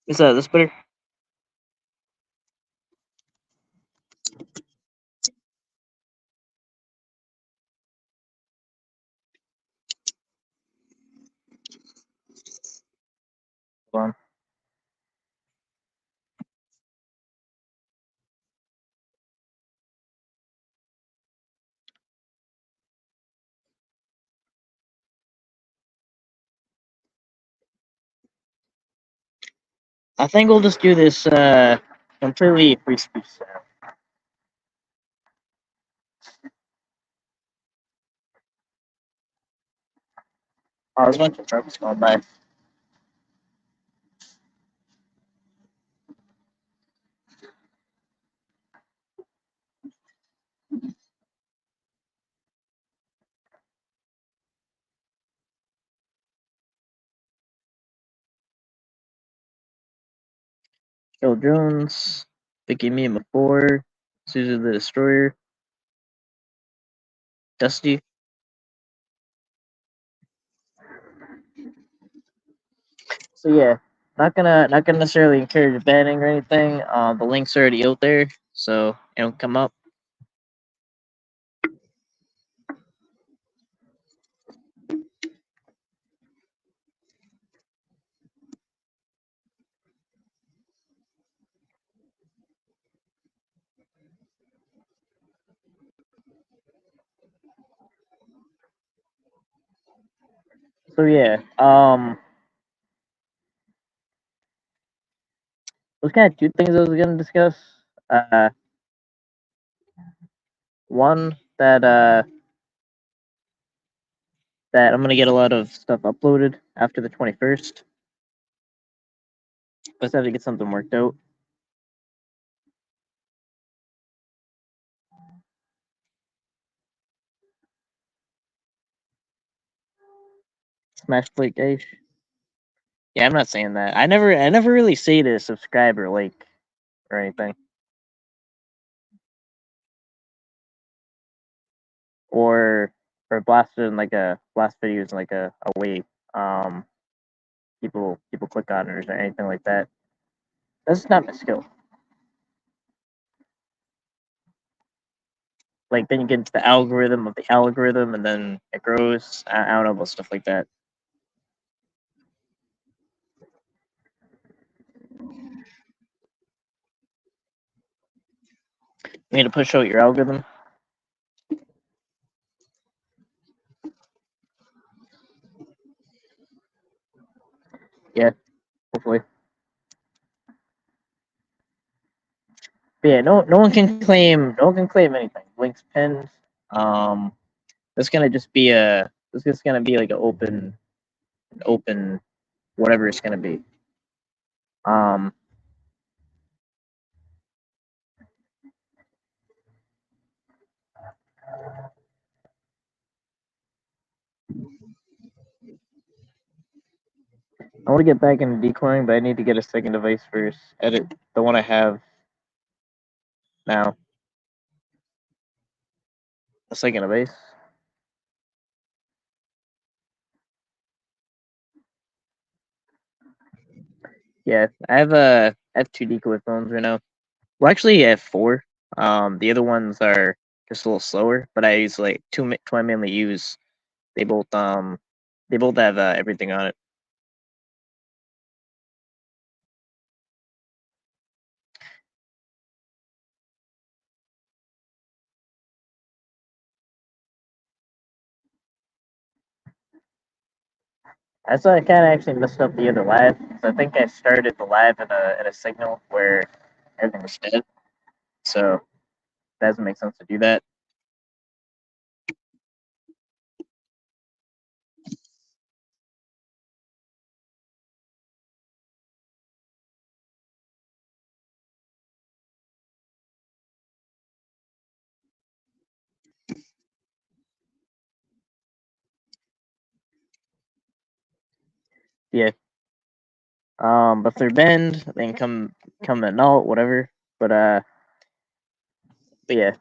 Is that this better? Hold on. I think we'll just do this completely free speech style. Oh, there's a bunch of trucks going by. Joe Jones, Vicky Mima 4, Susan the Destroyer, Dusty. So yeah, not gonna necessarily encourage banning or anything. The link's already out there, so it'll come up. So yeah, those kind of two things I was gonna discuss. Uh, one that I'm gonna get a lot of stuff uploaded after the 21st. Let's have to get something worked out. Smash Plate Gage. Yeah, I'm not saying that. I never really say to subscribe or like or anything. Or blast it in like a blast videos in like a way people click on it or anything like that. That's not my skill. Like then you get into the algorithm of the algorithm and then it grows. I don't know about stuff like that. You need to push out your algorithm. Yeah, hopefully. But yeah, no one can claim anything. Links pinned. Um This gonna just be a this is gonna be like an open whatever it's gonna be. Um I want to get back into decoying, but I need to get a second device first. Edit the one I have now. A second device. Yeah, I have two decoy phones right now. Well, actually, I have four. The other ones are just a little slower, but I use like two I mainly use. They both have everything on it. I saw I kind of actually messed up the other live. So I think I started the live at a signal where everything was dead. So it doesn't make sense to do that. Yeah. But if they're banned, they can come at null, whatever. But yeah,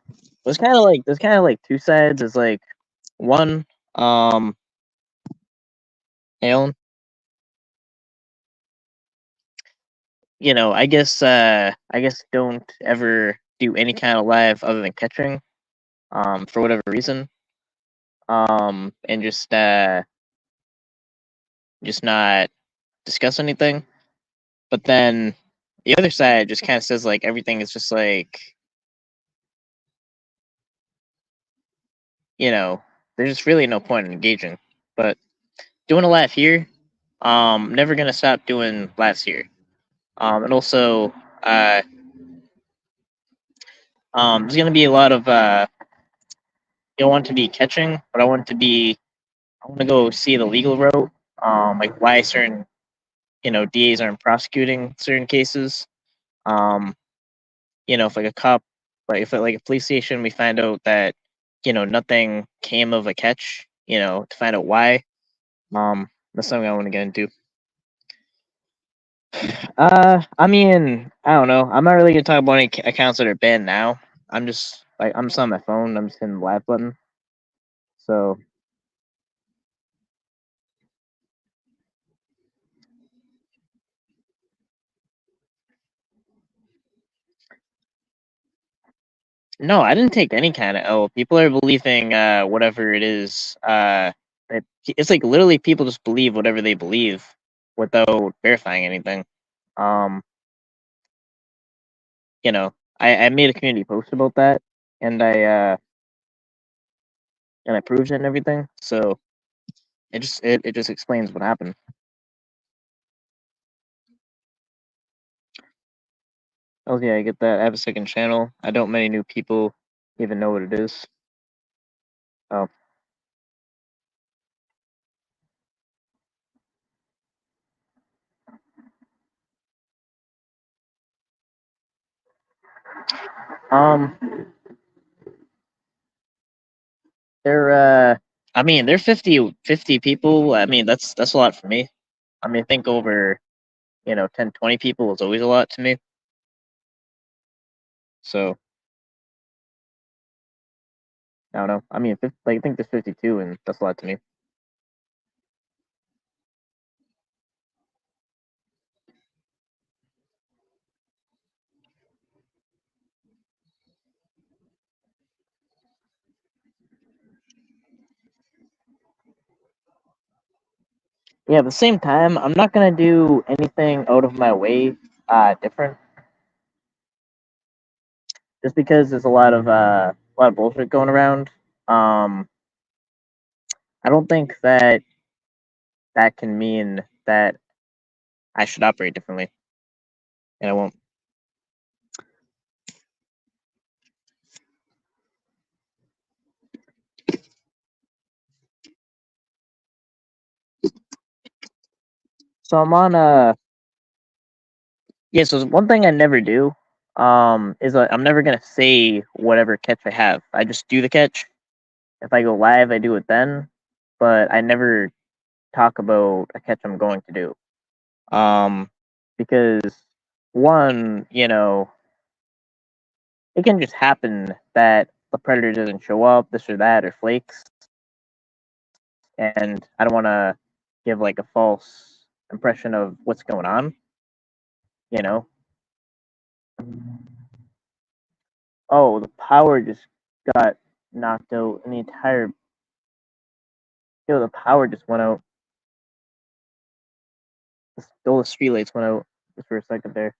there's kind of like two sides. It's like one, Alan. I guess don't ever do any kind of live other than catching, for whatever reason. And just not discuss anything. But then the other side just kind of says like everything is just like, there's just really no point in engaging. But doing a live here, never gonna stop doing lives here. And also, there's gonna be a lot of you don't want to be catching, but I want to go see the legal route, like why certain DAs aren't prosecuting certain cases. Um, if like a cop, like if at like a police station, we find out that nothing came of a catch, to find out why. That's something I want to get into. I mean, I don't know. I'm not really gonna talk about any accounts that are banned now. I'm just on my phone. I'm just hitting the live button. So no, I didn't take any kind of L. People are believing whatever it is. It's like literally people just believe whatever they believe without verifying anything. Um, I made a community post about that, and I proved it and everything. So it just explains what happened. Oh yeah, I get that. I have a second channel. I don't many new people even know what it is. Oh, um, they're I mean, they're 50 people. I mean, that's a lot for me. I mean, think over 10, 20 people is always a lot to me. So I don't know. I mean, I think there's 52, and that's a lot to me. Yeah, at the same time, I'm not gonna do anything out of my way different, just because there's a lot of bullshit going around. Um, I don't think that that can mean that I should operate differently, and I won't. So I'm on yeah. So one thing I never do is I'm never gonna say whatever catch I have. I just do the catch. If I go live, I do it then, but I never talk about a catch I'm going to do. Because one, it can just happen that the predator doesn't show up, this or that, or flakes, and I don't want to give like a false impression of what's going on. You know. Oh, the power just got knocked out, and the entire the power just went out. All the streetlights went out just for a second there.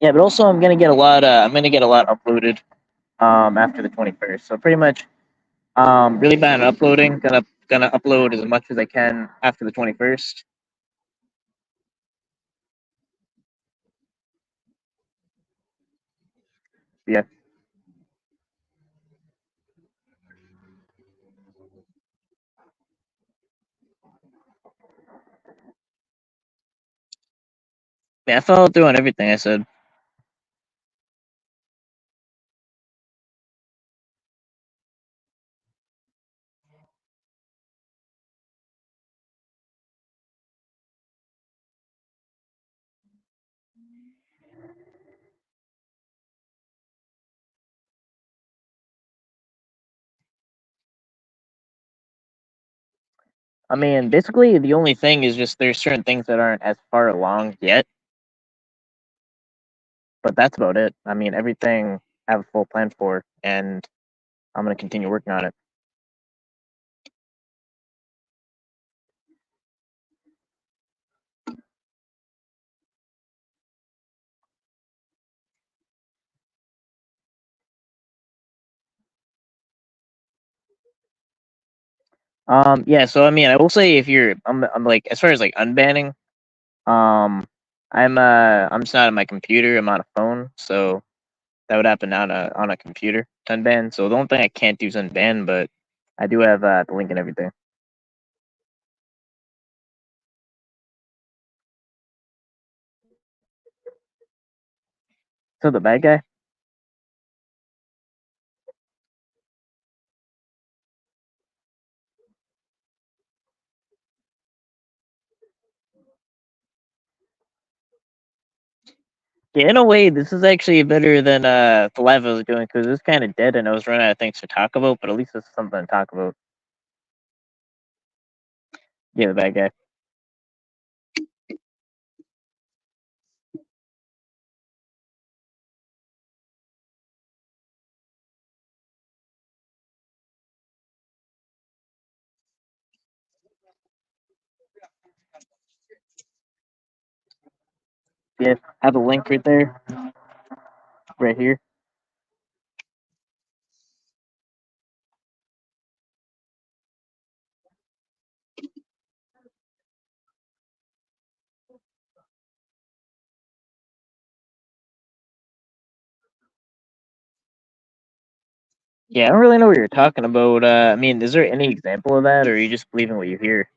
Yeah, but also I'm gonna get a lot. I'm gonna get a lot uploaded after the 21st. So pretty much really bad at uploading. Gonna upload as much as I can after the 21st. Yeah. Yeah, I followed through on everything I said. I mean, basically, the only thing is just there's certain things that aren't as far along yet, but that's about it. I mean, everything I have a full plan for, and I'm gonna continue working on it. Yeah. So I mean, I will say if you're, I'm like as far as like unbanning, um, I'm just not on my computer. I'm on a phone, so that would happen on a computer to unban. So the only thing I can't do is unban, but I do have the link and everything. So the bad guy. Yeah, in a way, this is actually better than the live I was doing because it's kind of dead and I was running out of things to talk about. But at least it's something to talk about. Yeah, the bad guy. Yeah, I have a link right there, right here. Yeah, I don't really know what you're talking about. I mean, is there any example of that, or are you just believing what you hear?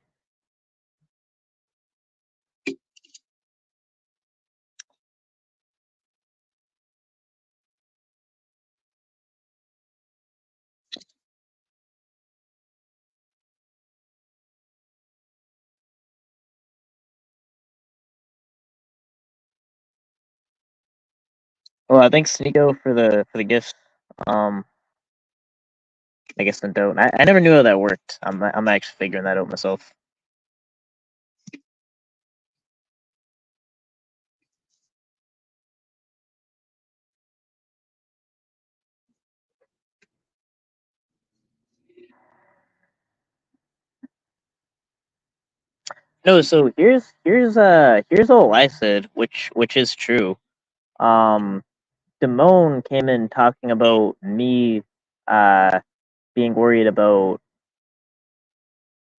Well, thanks, Nico, for the gifts. Um, I guess I don't. I never knew how that worked. I'm actually figuring that out myself. No, so here's all I said, which is true. Um, Damone came in talking about me uh being worried about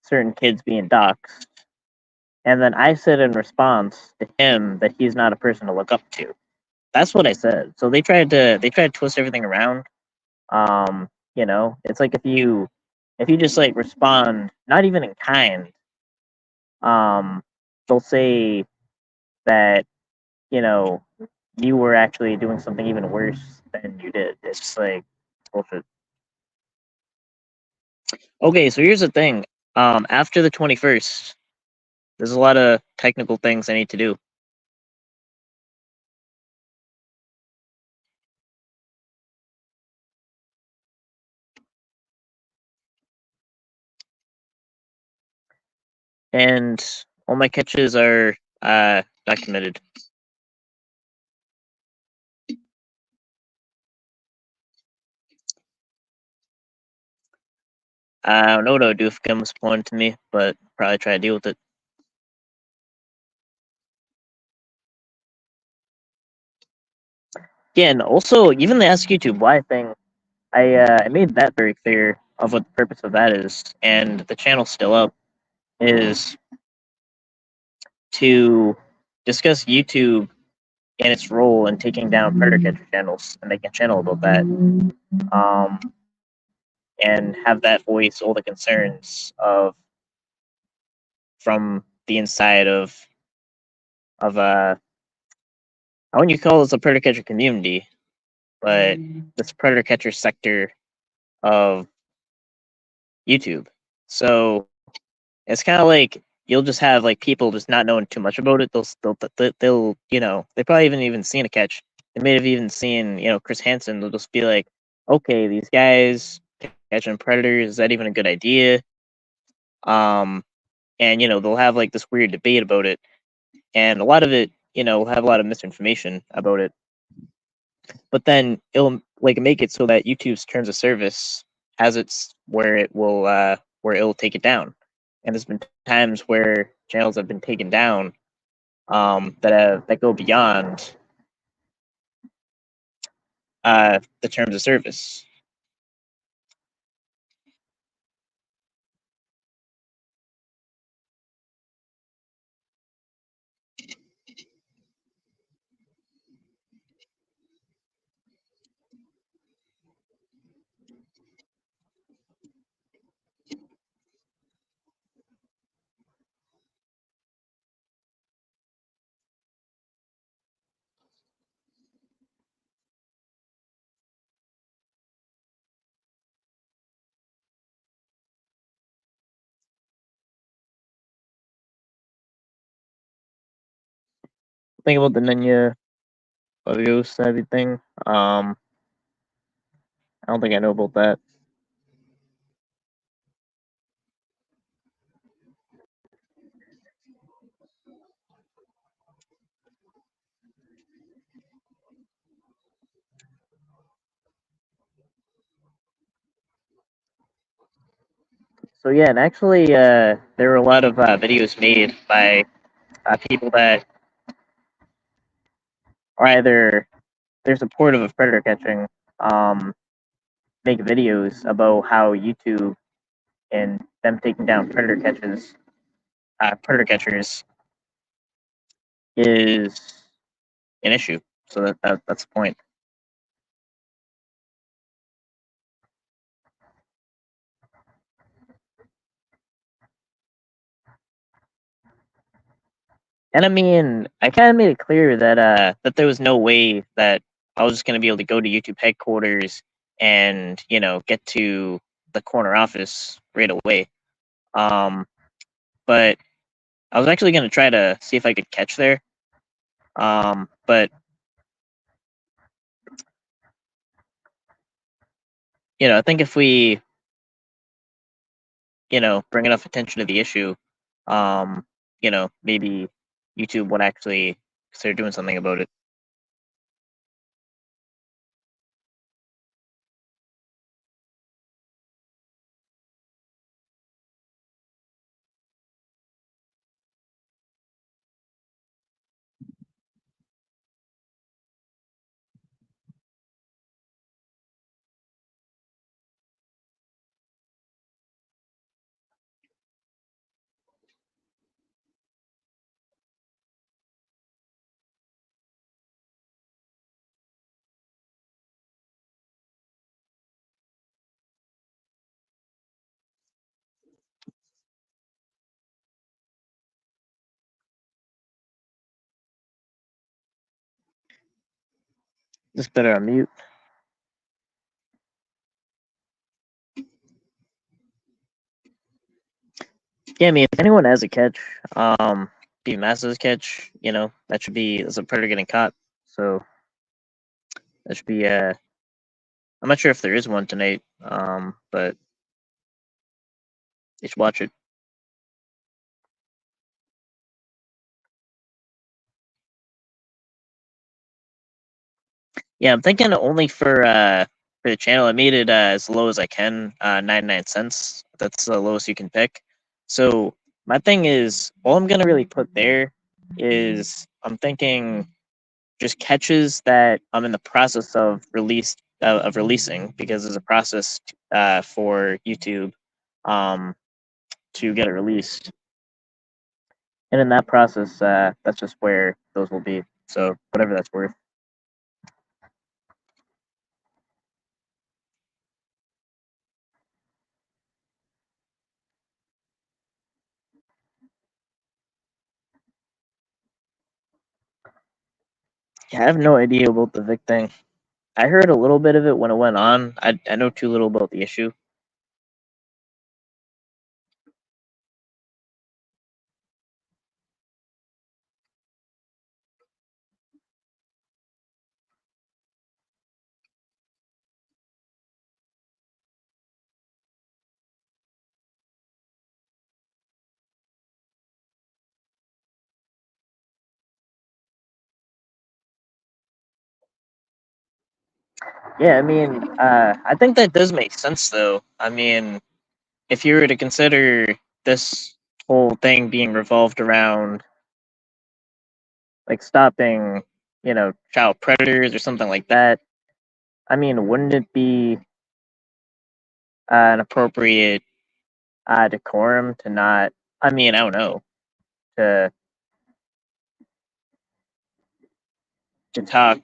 certain kids being doxxed, and then I said in response to him that he's not a person to look up to. That's what I said. So they tried to twist everything around. It's like if you just like respond, not even in kind, um, they'll say that you know you were actually doing something even worse than you did. It's just like bullshit. Okay, so here's the thing. After the 21st, there's a lot of technical things I need to do. And all my catches are documented. I don't know what I would do if Gum was spawned to me, but probably try to deal with it. Yeah, and also even the Ask YouTube Why thing, I made that very clear of what the purpose of that is, and the channel's still up, is to discuss YouTube and its role in taking down predator catcher channels and make a channel about that. Um, and have that voice all the concerns of from the inside of I wouldn't you call this a predator catcher community, but this predator catcher sector of YouTube. So it's kind of like you'll just have like people just not knowing too much about it. They'll they probably even seen a catch. They may have even seen Chris Hansen. They'll just be like, okay, these guys catching predators, is that even a good idea? and they'll have like this weird debate about it, and a lot of it will have a lot of misinformation about it. But then it'll like make it so that YouTube's terms of service has its where it'll take it down. And there's been times where channels have been taken down that go beyond the terms of service. Think about the Ninja Audios and everything. I don't think I know about that. So yeah, and actually, there were a lot of videos made by people that are either they're supportive of predator catching, make videos about how YouTube and them taking down predator catchers is an issue. So that's the point. And I mean, I kind of made it clear that there was no way that I was just going to be able to go to YouTube headquarters and get to the corner office right away. But I was actually going to try to see if I could catch there. But I think if we bring enough attention to the issue, maybe YouTube would actually consider doing something about it. Just better on mute. Yeah, I mean, if anyone has a catch, be Massa's catch, that's a predator getting caught. So that should be I'm not sure if there is one tonight, but you should watch it. Yeah, I'm thinking only for the channel. I made it as low as I can, 99 cents. That's the lowest you can pick. So my thing is, all I'm gonna really put there is I'm thinking just catches that I'm in the process of releasing, because there's a process for YouTube to get it released, and in that process, that's just where those will be. So whatever that's worth. Yeah, I have no idea about the Vic thing. I heard a little bit of it when it went on. I know too little about the issue. Yeah, I mean, I think that does make sense, though. I mean, if you were to consider this whole thing being revolved around like stopping, child predators or something like that, I mean, wouldn't it be an appropriate decorum to not? I mean, I don't know to talk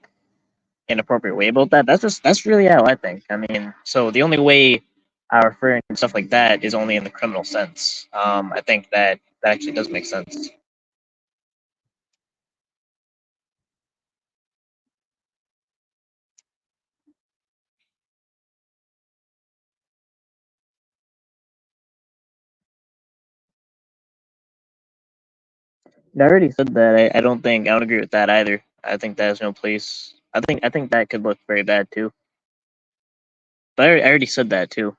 in an appropriate way about that. That's really how I think. I mean, so the only way referring to stuff like that is only in the criminal sense. I think that actually does make sense. I already said that. I don't agree with that either. I think that has no place. I think that could look very bad too. But I already said that too.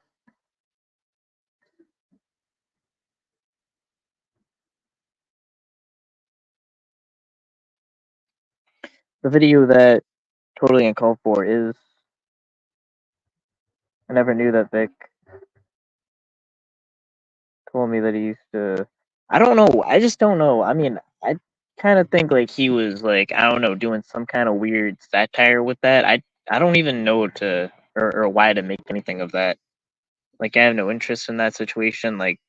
The video that totally uncalled for is I never knew that Vic told me that he used to. I don't know. I just don't know. I mean, I kind of think like he was like I don't know doing some kind of weird satire with that. I don't even know to or why to make anything of that. Like I have no interest in that situation. Like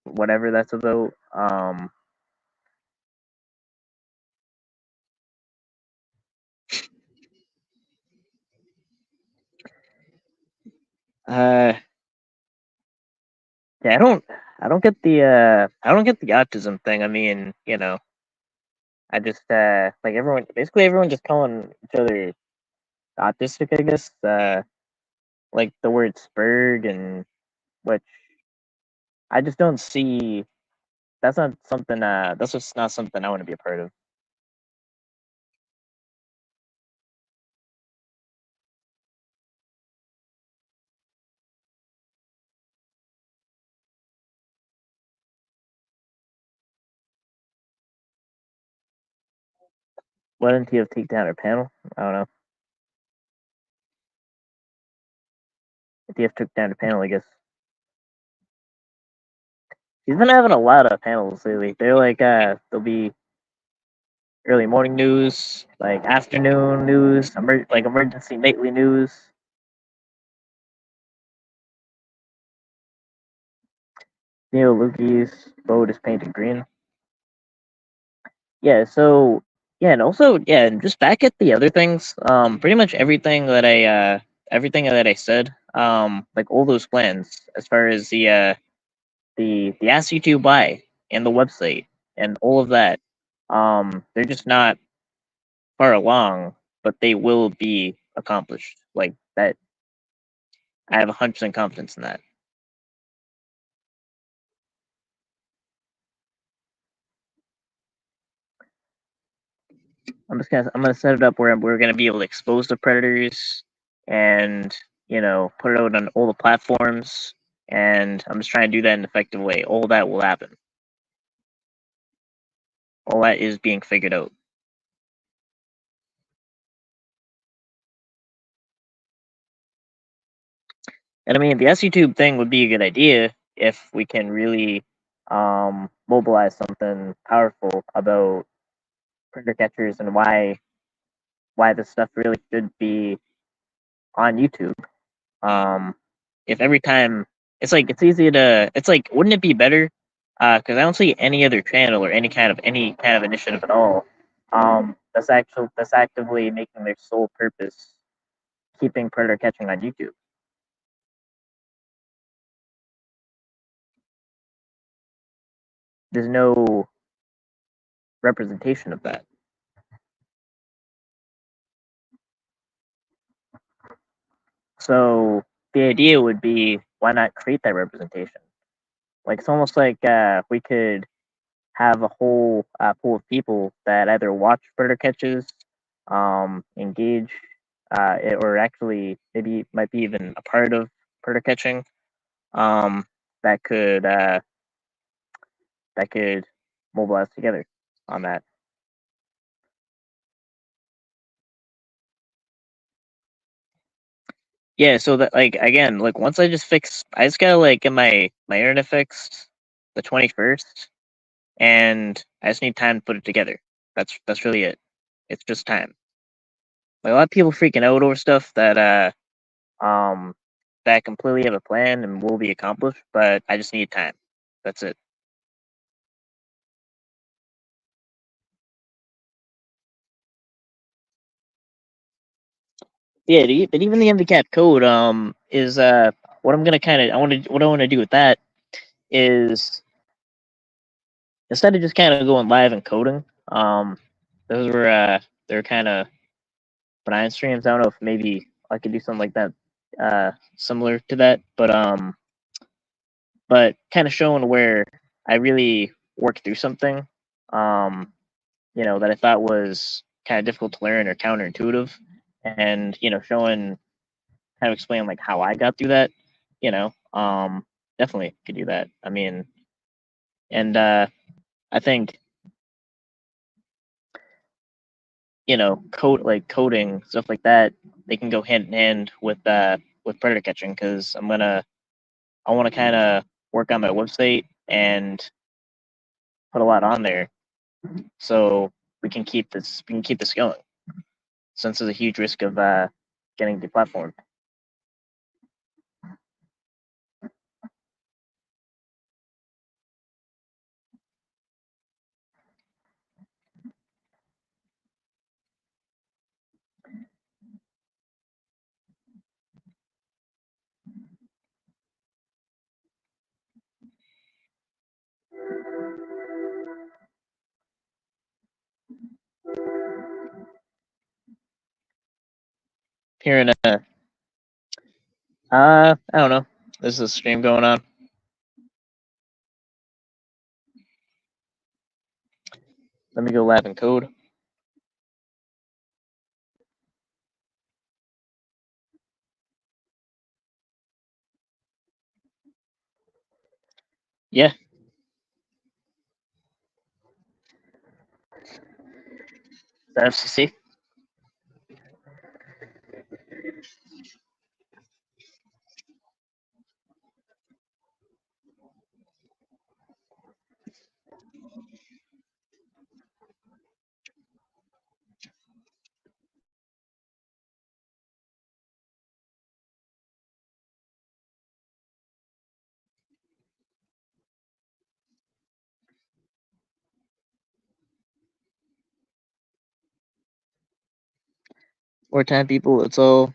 whatever that's about. Uh, yeah, I don't get the autism thing. I mean, I just like basically everyone just calling each other autistic, I guess. Like the word spurg and which I just don't see. That's not something. That's just not something I want to be a part of. Why didn't he have take down her panel? I don't know. If he have took down her panel, I guess he's been having a lot of panels lately. They're like they'll be early morning news, like afternoon news, like emergency nightly news. Neo Luki's boat is painted green. Yeah, so yeah, and also yeah, and just back at the other things, pretty much everything that I said, like all those plans as far as the ask you to buy and the website and all of that, they're just not far along, but they will be accomplished. Like that, I have 100% confidence in that. I'm gonna set it up where we're gonna be able to expose the predators and put it out on all the platforms. And I'm just trying to do that in an effective way. All that will happen. All that is being figured out. And I mean, the SUTube thing would be a good idea if we can really mobilize something powerful about predator catchers and why this stuff really should be on YouTube. Um, if every time it's easy to it's like wouldn't it be better? Because I don't see any other channel or any kind of initiative at all. That's actively making their sole purpose keeping predator catching on YouTube. There's no representation of that. So the idea would be why not create that representation? Like it's almost like we could have a whole pool of people that either watch predator catches, engage, or actually maybe might be even a part of predator catching. Um, that could uh, that could mobilize together on that. Yeah, so that like again, like once I just gotta like get my internet fixed the 21st, and I just need time to put it together. That's really it. It's just time. Like a lot of people freaking out over stuff um that completely have a plan and will be accomplished, but I just need time. That's it. Yeah, but even the MVCap code is what I'm gonna kind of what I want to do with that is instead of just kind of going live and coding, those were they're kind of benign streams. I don't know if maybe I could do something like that, similar to that, but kind of showing where I really worked through something, that I thought was kind of difficult to learn or counterintuitive, and showing kind of explain like how I got through that, you know, definitely could do that. I mean, and I think coding stuff like that, they can go hand in hand with predator catching because I want to kind of work on my website and put a lot on there so we can keep this going since there's a huge risk of getting deplatformed. Here in I don't know. There's a stream going on. Let me go lab and code. Yeah. The FCC. Wartime people. It's all.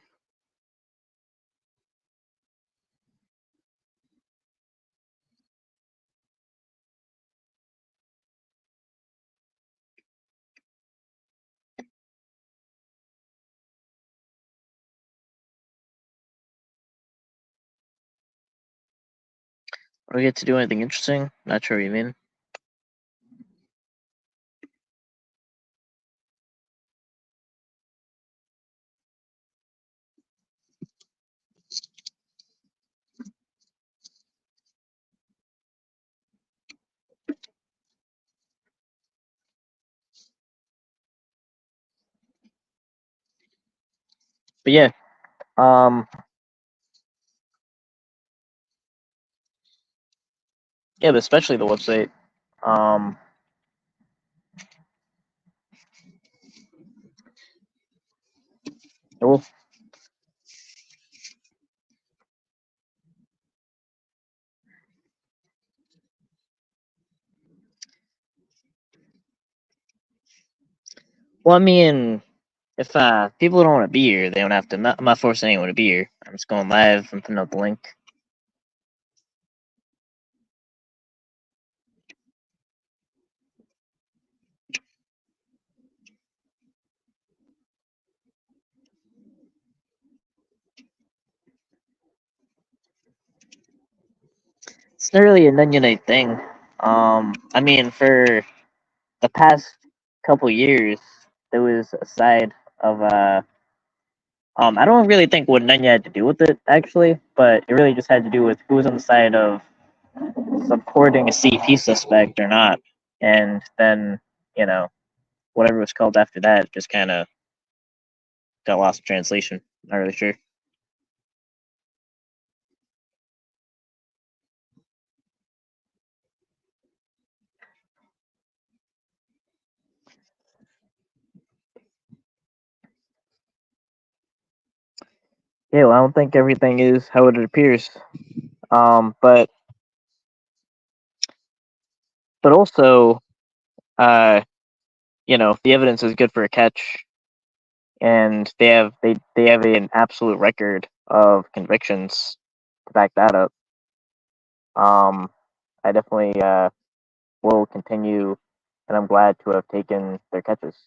Do I get to do anything interesting? Not sure what you mean. But yeah, um, yeah, but especially the website. Um, well, I mean, if people don't want to be here, they don't have to. I'm not forcing anyone to be here. I'm just going live and putting out the link. It's not really a Nunionite thing. I mean, for the past couple years, there was a side of I don't really think what Nunya had to do with it actually, but it really just had to do with who was on the side of supporting a CP suspect or not, and then you know whatever was called after that just kind of got lost in translation. Not really sure. Yeah, well, I don't think everything is how it appears. But also, uh, if the evidence is good for a catch, and they have an absolute record of convictions to back that up. I definitely will continue, and I'm glad to have taken their catches.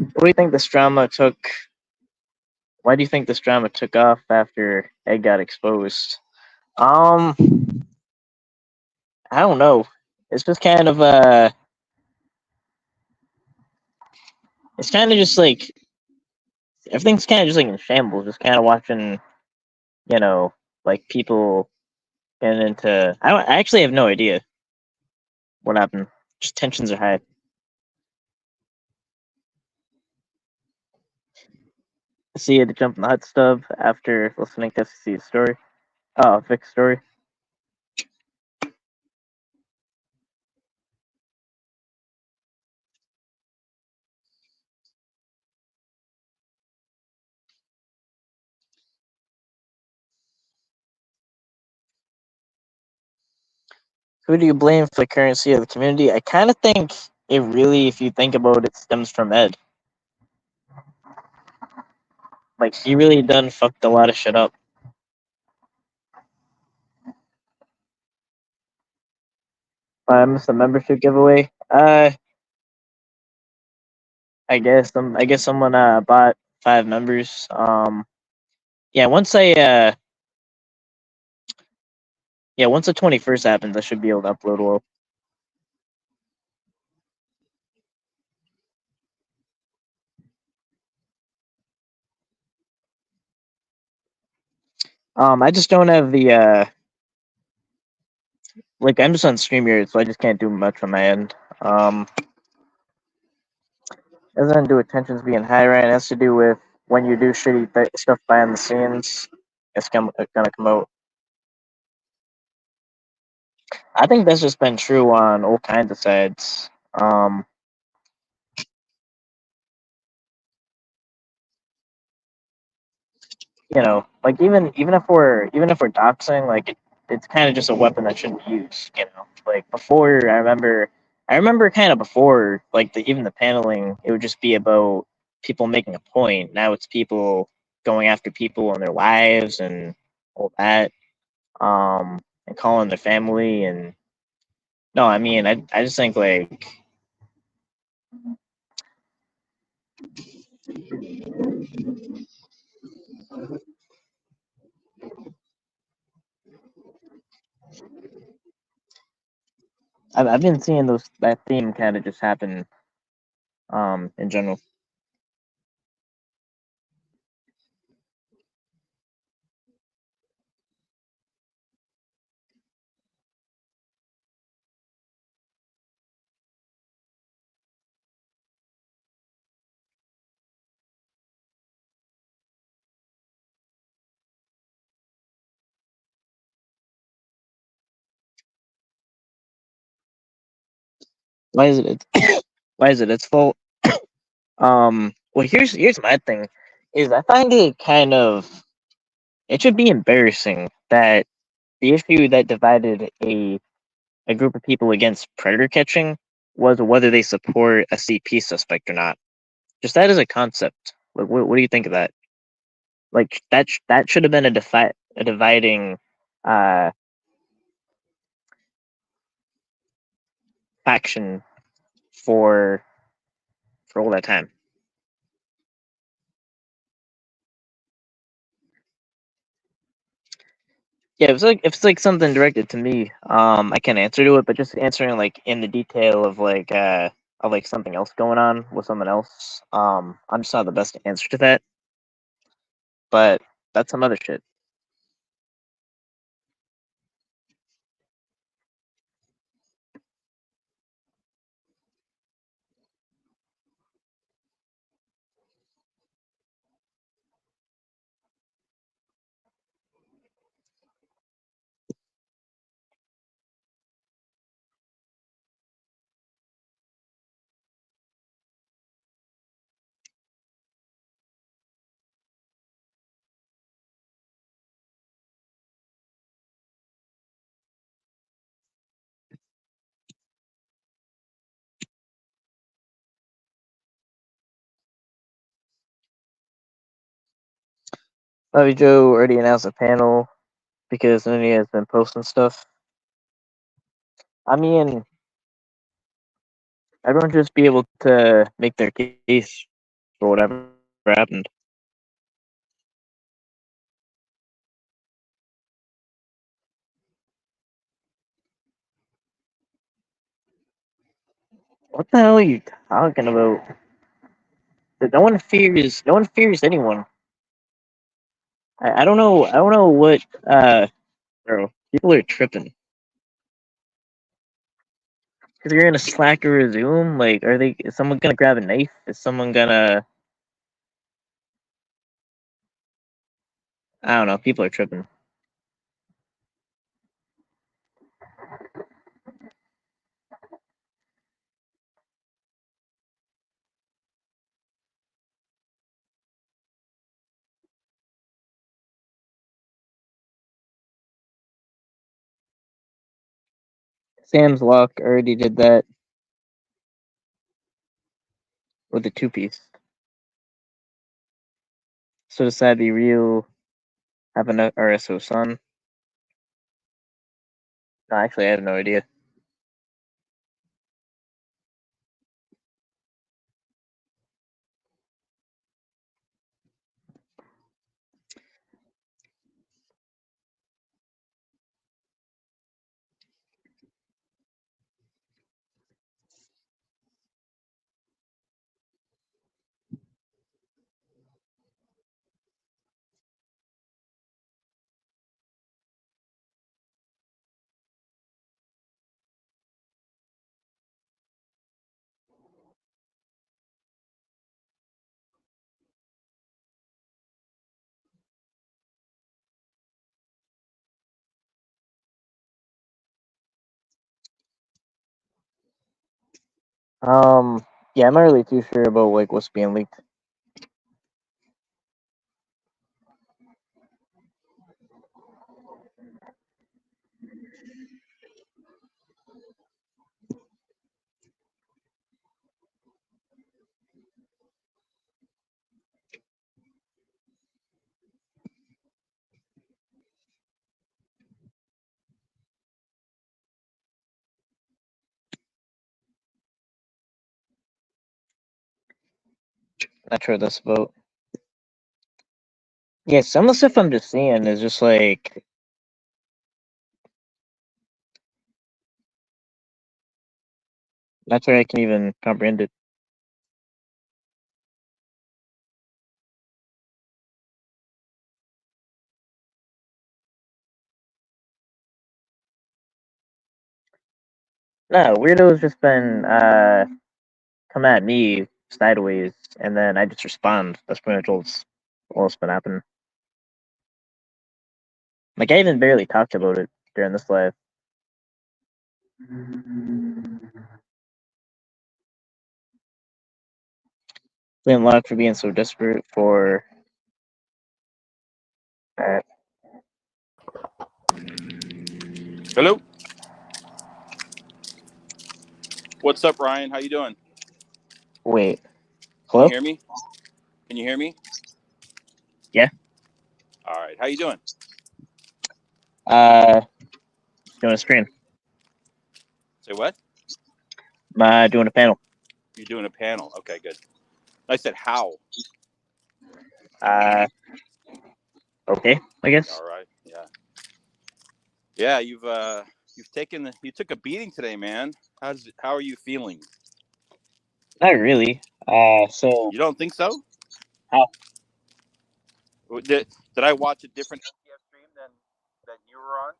What do you think this drama took? Why do you think this drama took off after Ed got exposed? Um, I don't know. It's just kind of it's kind of just like everything's kind of just like in shambles. Just kind of watching, you know, like people getting into. I actually have no idea what happened. Just tensions are high. See, you had to jump in the hot stub after listening to FCC's story. Oh, Vic's story. Who do you blame for the currency of the community? I kind of think it really, if you think about it, stems from Ed. Like, he really done fucked a lot of shit up. I missed the membership giveaway. I guess someone bought 5 members. Yeah, once the 21st happens, I should be able to upload well. I just don't have the like I'm just on StreamYard, so I just can't do much on my end. It doesn't do with tensions being high, right? It has to do with when you do shitty stuff behind the scenes. It's gonna come out. I think that's just been true on all kinds of sides. Like even if we're doxing, like it's kind of just a weapon that shouldn't be used. Like before, I remember kind of before, like even the paneling, it would just be about people making a point. Now it's people going after people and their lives and all that, and calling their family. And no, I mean, I just think like I've been seeing that theme kind of just happen in general. Why is it? Why is it its fault? Well, here's my thing, is I find it kind of it should be embarrassing that the issue that divided a group of people against predator catching was whether they support a CP suspect or not. Just that as a concept. What do you think of that? Like that should have been a dividing uh faction for all that time. Yeah, if it's like something directed to me, I can answer to it, but just answering like in the detail of like something else going on with someone else, I'm just not the best answer to that. But that's some other shit. Bobby Joe already announced a panel because Nuni has been posting stuff. I mean, everyone should just be able to make their case for whatever happened. What the hell are you talking about? No one fears anyone. I don't know. I don't know what. Bro, people are tripping. Because you're in a Slack or a Zoom. Like, is someone gonna grab a knife? Is someone gonna? I don't know. People are tripping. Sam's Lock already did that with the 2-piece. So decide be real. Have an RSO son. No, actually, I have no idea. Yeah, I'm not really too sure about like what's being leaked. Not sure what that's about. Yeah, some of the stuff I'm just seeing is just like. Not sure I can even comprehend it. No, Weirdo's just been come at me sideways, and then I just respond. That's pretty much what's been happening. Like, I even barely talked about it during this live. Blame Locke for being so desperate for. Hello. What's up, Ryan? How you doing? Wait. Can you Hello? hear me? Can you hear me? Yeah. All right. How you doing? Doing a stream. Say what? Doing a panel. You're doing a panel. Okay, good. I said how. Okay, I guess. All right. Yeah. Yeah. You took a beating today, man. How are you feeling? Not really. So. You don't think so? How? Did I watch a different NTF stream than you were on?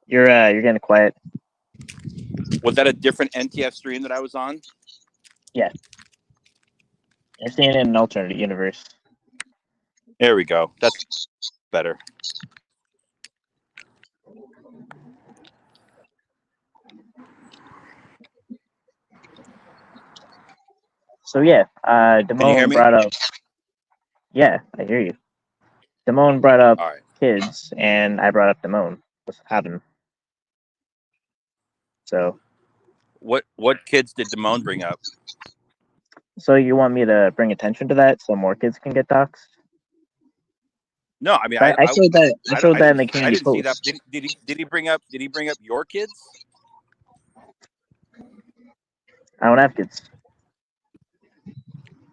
You're getting quiet. Was that a different NTF stream that I was on? Yeah. You're seeing it in an alternate universe. There we go. That's better. So yeah, Can you hear Damone me? brought up. Yeah, I hear you. Damone brought up All right. kids, and I brought up Damone. What's happening? So. What kids did Damone bring up? So you want me to bring attention to that so more kids can get doxxed? No, I mean, I showed that. I showed that in the I community didn't see post. that. Did he bring up your kids? I don't have kids.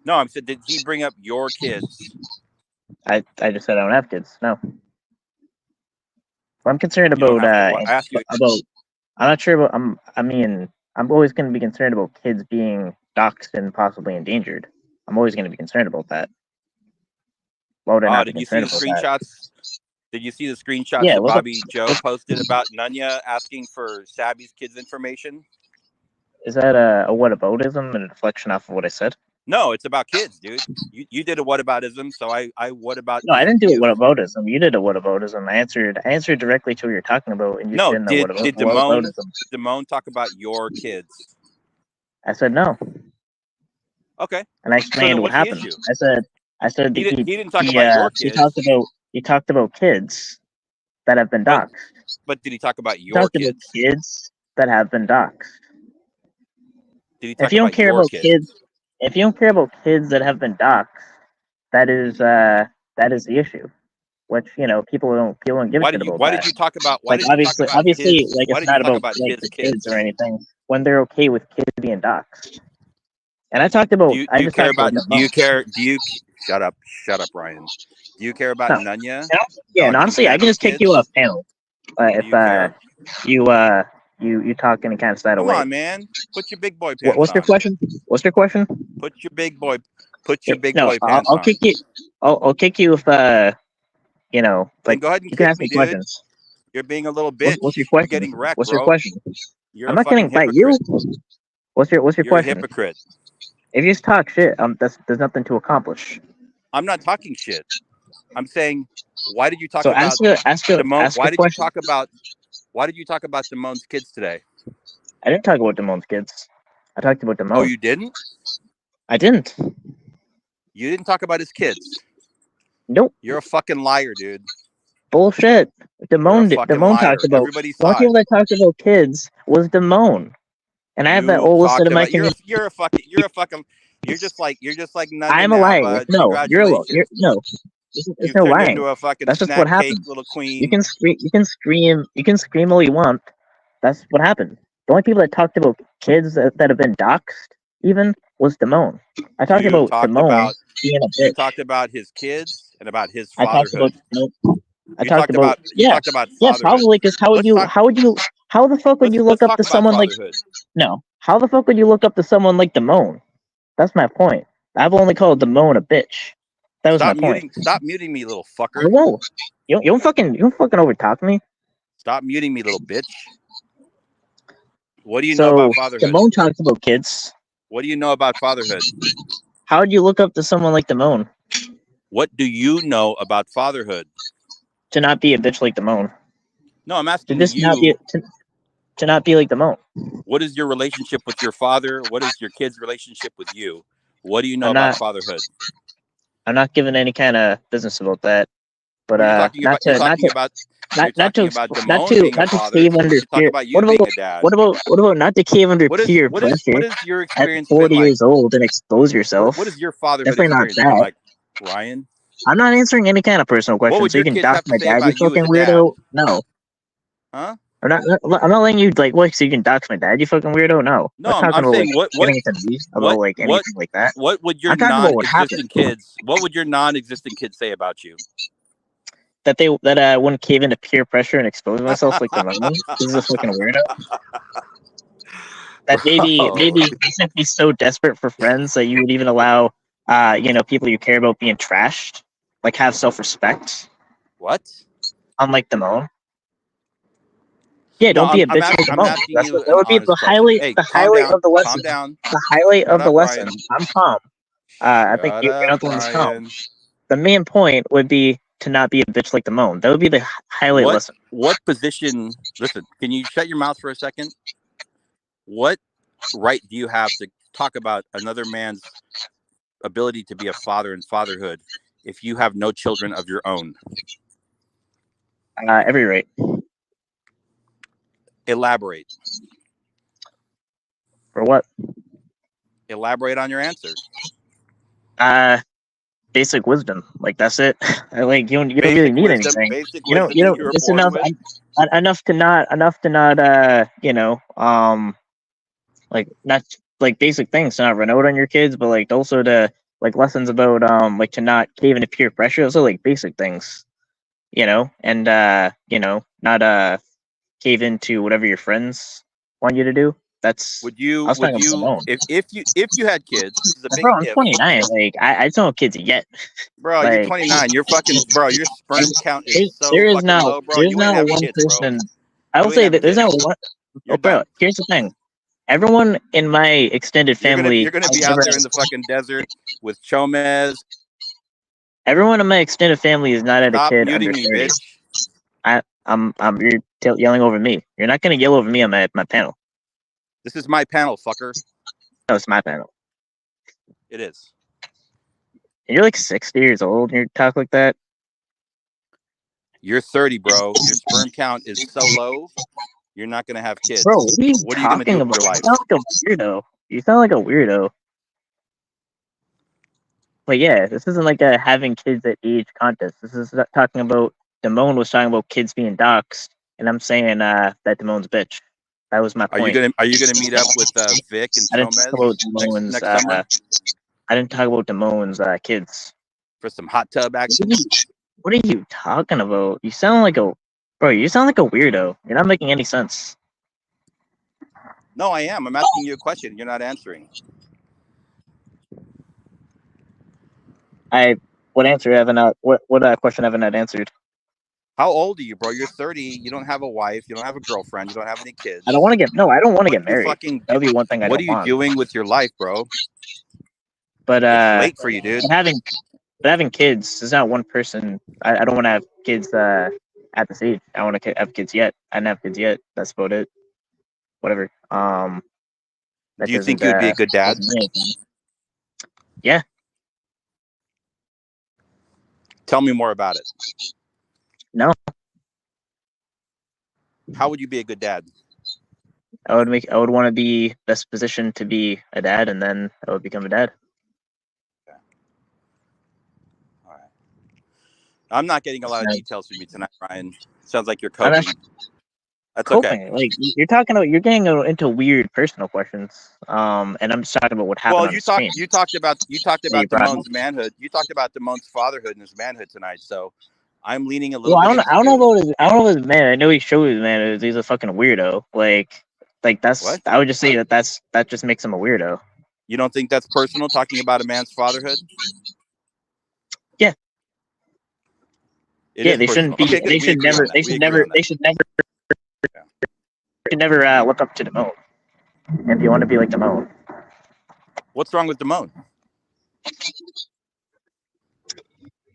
No, I said, did he bring up your kids? I just said I don't have kids. No. I'm concerned You don't about have, I asked you. about. I'm not sure about. I mean, I'm always going to be concerned about kids being doxxed and possibly endangered. I'm always going to be concerned about that. Why would I not be Did you see concerned the about that? screenshots? Did you see the screenshots Yeah, that Bobby Joe posted about Nunya asking for Sabby's kids' information? Is that a whataboutism and a reflection off of what I said? No, it's about kids, dude. You did a whataboutism, so I what about? No, I didn't do a whataboutism. You did a whataboutism. I answered directly to what you're talking about, and you No, said no. did Damone talk about your kids? I said no. Okay. And I explained what happened. I said he didn't talk about your kids. He talked about kids that have been doxxed. But did he talk about your kids? About kids that have been doxxed. Did he talk about your kids? If you don't care about kids that have been doxxed, that is the issue. Which people don't give a shit about. Why did you talk about? Obviously, it's not about the kids or anything. When they're okay with kids being doxxed. And I talked about. Do you care about? Shut up, Ryan. Do you care about Nunya? Yeah, and honestly, I can just kick you off panel if you talk any kind of side of way. Come on, man. Put your big boy pants on. What's your question? Put your big boy pants on. I'll kick you. I'll kick you if go ahead and kick me, dude. Questions. You're being a little bitch. What's your question? You're getting wrecked, What's your question? I'm not getting fight you. What's your question? You're a hypocrite. If you just talk shit, there's nothing to accomplish. I'm not talking shit. I'm saying, why did you talk about Damone? Why did you talk about Damone's kids today? I didn't talk about Damone's kids. I talked about Damone. Oh, you didn't? I didn't. You didn't talk about his kids? Nope. You're a fucking liar, dude. Bullshit. Damone talked about. Everybody saw people that talked about kids was Damone. And I have that whole list of my community. You're just like Nunya. I'm a liar. No, you're a liar. No. There's no lying. That's just what happened. Little queen. You can scream all you want. That's what happened. The only people that talked about kids that have been doxxed even was Damone. I talked about Damone being a bitch. You talked about his kids and about his fatherhood. I talked about fatherhood. Yeah, probably, because how the fuck would you look up to someone like how the fuck would you look up to someone like Damone? That's my point. I've only called Damone a bitch. That was my point. Stop muting me, little fucker. Whoa. You don't fucking overtalk me. Stop muting me, little bitch. What do you know about fatherhood? Damone talks about kids. What do you know about fatherhood? How would you look up to someone like Damone? What do you know about fatherhood? To not be a bitch like Damone. No, I'm asking you. To not be like Damone. What is your relationship with your father? What is your kid's relationship with you? What do you know about fatherhood? I'm not giving any kind of business about that. But not to cave under fear. What about not to cave under peer pressure? What is your experience at 40 years old and expose yourself? What is your fatherhood experience been like, Ryan? I'm not answering any kind of personal questions. So you can dox my dad, you fucking weirdo. No. Huh? I'm not letting you so you can dox my dad, you fucking weirdo. No. No, I'm saying anything like that. What would your non-existent kids? What would your non-existent kids say about you? That I wouldn't cave into peer pressure and expose myself like the money. This is a fucking weirdo. That maybe you should be so desperate for friends that you would even allow people you care about being trashed. Like, have self-respect. What? Unlike Damone. Yeah, don't be a bitch like Damone. That would be the highlight of the lesson. The highlight of the lesson. Ryan. I'm calm. I think you're not the one who's calm. The main point would be to not be a bitch like Damone. That would be the highlight lesson. What position? Listen, can you shut your mouth for a second? What right do you have to talk about another man's ability to be a father and fatherhood if you have no children of your own? Every right. Elaborate. For what? Elaborate on your answer. basic wisdom. Like that's it. Like you don't really need anything. Basic You wisdom know, you were it's born enough with. enough to not like not like basic things to not run out on your kids, but like also to like lessons about like to not cave into peer pressure. Also like basic things, and not cave into whatever your friends want you to do. That's Would I you was talking about Simone. if you had kids, this is a big Bro, I'm if. 29. Like I don't have kids yet. Bro, you're Like 29. You're fucking bro, your sperm count is so there is fucking not low, bro. there's You ain't not having one kids, bro. person. I will You ain't say having that there's kids. not one. You're Oh, bro, done. here's the thing. Everyone in my extended family. You're gonna be out there in the fucking desert with Chomez. Everyone in my extended family is not at a Stop kid muting under me, 30. bitch. You're yelling over me. You're not gonna yell over me on my panel. This is my panel, fucker. No, it's my panel. It is. And you're like 60 years old and you talk like that. You're 30, bro. Your sperm count is so low. You're not gonna have kids. Bro, what are you gonna do about? with your life? You sound like a weirdo. You sound like a weirdo. But yeah, this isn't like a having kids at age contest. This is talking about Damone was talking about kids being doxxed, and I'm saying that Damone's a bitch. That was my point. Are you gonna meet up with Vic and I didn't talk about Chomez Damone's. next summer? I didn't talk about Damone's kids. For some hot tub action? What are you talking about? You sound like a weirdo. You're not making any sense. No, I am. I'm asking you a question. You're not answering. What question have I not answered? How old are you, bro? You're 30. You don't have a wife. You don't have a girlfriend. You don't have any kids. I don't want to get married. That would be one thing I don't want. What are you doing with your life, bro? But it's late for you, dude. But having kids is not one person. I don't want to have kids at this age. I don't want to have kids yet. I didn't have kids yet. That's about it. Whatever. Do you think you'd be a good dad? Yeah. Tell me more about it. No. How would you be a good dad? I would want to be best positioned to be a dad, and then I would become a dad. Okay. All right. I'm not getting a lot of details from you tonight, Ryan. Sounds like you're coping. That's coping. Okay. Like you're getting into weird personal questions. And I'm just talking about what happened. Well, you talked about Damone's manhood. You talked about Damone's fatherhood and his manhood tonight. So I'm leaning a little. Well, I don't know about his man. I know he showed his man. He's a fucking weirdo. Like that's. What? I would just say that just makes him a weirdo. You don't think that's personal? Talking about a man's fatherhood? Yeah. They shouldn't be. Okay, they should never. They should never look up to Damone. If you want to be like Damone. What's wrong with Damone?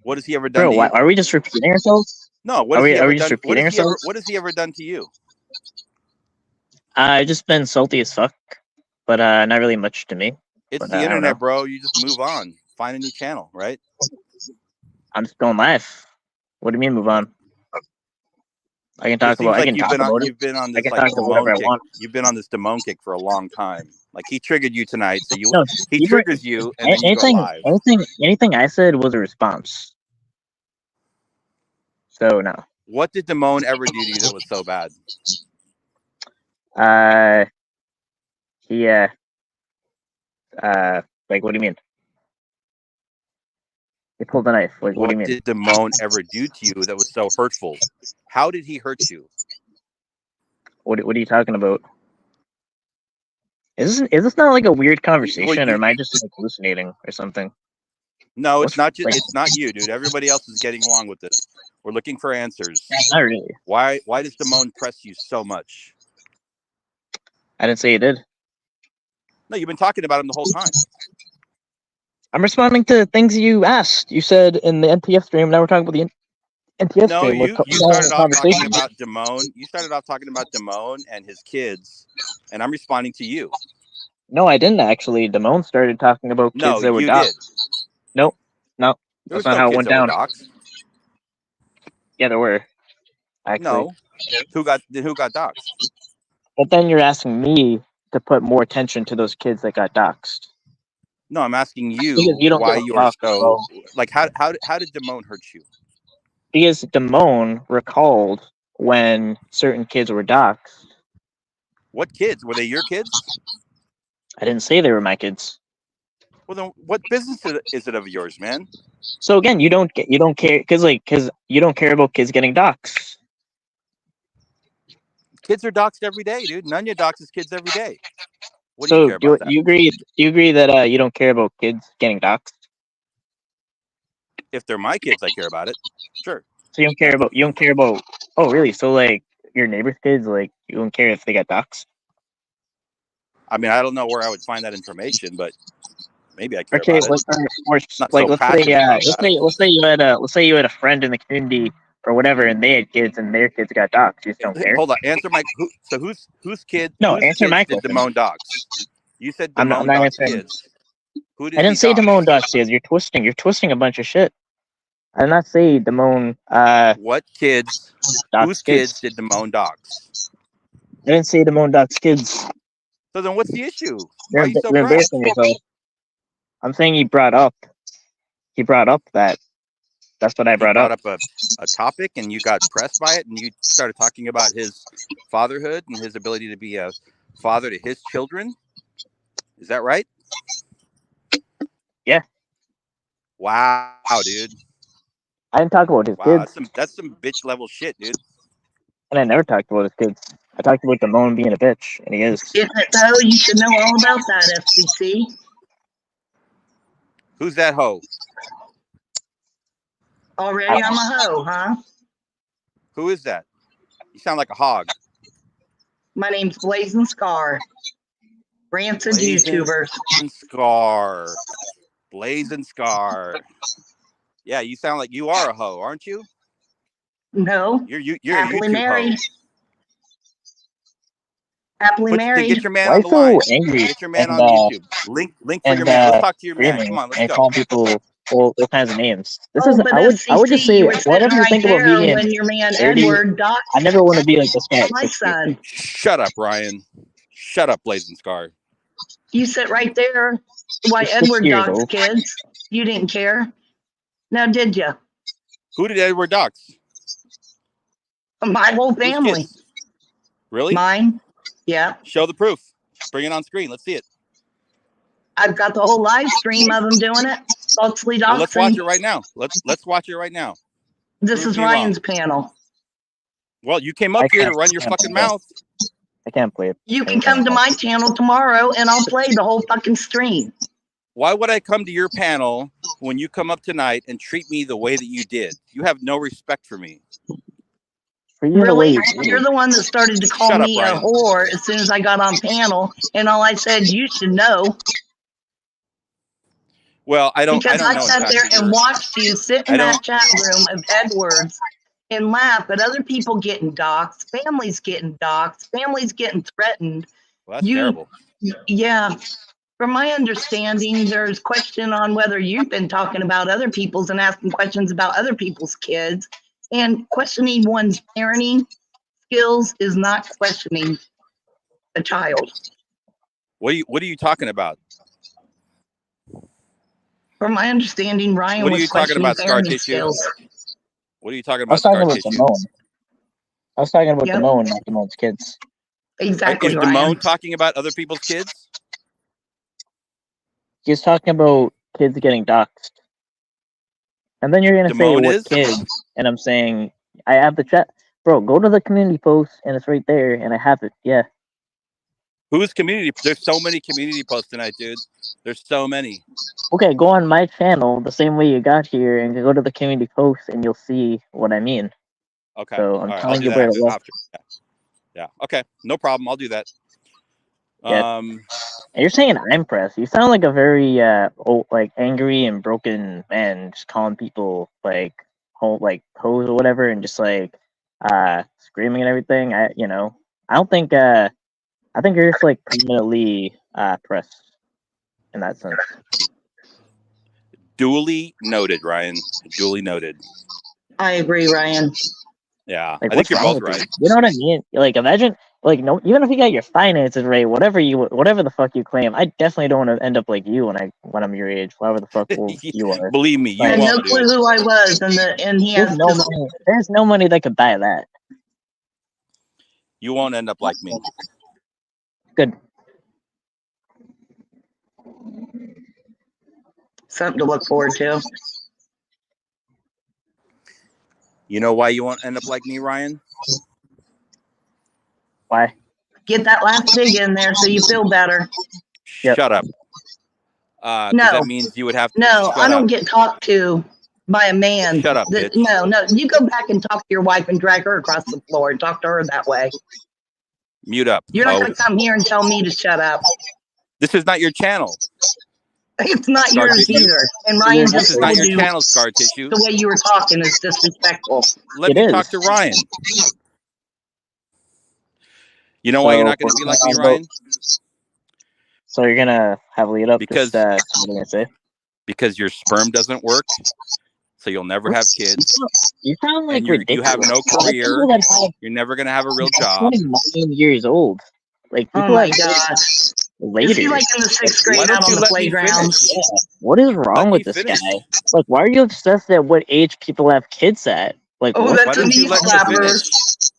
What has he ever done? Bro, are we just repeating ourselves? No. Are we just repeating ourselves? What has he ever done to you? I've just been salty as fuck, but not really much to me. It's the internet, bro. You just move on. Find a new channel, right? I'm just going live. What do you mean move on? I can talk about. You've been on this like Damone kick. You've been on this Damone kick for a long time. Like he triggered you tonight, so he triggers you, and then you go live. Anything I said was a response. So no. What did Damone ever do to you that was so bad? Like what do you mean? He pulled a knife. Like, what do you mean? What did Damone ever do to you that was so hurtful? How did he hurt you? What are you talking about? Is this not like a weird conversation, or am I just like hallucinating or something? No, it's not you, dude. Everybody else is getting along with this. We're looking for answers. Not really. Why does Damone press you so much? I didn't say he did. No, you've been talking about him the whole time. I'm responding to things you asked. You said in the NTF stream. Now we're talking about the NTF stream. No, you started off talking about Damone. You started off talking about Damone and his kids, and I'm responding to you. No, I didn't actually. Damone started talking about kids that were doxxed. Nope. No. That's not how it went down. Yeah, there were. Actually. No. Who got doxxed? But then you're asking me to put more attention to those kids that got doxxed. No, I'm asking you why you are so. Like how did Damone hurt you? Because Damone recalled when certain kids were doxxed. What kids? Were they your kids? I didn't say they were my kids. Well, then what business is it of yours, man? So again, you don't care because you don't care about kids getting doxxed. Kids are doxxed every day, dude. Nunya doxes kids every day. What do So you care about that? you agree? Do you agree that you don't care about kids getting doxxed? If they're my kids, I care about it. Sure. So you don't care about. Oh, really? So like your neighbor's kids, like you don't care if they got doxxed? I mean, I don't know where I would find that information, but maybe I care Okay, about it. Let's say you had a friend in the community or whatever, and they had kids, and their kids got doxxed. You just don't care. Hold on. Answer my. Whose kid? No, whose answer kids my did question. Damone dox? You said I'm Damone not dox answering. kids. Who did I didn't he say dox? Damone doxed kids. You're twisting a bunch of shit. I did not say Damone. What kids? Whose kids did Damone dox? I didn't say Damone doxed kids. So then, what's the issue? Why are you so You're proud? embarrassing yourself. I'm saying he brought up that. That's what I brought up. Up a topic, and you got pressed by it, and you started talking about his fatherhood and his ability to be a father to his children. Is that right? Yeah. Wow, dude. I didn't talk about his kids. That's some bitch level shit, dude. And I never talked about his kids. I talked about Damone being a bitch, and he is. Isn't it though? You should know all about that, FCC. Who's that hoe? Already I'm a hoe, huh? Who is that? You sound like a hog. My name's Blazing Scar. Rancid YouTuber. Blazing Scar. Yeah, you sound like you are a hoe, aren't you? No. You're happily a YouTube married. hoe. Happily married. Get your man on the line. Get your man on YouTube. Link for your man. Let's talk to your man. Come on, let's go. Call people all kinds of names. This is. But I would just say whatever you think about me. When your man Edward doxed I never want to be like this guy. my son. Shut up, Ryan. Shut up, Blazing Scar. You sit right there. Why Edward doxed kids? You didn't care. Now, did you? Who did Edward dox? My whole family. Really? Mine. Yeah. Show the proof. Bring it on screen. Let's see it. I've got the whole live stream of them doing it. Falsely doxing. Well, let's watch it right now. Let's watch it right now. This is Ryan's panel. Well, you came up here to run your fucking mouth. I can't play it. You can come to my channel tomorrow, and I'll play the whole fucking stream. Why would I come to your panel when you come up tonight and treat me the way that you did? You have no respect for me. Really? You're the one that started to call me a whore as soon as I got on panel, and all I said, you should know. Well, I don't know. Because I sat there and watched you sit in that chat room of Edwards and laugh at other people getting doxxed, families getting doxxed, families getting threatened. Well, that's terrible. Yeah. From my understanding, there's question on whether you've been talking about other people's and asking questions about other people's kids. And questioning one's parenting skills is not questioning a child. What are you talking about? From my understanding, Ryan was questioning parenting skills. What are you talking about? Scar tissue? I was talking about Damone, not Damone's kids. Exactly. Is Damone talking about other people's kids? He's talking about kids getting doxxed. And then you're going to say what kids, and I'm saying, I have the chat. Bro, go to the community post, and it's right there, and I have it, yeah. Whose community? There's so many community posts tonight, dude. There's so many. Okay, go on my channel the same way you got here, and go to the community post, and you'll see what I mean. Okay. So I'm telling you where to look. Yeah, okay. No problem. I'll do that. Yeah. And you're saying I'm pressed. You sound like a very angry and broken man, just calling people like hoes or whatever, and just screaming and everything. I don't think I think you're just permanently pressed in that sense. Duly noted, Ryan. Duly noted. I agree, Ryan. Yeah, I think you're both right. You know what I mean? Imagine like, no, even if you got your finances right, whatever the fuck you claim, I definitely don't want to end up like you when I'm your age, whatever the fuck you are. Believe me, you I had won't, no clue who I was, and he has there's no money that could buy that. You won't end up like me. Good. something to look forward to. You know why you won't end up like me, Ryan? Why? Get that last dig in there so you feel better. Yep. Shut up. No. That means you would have to. No, I don't up. get talked to by a man. Shut up, bitch. No, you go back and talk to your wife and drag her across the floor and talk to her that way. Mute up. You're not going to come here and tell me to shut up. This is not your channel. It's not Scar yours tissue. either. And Ryan This just is not told your you channel, Scar Tissue. the way you were talking is disrespectful. Let me talk to Ryan. You know why you're not going to be like me, Ryan? So you're gonna have lead up because what are you gonna say? Because your sperm doesn't work, so you'll never have kids. You sound like you have no career. You're never gonna have a real job. 29 years old. Like people oh my God. Later. Is he like in the 6th grade out on the playground? Yeah. What is wrong with this guy? Like, why are you obsessed at what age people have kids at? Like, that's a knee slapper.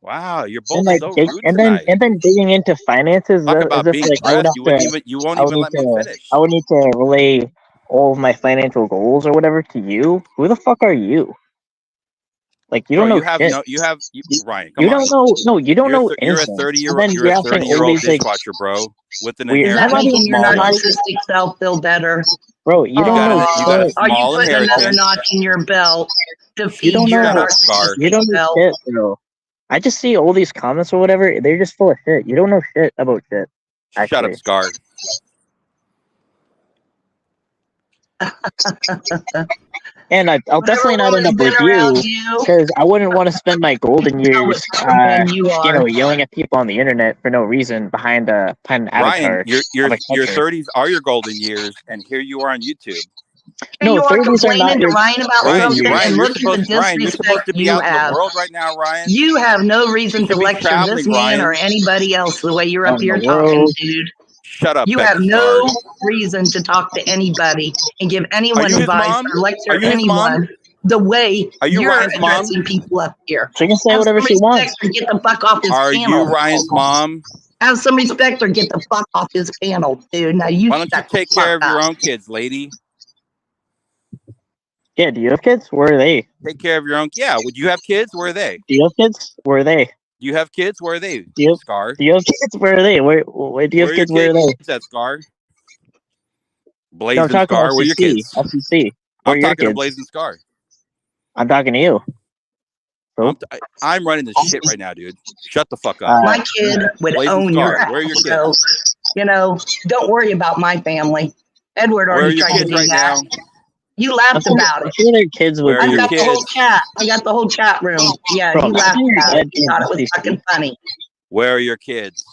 Wow, you're both so rude and tonight. then digging into finances. Talk about being depressed. You won't even let me finish. I would need to relay all of my financial goals or whatever to you. Who the fuck are you? Like, you don't know Ryan. Come you on. Don't know. No, you don't know. You're a 30-year-old dishwasher, bro. With an is that inherent making your narcissistic self feel better? Bro, you don't know. You got a are you small putting inheritance. another notch in your belt to feed don't your know. narcissistic You don't know shit, bro. I just see all these comments or whatever. They're just full of shit. You don't know shit about shit. Actually. Shut up, Scar. And I'll definitely not end up with you because I wouldn't want to spend my golden years, yelling at people on the internet for no reason behind an avatar. Ryan, your 30s are your golden years, and here you are on YouTube. No, you are complaining to Ryan about something, and look at the disrespect you have. In the world right now, Ryan. You have no reason to lecture this man or anybody else the way you're up here talking, dude. Shut up. You have no reason to talk to anybody and give anyone advice or lecture anyone the way you're addressing people up here. She can say whatever she wants. Or get the fuck off his panel. Are you Ryan's mom? Have some respect or get the fuck off his panel, dude. Now why don't you take care of your own kids, lady? Yeah, do you have kids? Where are they? Take care of your own. Yeah, would you have kids? Where are they? Do you have kids? Where are they? Do you have kids? Where are they? Scar. Do you have kids? Where are they? Where do you have kids? Where are they? That Scar. Blazing Scar. Where are your kids? FCC. I'm talking to Blazing Scar. I'm talking to you. I'm running this shit right now, dude. Shut the fuck up. My kid would own your house. Where are your kids? So, don't worry about my family. Edward already tried to do that. Now? You laughed about it. Their kids would I got the whole chat. I got the whole chat room. Yeah, you laughed about it. You thought it was fucking funny. Where are your kids?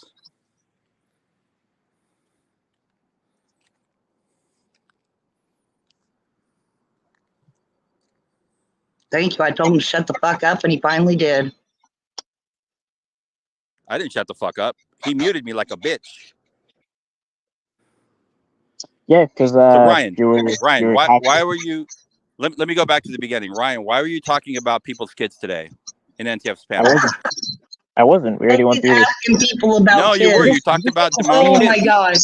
Thank you. I told him to shut the fuck up, and he finally did. I didn't shut the fuck up. He muted me like a bitch. Yeah, because so Ryan, why were you? Let me go back to the beginning. Ryan, why were you talking about people's kids today in NTF's panel? I wasn't. We already went through this. Asking people about kids. You were. You talked about the Oh my God.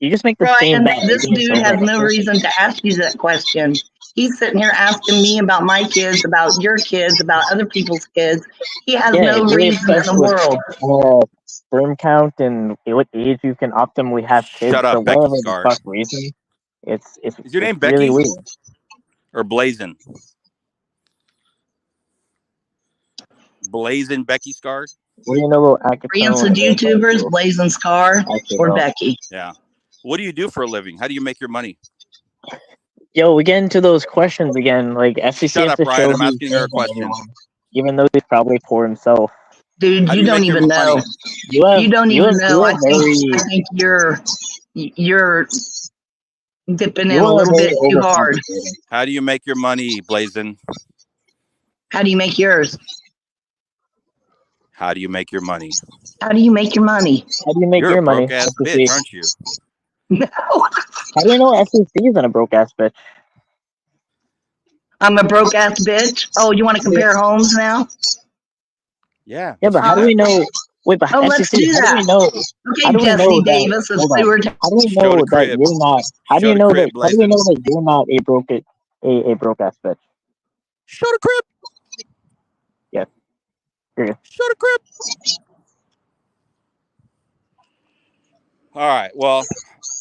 You just make the Ryan, this dude has no reason to ask you that question. He's sitting here asking me about my kids, about your kids, about other people's kids. He has no reason in the world. Sperm count and what age you can optimally have kids. Shut up, Becky Scar. Reason. It's Is your name Becky? Really weird. Or Blazin? Blazin Becky Scar? What do you know about Rancid YouTubers, Blazin Scar, or Becky? Yeah. What do you do for a living? How do you make your money? Yo, we get into those questions again. Like FCC. Shut up, Ryan. I'm asking her a question. Even though he's probably poor himself. Dude, you don't even know. You don't even know. I think you're dipping in a little bit too hard. How do you make your money, Blazin? How do you make yours? How do you make your money? How do you make your money? How do you make You're your a money? broke ass FCC? bitch, aren't you? No, How do you know FCC isn't a broke ass bitch? I'm a broke ass bitch. Oh, you want to compare homes now? Yeah. Yeah, but let's how do do we that. know? Wait, but Oh, let's FCC, do how do that. we know? How Okay, do we know Jesse that? Davis of Hold on. Sewer. How do we Show know the that crib. you're not? How do Show you the know crib, that? How do we blazing. know that you're not a broke ass bitch? Show the crib. Yeah. Here. Show the crib. All right. Well,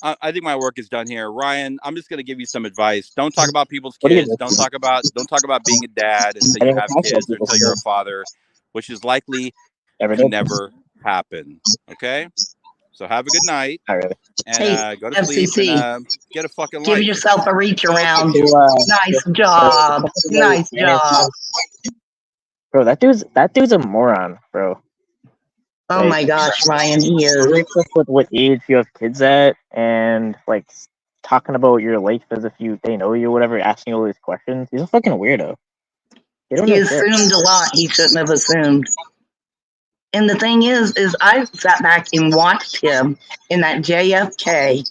I think my work is done here. Ryan, I'm just gonna give you some advice. Don't talk about people's What do you kids. do? Don't talk about being a dad until I you didn't have talk about kids or people's until you're a kids. father, which is likely Ever to did? never happen. Okay? So have a good night Not really. and Hey, go to sleep FCC, and get a fucking give life. yourself a reach What's wrong around. with you? Nice job. Nice job. Bro, that dude's a moron, bro. Oh Like, my gosh, Ryan, he is. breaks up with what age you have kids at, and like talking about your life as if they know you, whatever, asking all these questions. He's a fucking weirdo. He don't He know shit. assumed a lot he shouldn't have assumed. And the thing is I sat back and watched him in that JFK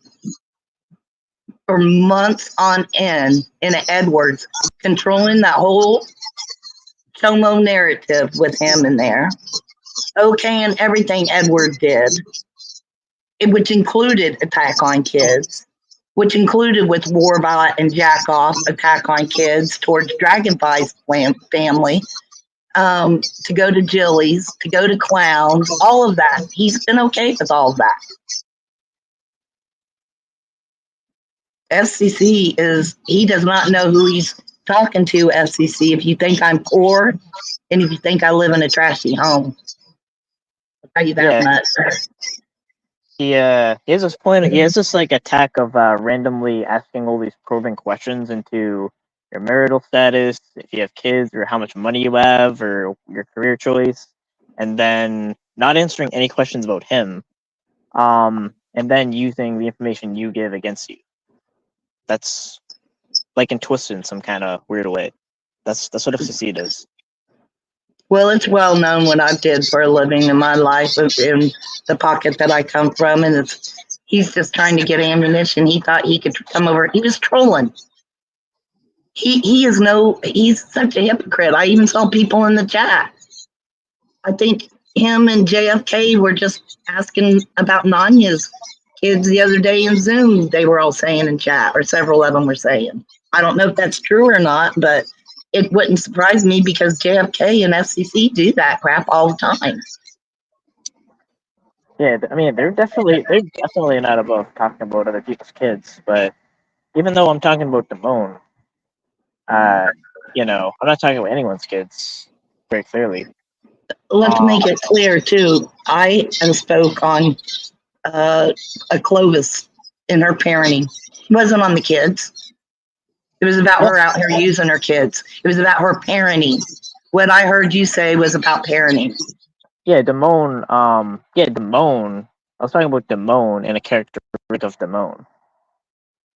for months on end in Edwards, controlling that whole Chomo narrative with him in there. Okay, and everything Edward did, which included attack on kids, which included with Warbot and Jackoff attack on kids towards Dragonfly's family, to go to Jilly's, to go to Clowns, all of that. He's been okay with all of that. FCC he does not know who he's talking to, FCC. If you think I'm poor and if you think I live in a trashy home, I'll tell you that much. He has this point. He has this like attack of randomly asking all these probing questions into your marital status, if you have kids, or how much money you have, or your career choice, and then not answering any questions about him. And then using the information you give against you. That's like and twisted in some kind of weird way. That's what FCC does. Well, it's well known what I did for a living in my life in the pocket that I come from, and he's just trying to get ammunition. He thought he could come over. He was trolling. He's such a hypocrite. I even saw people in the chat. I think him and JFK were just asking about Nanya's kids the other day in Zoom. They were all saying in chat, or several of them were saying. I don't know if that's true or not, but it wouldn't surprise me because JFK and FCC do that crap all the time. Yeah, I mean, they're definitely not above talking about other people's kids. But even though I'm talking about Damone, I'm not talking about anyone's kids very clearly. Let's make it clear too. I spoke on a Clovis in her parenting. It wasn't on the kids. It was about her out here using her kids. It was about her parenting. What I heard you say was about parenting. Yeah, Damone. Damone. I was talking about Damone and a character of Damone.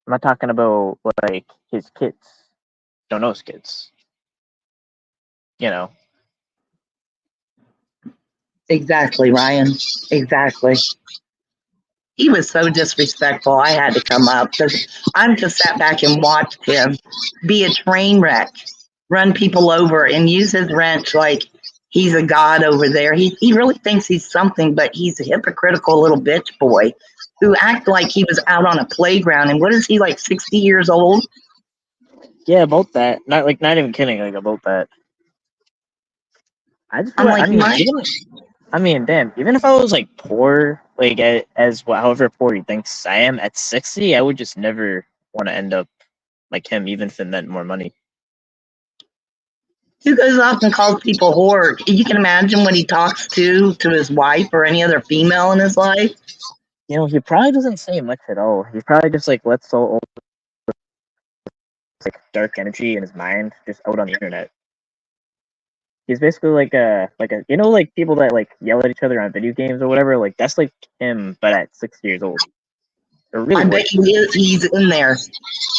I'm not talking about like his kids. Don't know his kids. Exactly, Ryan. Exactly. He was so disrespectful. I had to come up because I just sat back and watched him be a train wreck, run people over, and use his wrench like he's a god over there. He really thinks he's something, but he's a hypocritical little bitch boy who acted like he was out on a playground. And what is he, like 60 years old? Yeah, about that. Not even kidding. Like about that. Damn. Even if I was like poor, like however poor he thinks I am at 60, I would just never want to end up like him, even if it meant more money. Who goes off and calls people whore? You can imagine what he talks to his wife or any other female in his life. He probably doesn't say much at all. He probably just like lets all like dark energy in his mind just out on the internet. He's basically like people that like yell at each other on video games or whatever. Like that's like him, but at 60 years old. Really I bet he's in there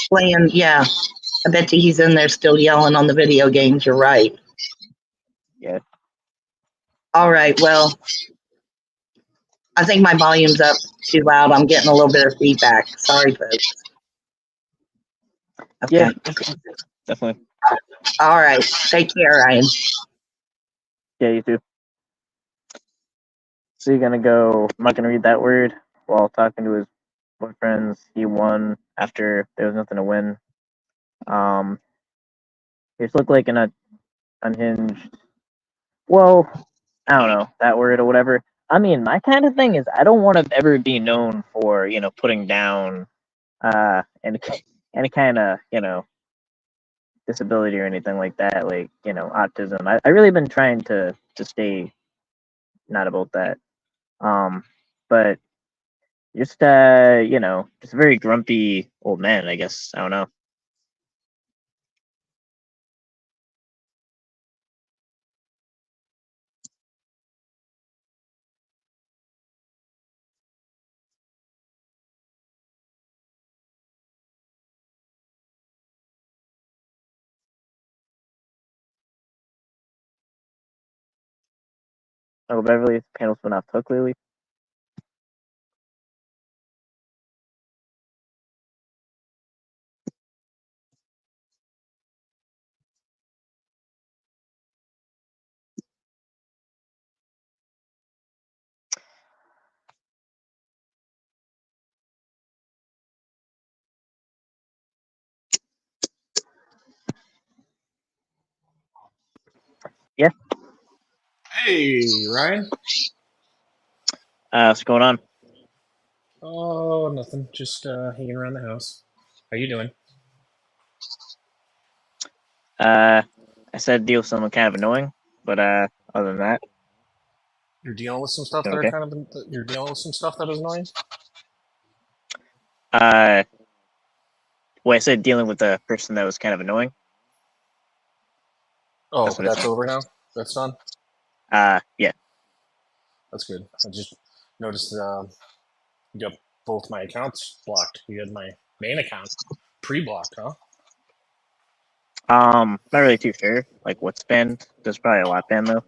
playing. Yeah, I bet you he's in there still yelling on the video games. You're right. Yeah. All right. Well, I think my volume's up too loud. I'm getting a little bit of feedback. Sorry, folks. Okay. Yeah, definitely. All right. Take care, Ryan. Yeah, you too. So you're gonna go. I'm not gonna read that word while talking to his boyfriends. He won after there was nothing to win. He just looked like an unhinged. Well, I don't know that word or whatever. I mean, my kind of thing is I don't want to ever be known for putting down any kind of disability or anything like that, like autism. I really been trying to stay not about that. But just just a very grumpy old man, I guess. I don't know. Oh, Beverly, panel's been off hook lately. Yeah. Hey, Ryan. What's going on? Oh, nothing. Just hanging around the house. How you doing? I said deal with someone kind of annoying, but other than that, You're dealing with some stuff that are okay. kind of. You're dealing with some stuff that is annoying. Well, I said dealing with a person that was kind of annoying. Oh, That's what that's it's. over now. That's done. Yeah. That's good. I just noticed you got both my accounts blocked. You had my main account pre-blocked, huh? Not really too sure. Like what's banned? There's probably a lot banned though.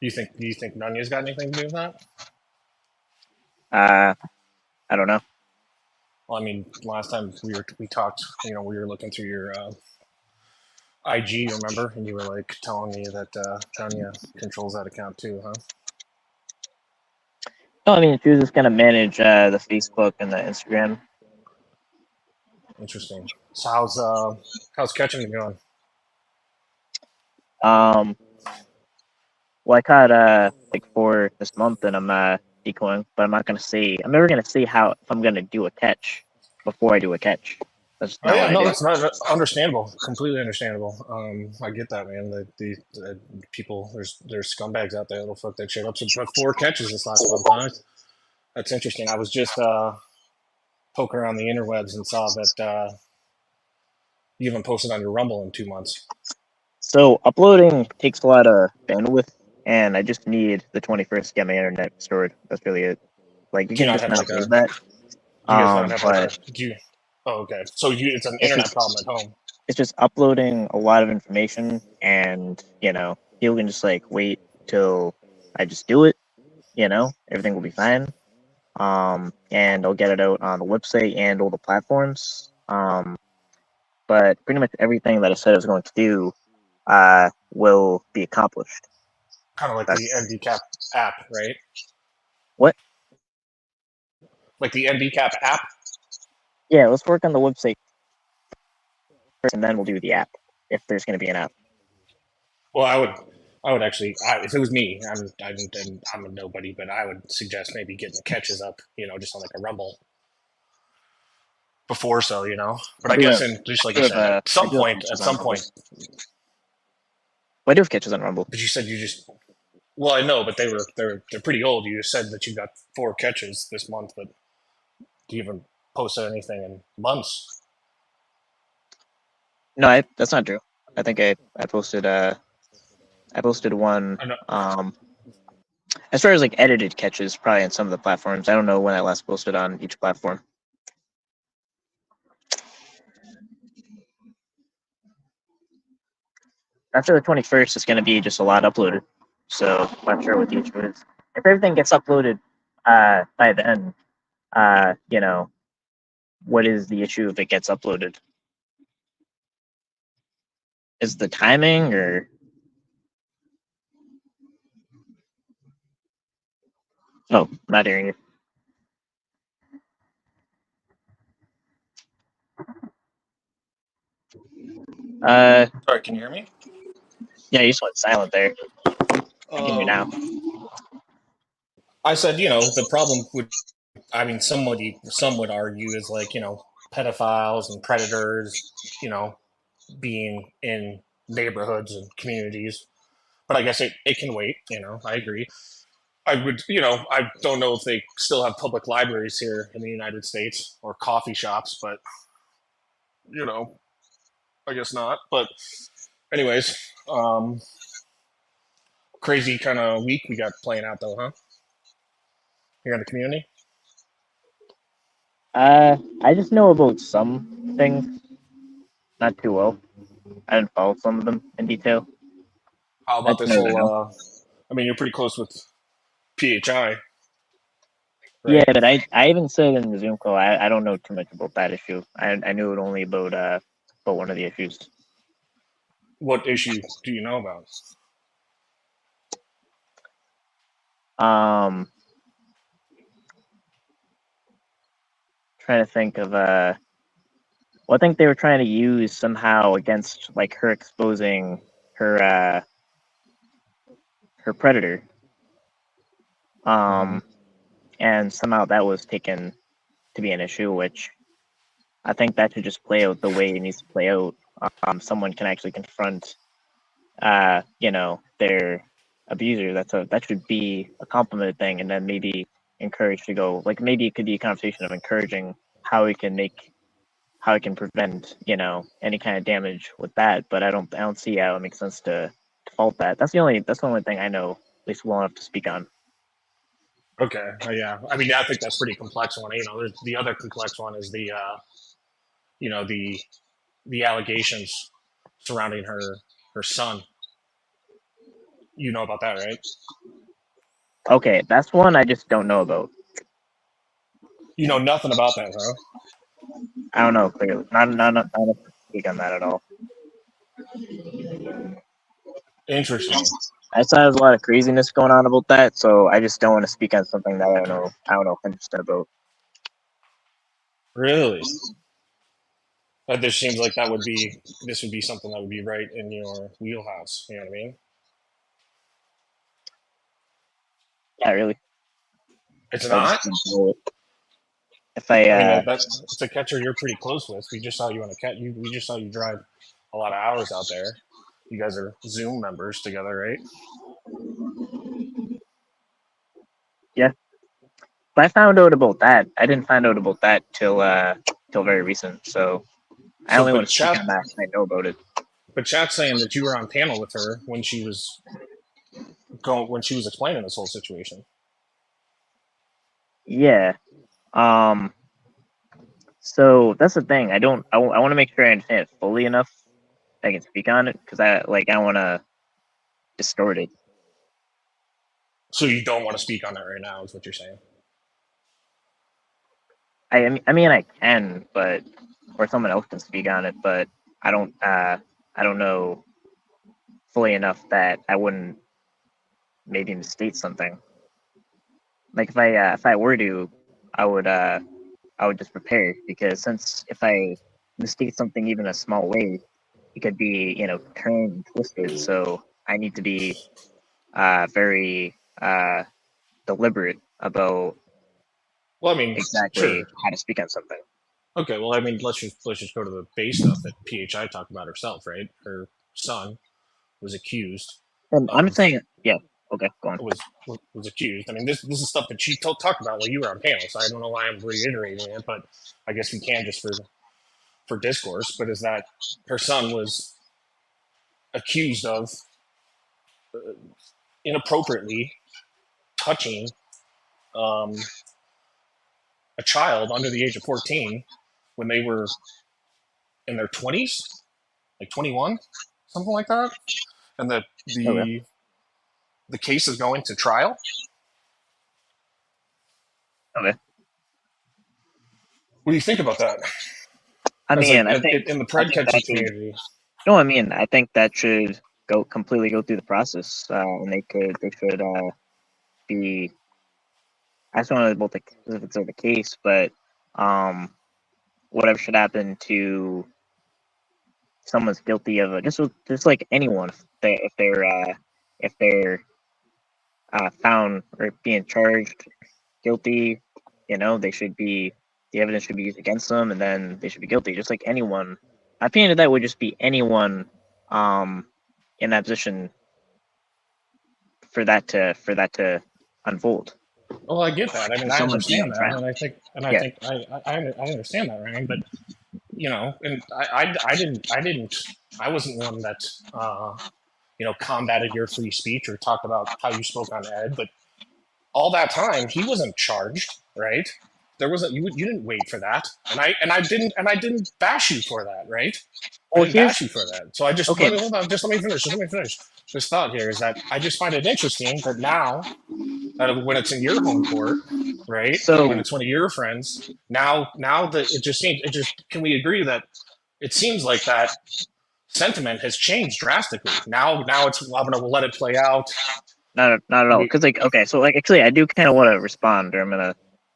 Do you think Nunya's got anything to do with that? I don't know. Well, I mean, last time we talked, we were looking through your IG, remember, and you were like telling me that Nunya controls that account too, huh? No, I mean she was just gonna manage the Facebook and the Instagram. Interesting. So how's catching going? Well, I caught like 4 this month, and I'm decoying, but I'm not gonna say. I'm never gonna say how if I'm gonna do a catch before I do a catch. That's Oh not yeah, what I no, do. that's not understandable. Completely understandable. I get that, man. The people, there's scumbags out there that'll fuck that shit up. So, but 4 catches this last month, huh? That's interesting. I was just poking around the interwebs and saw that you haven't posted on your Rumble in 2 months. So uploading takes a lot of bandwidth, and I just need the 21st to get my internet restored. That's really it. Like you Do you can not just have not like do a? that. Do you guys not have like a? But Do you? Oh, okay. So it's an it's internet just problem at home. it's just uploading a lot of information, and people can just like wait till I just do it. Everything will be fine. And I'll get it out on the website and all the platforms. But pretty much everything that I said I was going to do will be accomplished. Kind of like the That's NBCap app, right? what? Like the NBCap app. Yeah, let's work on the website first, and then we'll do the app if there's going to be an app. Well, I would actually, if it was me, I'm a nobody, but I would suggest maybe getting the catches up, just on like a Rumble before, But I guess, in just like you said, at I some do have point, catches on Rumble. Well, I do have catches on Rumble. but you said you just, well, I know, but they're pretty old. You said that you got 4 catches this month, but do you even post anything in months? No, that's not true. I think I posted one. I know. As far as like edited catches, probably on some of the platforms. I don't know when I last posted on each platform. After the 21st, it's going to be just a lot uploaded. So I'm not sure what the issue is. If everything gets uploaded by then, you know, what is the issue if it gets uploaded? Is the timing or? Oh, not hearing you. Sorry, can you hear me? Yeah, you just went silent there. I can hear you now. I said, the problem would, some would argue is like, pedophiles and predators, being in neighborhoods and communities. But I guess it can wait, I agree. I would, I don't know if they still have public libraries here in the United States or coffee shops, but, I guess not. But anyways, crazy kind of week we got playing out though, huh? Here in the community. I just know about some things, not too well. I didn't follow some of them in detail. How about this whole? You're pretty close with PHI. Right? Yeah, but I even said in the Zoom call I don't know too much about that issue. I knew it only about one of the issues. What issue do you know about? Trying to think of well, I think they were trying to use somehow against like her exposing her her predator. And somehow that was taken to be an issue, which I think that should just play out the way it needs to play out. Someone can actually confront their abuser. That should be a complimented thing, and then maybe encouraged to go. Like maybe it could be a conversation of encouraging how we can prevent any kind of damage with that. But I don't see how it makes sense to fault that. That's the only thing I know, at least well enough to speak on. Okay, yeah. I think that's pretty complex one. There's the other complex one is the the allegations surrounding her son. You know about that, right? Okay, that's one I just don't know about. You know nothing about that, huh? I don't know clearly. Not speak on that at all. Interesting. I saw there's a lot of craziness going on about that, so I just don't want to speak on something that I don't know 100% about. Really? That just seems like this would be something that would be right in your wheelhouse. You know what I mean? Yeah, really. It's not. If I it's a catcher you're pretty close with. We just saw you on a cat. We just saw you drive a lot of hours out there. You guys are Zoom members together, right? Yeah. But I found out about that. I didn't find out about that till very recent. So I only want to speak on that if I know about it. But chat's saying that you were on panel with her when she was explaining this whole situation. Yeah. So that's the thing. I want to make sure I understand it fully enough I can speak on it, because I don't want to distort it. So you don't want to speak on that right now, is what you're saying? I mean I can, but or someone else can speak on it, but I don't know fully enough that I wouldn't maybe misstate something. Like if I were to, I would just prepare, because since if I mistake something even a small way, it could be turned and twisted. So I need to be very deliberate about exactly sure. how to speak on something. Okay, well, let's just go to the base stuff that PHI talked about herself, right? Her son was accused. And I'm saying, yeah, okay, go on. Was accused. This is stuff that she talked about while you were on panel, so I don't know why I'm reiterating it, but I guess we can just for discourse. But is that her son was accused of inappropriately touching a child under the age of 14 when they were in their 20s, like 21, something like that. And that the case is going to trial. Okay. What do you think about that? I mean, I think in the I pred think that catching should, community. no, I mean, I think that should completely go through the process, and they should be. I just don't know about the specifics of the case, but whatever should happen to someone's guilty of it, just like anyone, if they're found or being charged guilty, they should be, the evidence should be used against them, and then they should be guilty, just like anyone. At the end of that would just be anyone in that position for that to unfold. Well, I get that. I mean, I Someone being understand in that, trial. and I Yeah. think I understand that, Ryan. But and I wasn't one that combated your free speech or talked about how you spoke on Ed. But all that time, he wasn't charged, right? There wasn't you didn't wait for that, and I didn't bash you for that, right? I Well, didn't bash you for that. So I just okay. hold on, just let me finish. This thought here is that I just find it interesting that now that when it's in your home court, right? So When it's one of your friends, now that can we agree that it seems like that sentiment has changed drastically. Now we'll let it play out. not at all, because okay, so actually I do kind of want to respond, or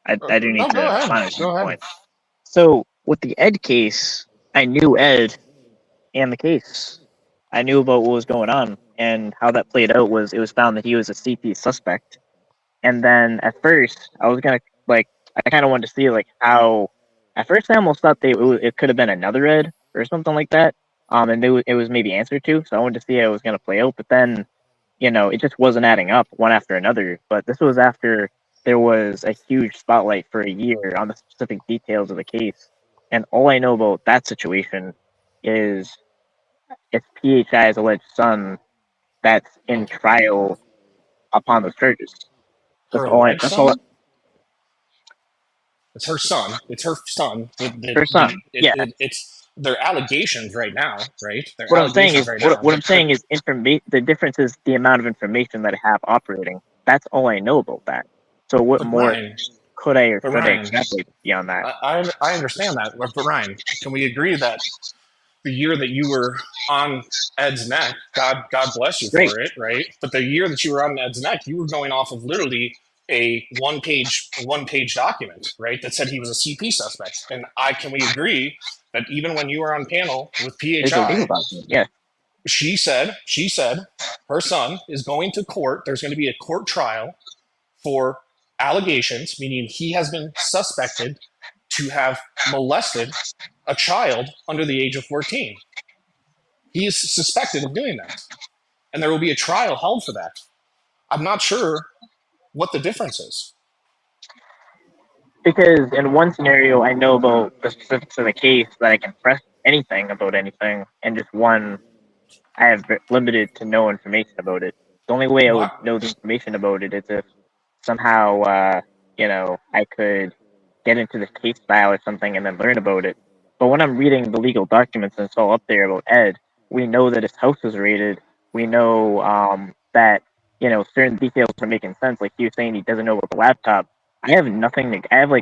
I do need to respond at some point. So with the Ed case, I knew Ed and the case. I knew about what was going on, and how that played out was it was found that he was a CP suspect. And then at first, I was gonna I kind of wanted to see how. At first, I almost thought it could have been another Ed or something like that. And it was maybe answered to, so I wanted to see how it was gonna play out. But then, it just wasn't adding up one after another. But this was after there was a huge spotlight for a year on the specific details of the case, and all I know about that situation is it's PHI's alleged son that's in trial upon those charges. Her That's all. alleged That's son? all. It's her son. It's her son. Her son. Yeah. It's their allegations right now, right? Their What I'm saying allegations is, right now. what I'm saying is, the difference is the amount of information that I have operating. That's all I know about that. So what But more Ryan, could I or but should I Ryan, extrapolate beyond that? I understand that. But Ryan, can we agree that the year that you were on Ed's neck, God bless you Great. for it, right? But the year that you were on Ed's neck, you were going off of literally a one page document, right? That said he was a CP suspect. And can we agree that even when you were on panel with There's a legal PHI, document. Yeah. she said her son is going to court. There's going to be a court trial for allegations, meaning he has been suspected to have molested a child under the age of 14. He is suspected of doing that. And there will be a trial held for that. I'm not sure what the difference is. Because in one scenario, I know about the specifics of the case that I can press anything about anything, and just one, I have limited to no information about it. The only way I would know the information about it is if somehow, I could get into the case file or something and then learn about it. But when I'm reading the legal documents and it's all up there about Ed, we know that his house was raided. We know that, certain details are making sense. Like he was saying he doesn't know about the laptop. I have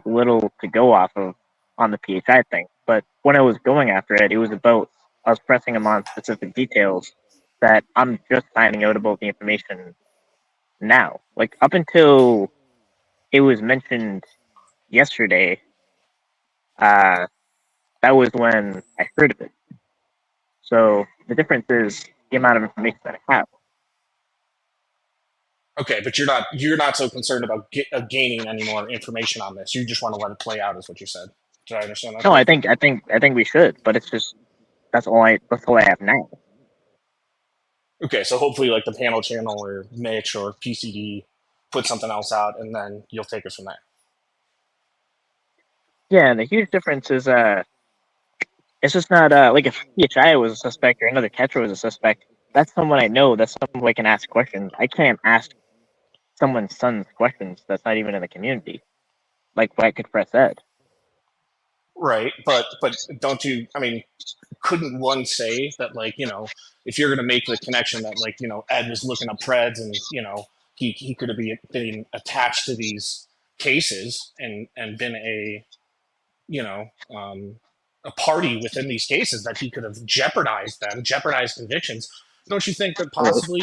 little to go off of on the PHI thing. But when I was going after Ed, it was about, I was pressing him on specific details that I'm just finding out about the information now. Like up until it was mentioned yesterday, that was when I heard of it. So the difference is the amount of information that I have. Okay, but you're not so concerned about gaining any more information on this. You just want to let it play out, is what you said. Did I understand that? No, I think we should, but it's just that's all I have now. Okay, so hopefully, like the panel channel or Mitch or PCD put something else out, and then you'll take it from there. Yeah, and the huge difference is it's just not like if PHI was a suspect or another catcher was a suspect. That's someone I know. That's someone who I can ask questions. I can't ask someone's son's questions that's not even in the community. Like I could press Ed. right? But don't you? I mean, couldn't one say that, like, if you're going to make the connection that, like, Ed was looking up Preds, and he could have been attached to these cases and been you know a party within these cases, that he could have jeopardized convictions. Don't you think that possibly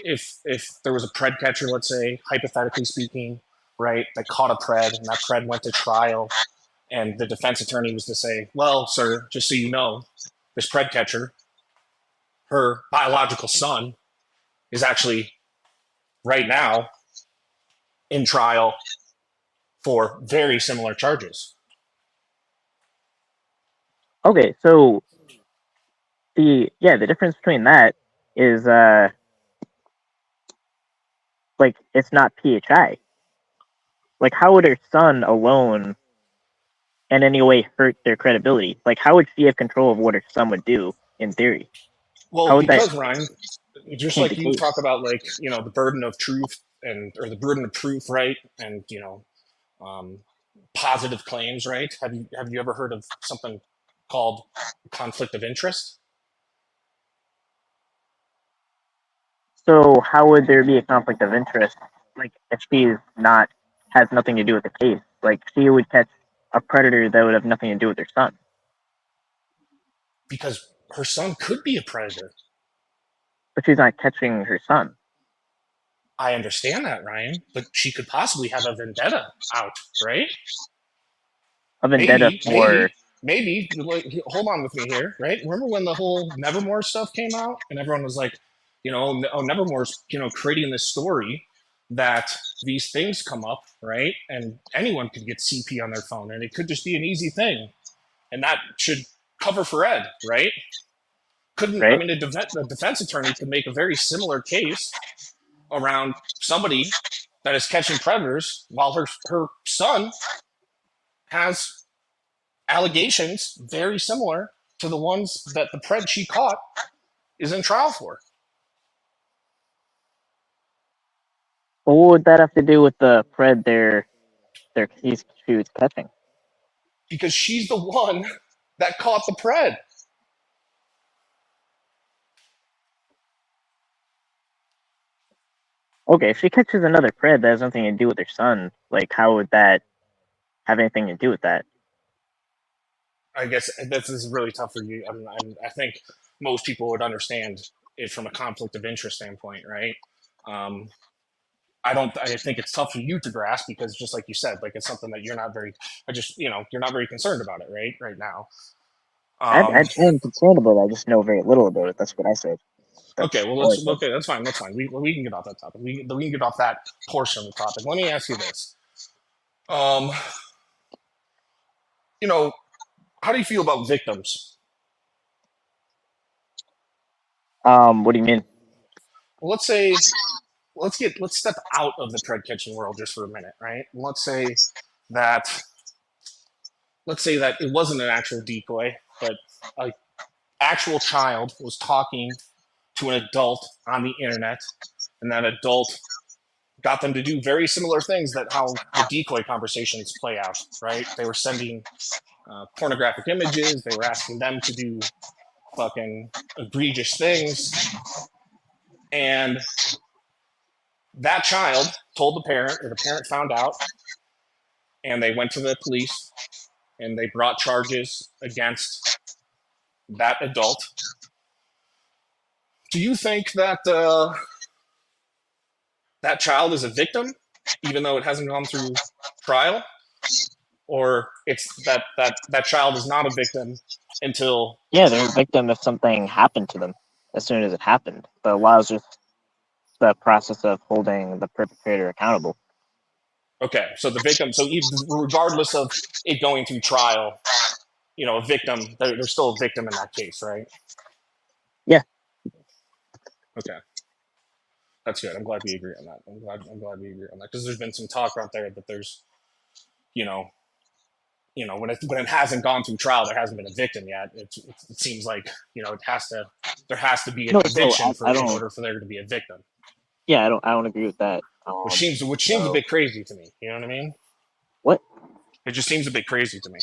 if there was a Pred catcher, let's say, hypothetically speaking, right, that caught a Pred, and that Pred went to trial, and the defense attorney was to say, well, sir, just so you know, this Pred catcher, her biological son, is actually right now in trial for very similar charges. Okay, so the difference between that is like, it's not PHI. Like, how would her son alone in any way hurt their credibility? Like, how would she have control of what her son would do in theory? Well, because Ryan, just like you talk about, like, the burden of truth or the burden of proof, right, and positive claims, right? Have you ever heard of something called conflict of interest? So how would there be a conflict of interest, like, if she's not has nothing to do with the case? Like, she would catch a predator that would have nothing to do with her son. Because her son could be a predator. But she's not catching her son. I understand that, Ryan, but she could possibly have a vendetta out, right? A vendetta for... Maybe, hold on with me here, right? Remember when the whole Nevermore stuff came out, and everyone was like, Nevermore's, creating this story that these things come up, right? And anyone could get CP on their phone, and it could just be an easy thing. And that should cover for Ed, right? Right? I mean, the defense attorney could make a very similar case around somebody that is catching predators while her son has allegations very similar to the ones that the Pred she caught is in trial for. But what would that have to do with the Pred she was catching? Because she's the one that caught the Pred. Okay, if she catches another Pred that has nothing to do with her son, like, how would that have anything to do with that? I guess this is really tough for you. I think most people would understand it from a conflict of interest standpoint, right? I think it's tough for you to grasp, because just like you said, like, it's something that you're not very concerned about it right now. I am concerned about it. I just know very little about it. That's what I said. Okay, well, that's fine. We can get off that topic. We can get off that portion of the topic. Let me ask you this. How do you feel about victims? What do you mean? Well, let's step out of the Pred catching world just for a minute, right? Let's say that it wasn't an actual decoy, but an actual child was talking to an adult on the internet, and that adult got them to do very similar things that how the decoy conversations play out, right? They were sending pornographic images. They were asking them to do fucking egregious things. And that child told the parent, or the parent found out, and they went to the police, and they brought charges against that adult. Do you think that that child is a victim, even though it hasn't gone through trial? Or it's that child is not a victim until... Yeah, they're a victim if something happened to them as soon as it happened. The law is just the process of holding the perpetrator accountable. Okay, so the victim, regardless of it going through trial, a victim, they're still a victim in that case, right? Yeah. Okay. That's good. I'm glad we agree on that. I'm glad we agree on that, because there's been some talk out there that there's, when it hasn't gone through trial, there hasn't been a victim yet. It seems like, there has to be a conviction in order for there to be a victim. Yeah, I don't agree with that. Which seems a bit crazy to me. You know what I mean? What? It just seems a bit crazy to me.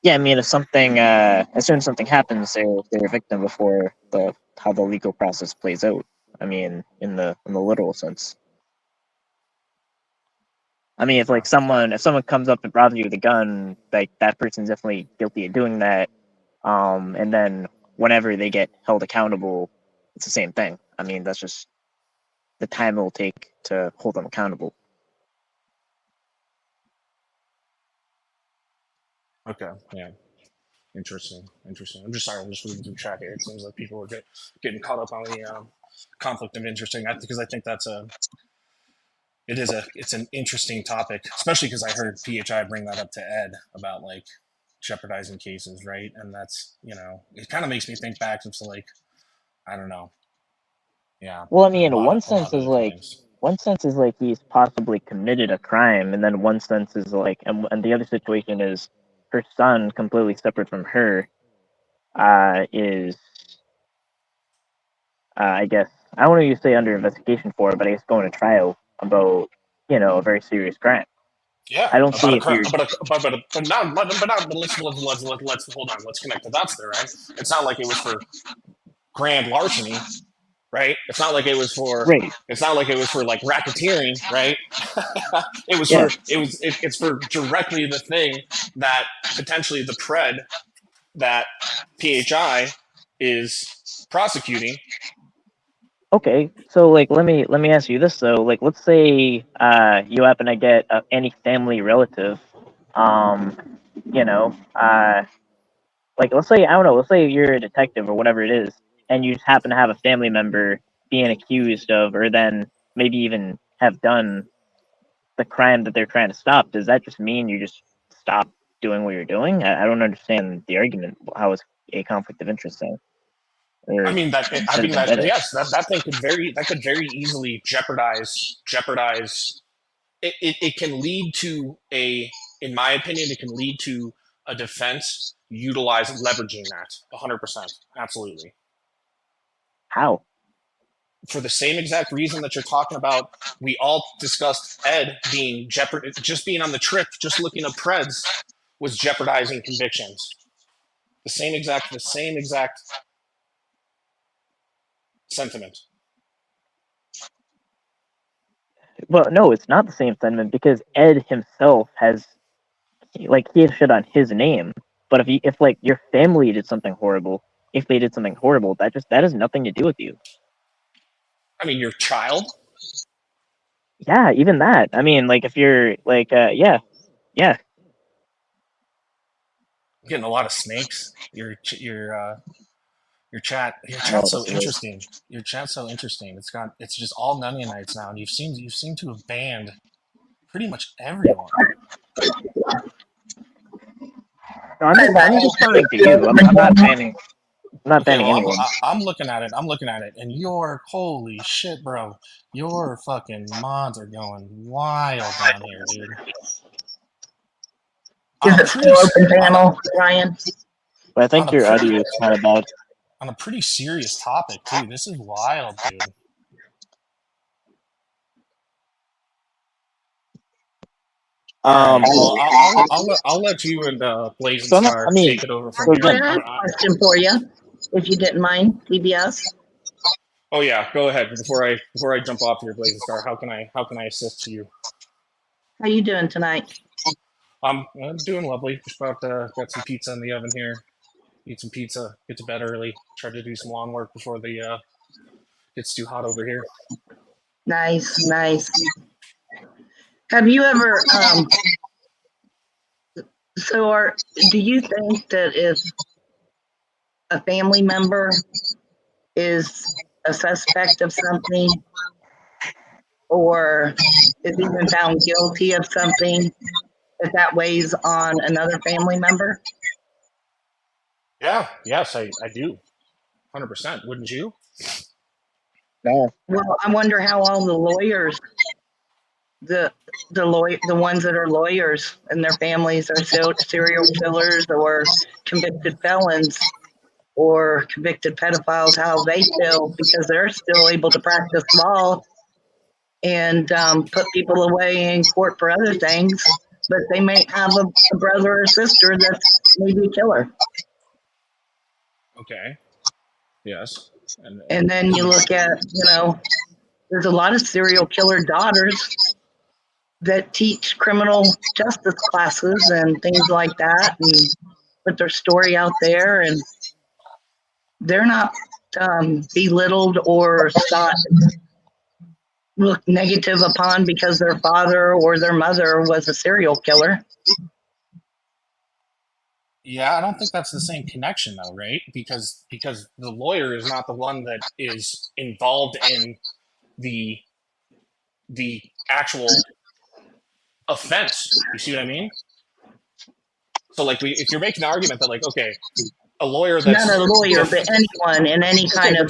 Yeah, I mean, if something, as soon as something happens, they're a victim before how the legal process plays out. I mean, in the literal sense. I mean, if someone comes up and robs you with a gun, like that person's definitely guilty of doing that. And then whenever they get held accountable, it's the same thing. I mean, that's just the time it will take to hold them accountable. Okay, yeah. Interesting. I'm just sorry. I'm just moving through chat here. It seems like people are getting caught up on the conflict of interest thing, because I think it's an interesting topic, especially because I heard PHI bring that up to Ed about like jeopardizing cases, right? And that's, it kind of makes me think back to like, I don't know. Yeah. Well, I mean, one sense is like he's possibly committed a crime, and then one sense is like, and the other situation is her son, completely separate from her, is, I guess, I don't want to say under investigation for, but I guess going to trial about, a very serious crime. Yeah, I don't see if but let's hold on. Let's connect the dots there, right? It's not like it was for grand larceny, right? It's not like it was for right. It's not like it was for like racketeering, right? It's for directly the thing that potentially the pred that PHI is prosecuting. Okay, so like let me ask you this though. Like, let's say you happen to get any family relative, you know, like let's say, I don't know, let's say you're a detective or whatever it is, and you just happen to have a family member being accused of, or then maybe even have done the crime that they're trying to stop. Does that just mean you just stop doing what you're doing? I don't understand the argument. How is a conflict of interest thing? Yes, that thing could very easily jeopardize. It can lead to in my opinion, it can lead to a defense leveraging that 100%. Absolutely. How? For the same exact reason that you're talking about, we all discussed Ed being just being on the trip, just looking up Preds was jeopardizing convictions. The same exact sentiment. Well, no, it's not the same sentiment, because Ed himself has, like, he has shit on his name. But if like your family did something horrible, if they did something horrible, that has nothing to do with you. I mean, your child. Yeah, even that. I mean, like, if you're like, yeah. I'm getting a lot of snakes. Your chat's so interesting. Your chat's so interesting. It's just all Nunionites now, and you seem to have banned pretty much everyone. No, I'm just coming to you. I'm not banning. I'm not banning anyone. I'm looking at it, and holy shit, bro. Your fucking mods are going wild down here, dude. Is it still open panel, Ryan? But I think your audio is kind of bad. On a pretty serious topic too. This is wild, dude. I'll let you and Blaze and Star take it over from here. I have a question for you, if you didn't mind, PBS. Oh yeah, go ahead. Before I jump off here, Blaze and Star, how can I assist you? How you doing tonight? I'm doing lovely. Just got some pizza in the oven here. Eat some pizza. Get to bed early. Try to do some lawn work before the gets too hot over here. Nice. Have you ever do you think that if a family member is a suspect of something, or is even found guilty of something, that weighs on another family member? Yeah, yes, I do. 100%. Wouldn't you? No. Well, I wonder how all the lawyers, the ones that are lawyers and their families are serial killers or convicted felons or convicted pedophiles, how they feel, because they're still able to practice law and put people away in court for other things. but they may have a brother or sister that's maybe a killer. Okay. Yes. And then you look at, there's a lot of serial killer daughters that teach criminal justice classes and things like that and put their story out there, and they're not belittled or looked negative upon because their father or their mother was a serial killer. Yeah, I don't think that's the same connection though, right? Because the lawyer is not the one that is involved in the actual offense. You see what I mean? So like if you're making an argument that like, okay, a lawyer that's not a lawyer, but anyone in any kind of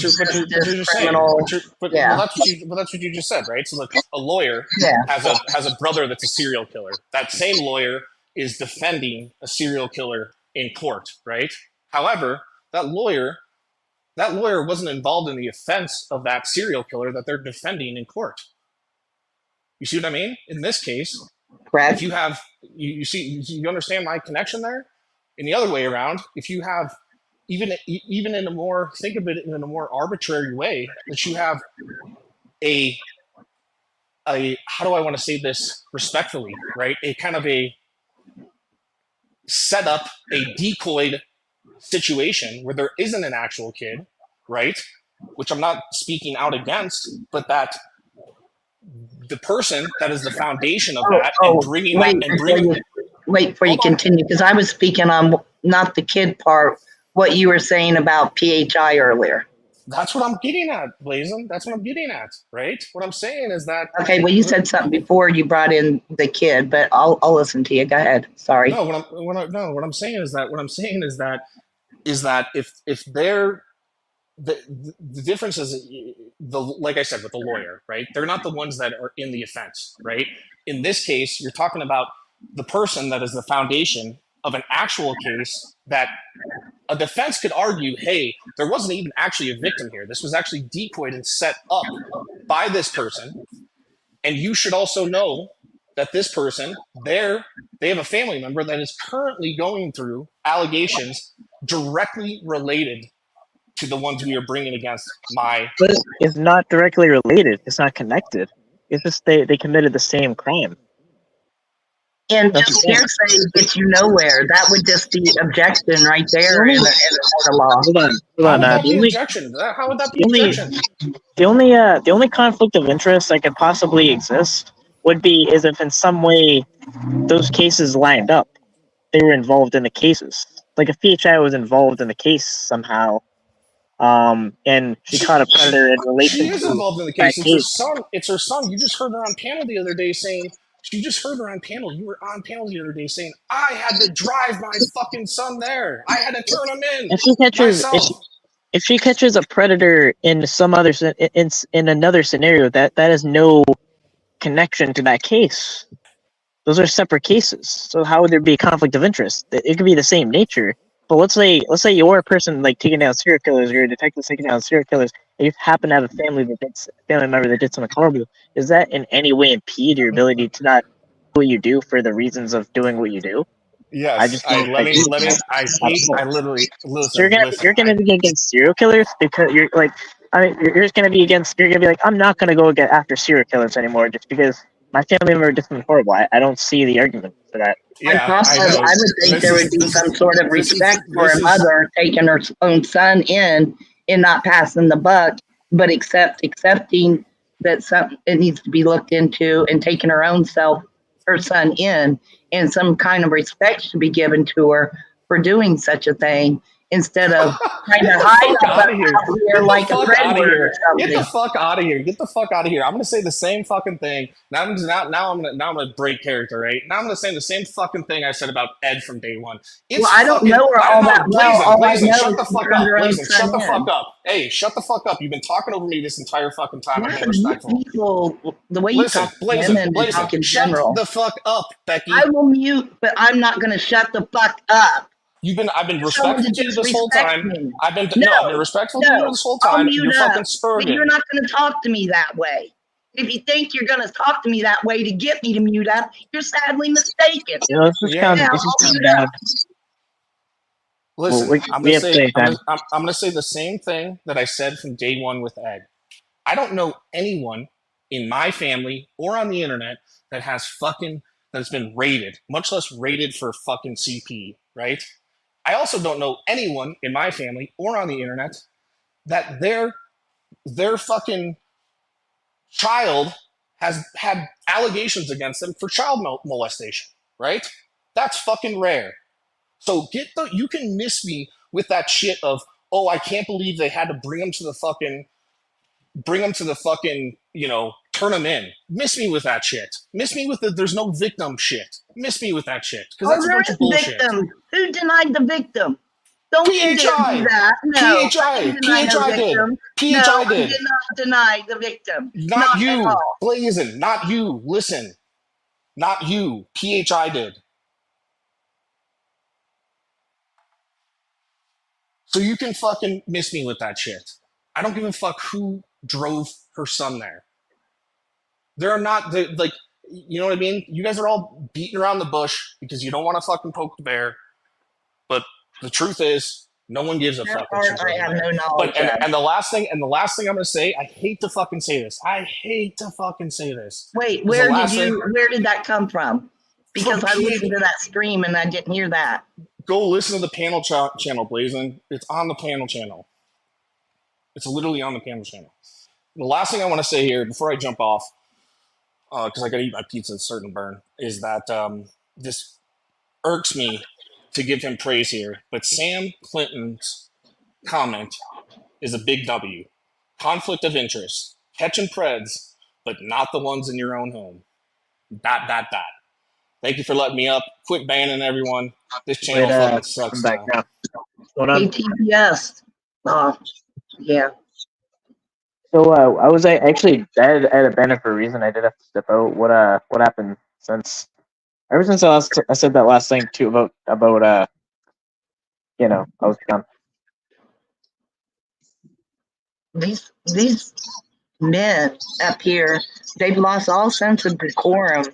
criminal. Well, that's what you just said, right? So like a lawyer has a brother that's a serial killer. That same lawyer is defending a serial killer in court, right? However, that lawyer wasn't involved in the offense of that serial killer that they're defending in court. You see what I mean? In this case, correct. If you have, you understand my connection there? In the other way around, if you have, even in a more, think of it in a more arbitrary way, that you have a how do I want to say this respectfully, right? A kind of a set up, a decoyed situation where there isn't an actual kid, right? Which I'm not speaking out against, but that the person that is the foundation of that and bringing wait before you continue, because I was speaking on not the kid part, what you were saying about PHI earlier. That's what I'm getting at, Blazin. That's what I'm getting at, right? What I'm saying is that. Okay, well, you said something before you brought in the kid, but I'll listen to you. Go ahead. Sorry. No, what I'm saying is that if they're the difference is like I said with the lawyer, right? They're not the ones that are in the offense, right? In this case, you're talking about the person that is the foundation of an actual case that a defense could argue, hey, there wasn't even actually a victim here. This was actually decoyed and set up by this person. And you should also know that this person, they have a family member that is currently going through allegations directly related to the ones we are bringing against my... But it's not directly related. It's not connected. It's just they committed the same crime. And just hearsay gets you nowhere. That would just be objection right there in the law. Hold on. How would that be objection? How would that be objection? The only conflict of interest that could possibly exist would be is if in some way those cases lined up. They were involved in the cases. Like if PHI was involved in the case somehow, and she caught a predator in relation to... She is involved in the case. It's her son. You just heard her on panel the other day saying... You were on panel the other day saying, I had to drive my fucking son there. I had to turn him in. If she catches a predator in some other in another scenario, that has no connection to that case. Those are separate cases. So how would there be a conflict of interest? It could be the same nature. But let's say you're a person like taking down serial killers, you're a detective taking down serial killers, and you happen to have a family member that did something horrible. Does that in any way impede your ability to not do what you do for the reasons of doing what you do? Yes. You're gonna be against serial killers because you're gonna be like, I'm not gonna go get after serial killers anymore just because my family member did something horrible. I don't see the argument for that. Yeah, I would think there would be some sort of respect for a mother taking her own son in and not passing the buck, but accepting that it needs to be looked into and taking her son in, and some kind of respect should be given to her for doing such a thing instead of trying to hide here like a predator or something. Get the fuck out of here. Get the fuck out of here. I'm gonna say the same fucking thing. Now I'm gonna break character, right? Now I'm gonna say the same fucking thing I said about Ed from day one. I don't know her all that well. Blazin, shut the fuck up. Blazin, shut the fuck up. Hey, shut the fuck up. You've been talking over me this entire fucking time. I'm being respectful. People, the way you talk to them and talk in general. Shut the fuck up, Becky. I will mute, but I'm not gonna shut the fuck up. I've been respectful to you this whole time. I've been respectful to you this whole time. You're fucking spurring. You're not going to talk to me that way. If you think you're going to talk to me that way to get me to mute up, you're sadly mistaken. You know, this is Yeah. kind of bad. Listen, Well, I'm we gonna have say plenty of time. I'm gonna say the same thing that I said from day one with Ed. I don't know anyone in my family or on the internet that's been rated, much less rated for fucking CP, right? I also don't know anyone in my family or on the internet that their fucking child has had allegations against them for child molestation, right? That's fucking rare. So you can miss me with that shit of, oh, I can't believe they had to bring them to the fucking, turn them in. Miss me with that shit. Miss me with the there's no victim shit. Miss me with that shit. Because that's a there bunch is of bullshit. victim. Who denied the victim? Don't you dare do that. No, I didn't deny no PHI did. victim. PHI No, I did. did not deny the victim. Not Not at you, all. Blazin. Not you. Listen. Not you. PHI did. So you can fucking miss me with that shit. I don't give a fuck who drove her son there. They're not, like, you know what I mean? You guys are all beating around the bush because you don't want to fucking poke the bear. But the truth is, no one gives a That fuck. part I have no knowledge of. And the last thing I'm gonna say, I hate to fucking say this. Wait, The where last did that come from? Because From I listened to that stream and I didn't hear that. Go listen to the panel channel, Blazin. It's on the panel channel. It's literally on the panel channel. The last thing I want to say here before I jump off, because I got to eat my pizza, it's certain burn, is that this irks me to give him praise here, but Sam Clinton's comment is a big W. Conflict of interest. Catching preds, but not the ones in your own home. ... Thank you for letting me up. Quit banning everyone. This channel fucking sucks. I'm back now. What's going on? ATPS. Yeah. So I was actually at a banner for a reason. I did have to step out. What happened since? Ever since I said that last thing too about I was gone. These men up here, they've lost all sense of decorum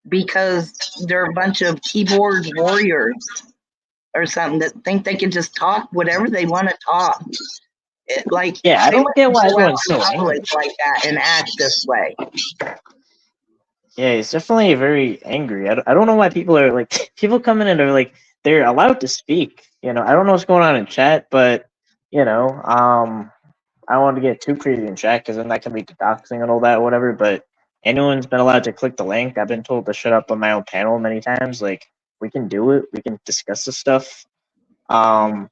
because they're a bunch of keyboard warriors or something that think they can just talk whatever they want to talk. I don't get why everyone's so angry like that and act this way. Yeah, he's definitely very angry. I don't know why people are like people come in and are like they're allowed to speak. I don't know what's going on in chat, but I don't want to get too crazy in chat because then that can lead to doxing and all that, whatever. But anyone's been allowed to click the link. I've been told to shut up on my own panel many times. Like we can do it. We can discuss this stuff. We have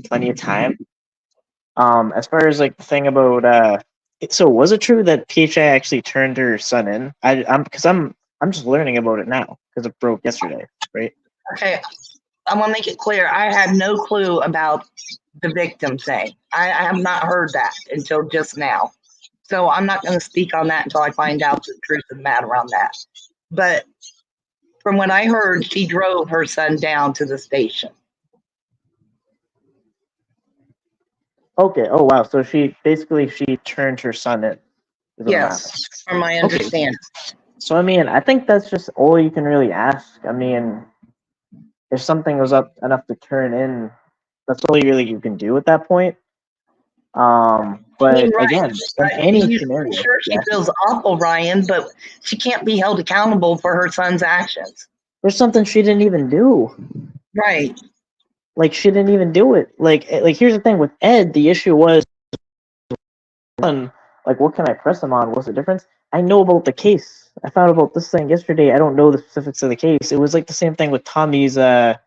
plenty of time. As far as like the thing about so was it true that PHI actually turned her son in? I'm just learning about it now because it broke yesterday, right? Okay, I want to make it clear. I had no clue about the victim thing. I have not heard that until just now. So I'm not going to speak on that until I find out the truth of the matter on that. But from what I heard, she drove her son down to the station. Okay. Oh wow. So she turned her son in. Yes, from my understanding. Okay. So I mean, I think that's just all you can really ask. I mean, if something was up enough to turn in, that's all you can do at that point. But again, in any scenario, sure she feels awful, Ryan, but she can't be held accountable for her son's actions. There's something she didn't even do. Right. Like she didn't even do it. Like here's the thing with Ed, the issue was like what can I press him on? What's the difference? I know about the case. I found about this thing yesterday. I don't know the specifics of the case. It was like the same thing with Tommy's like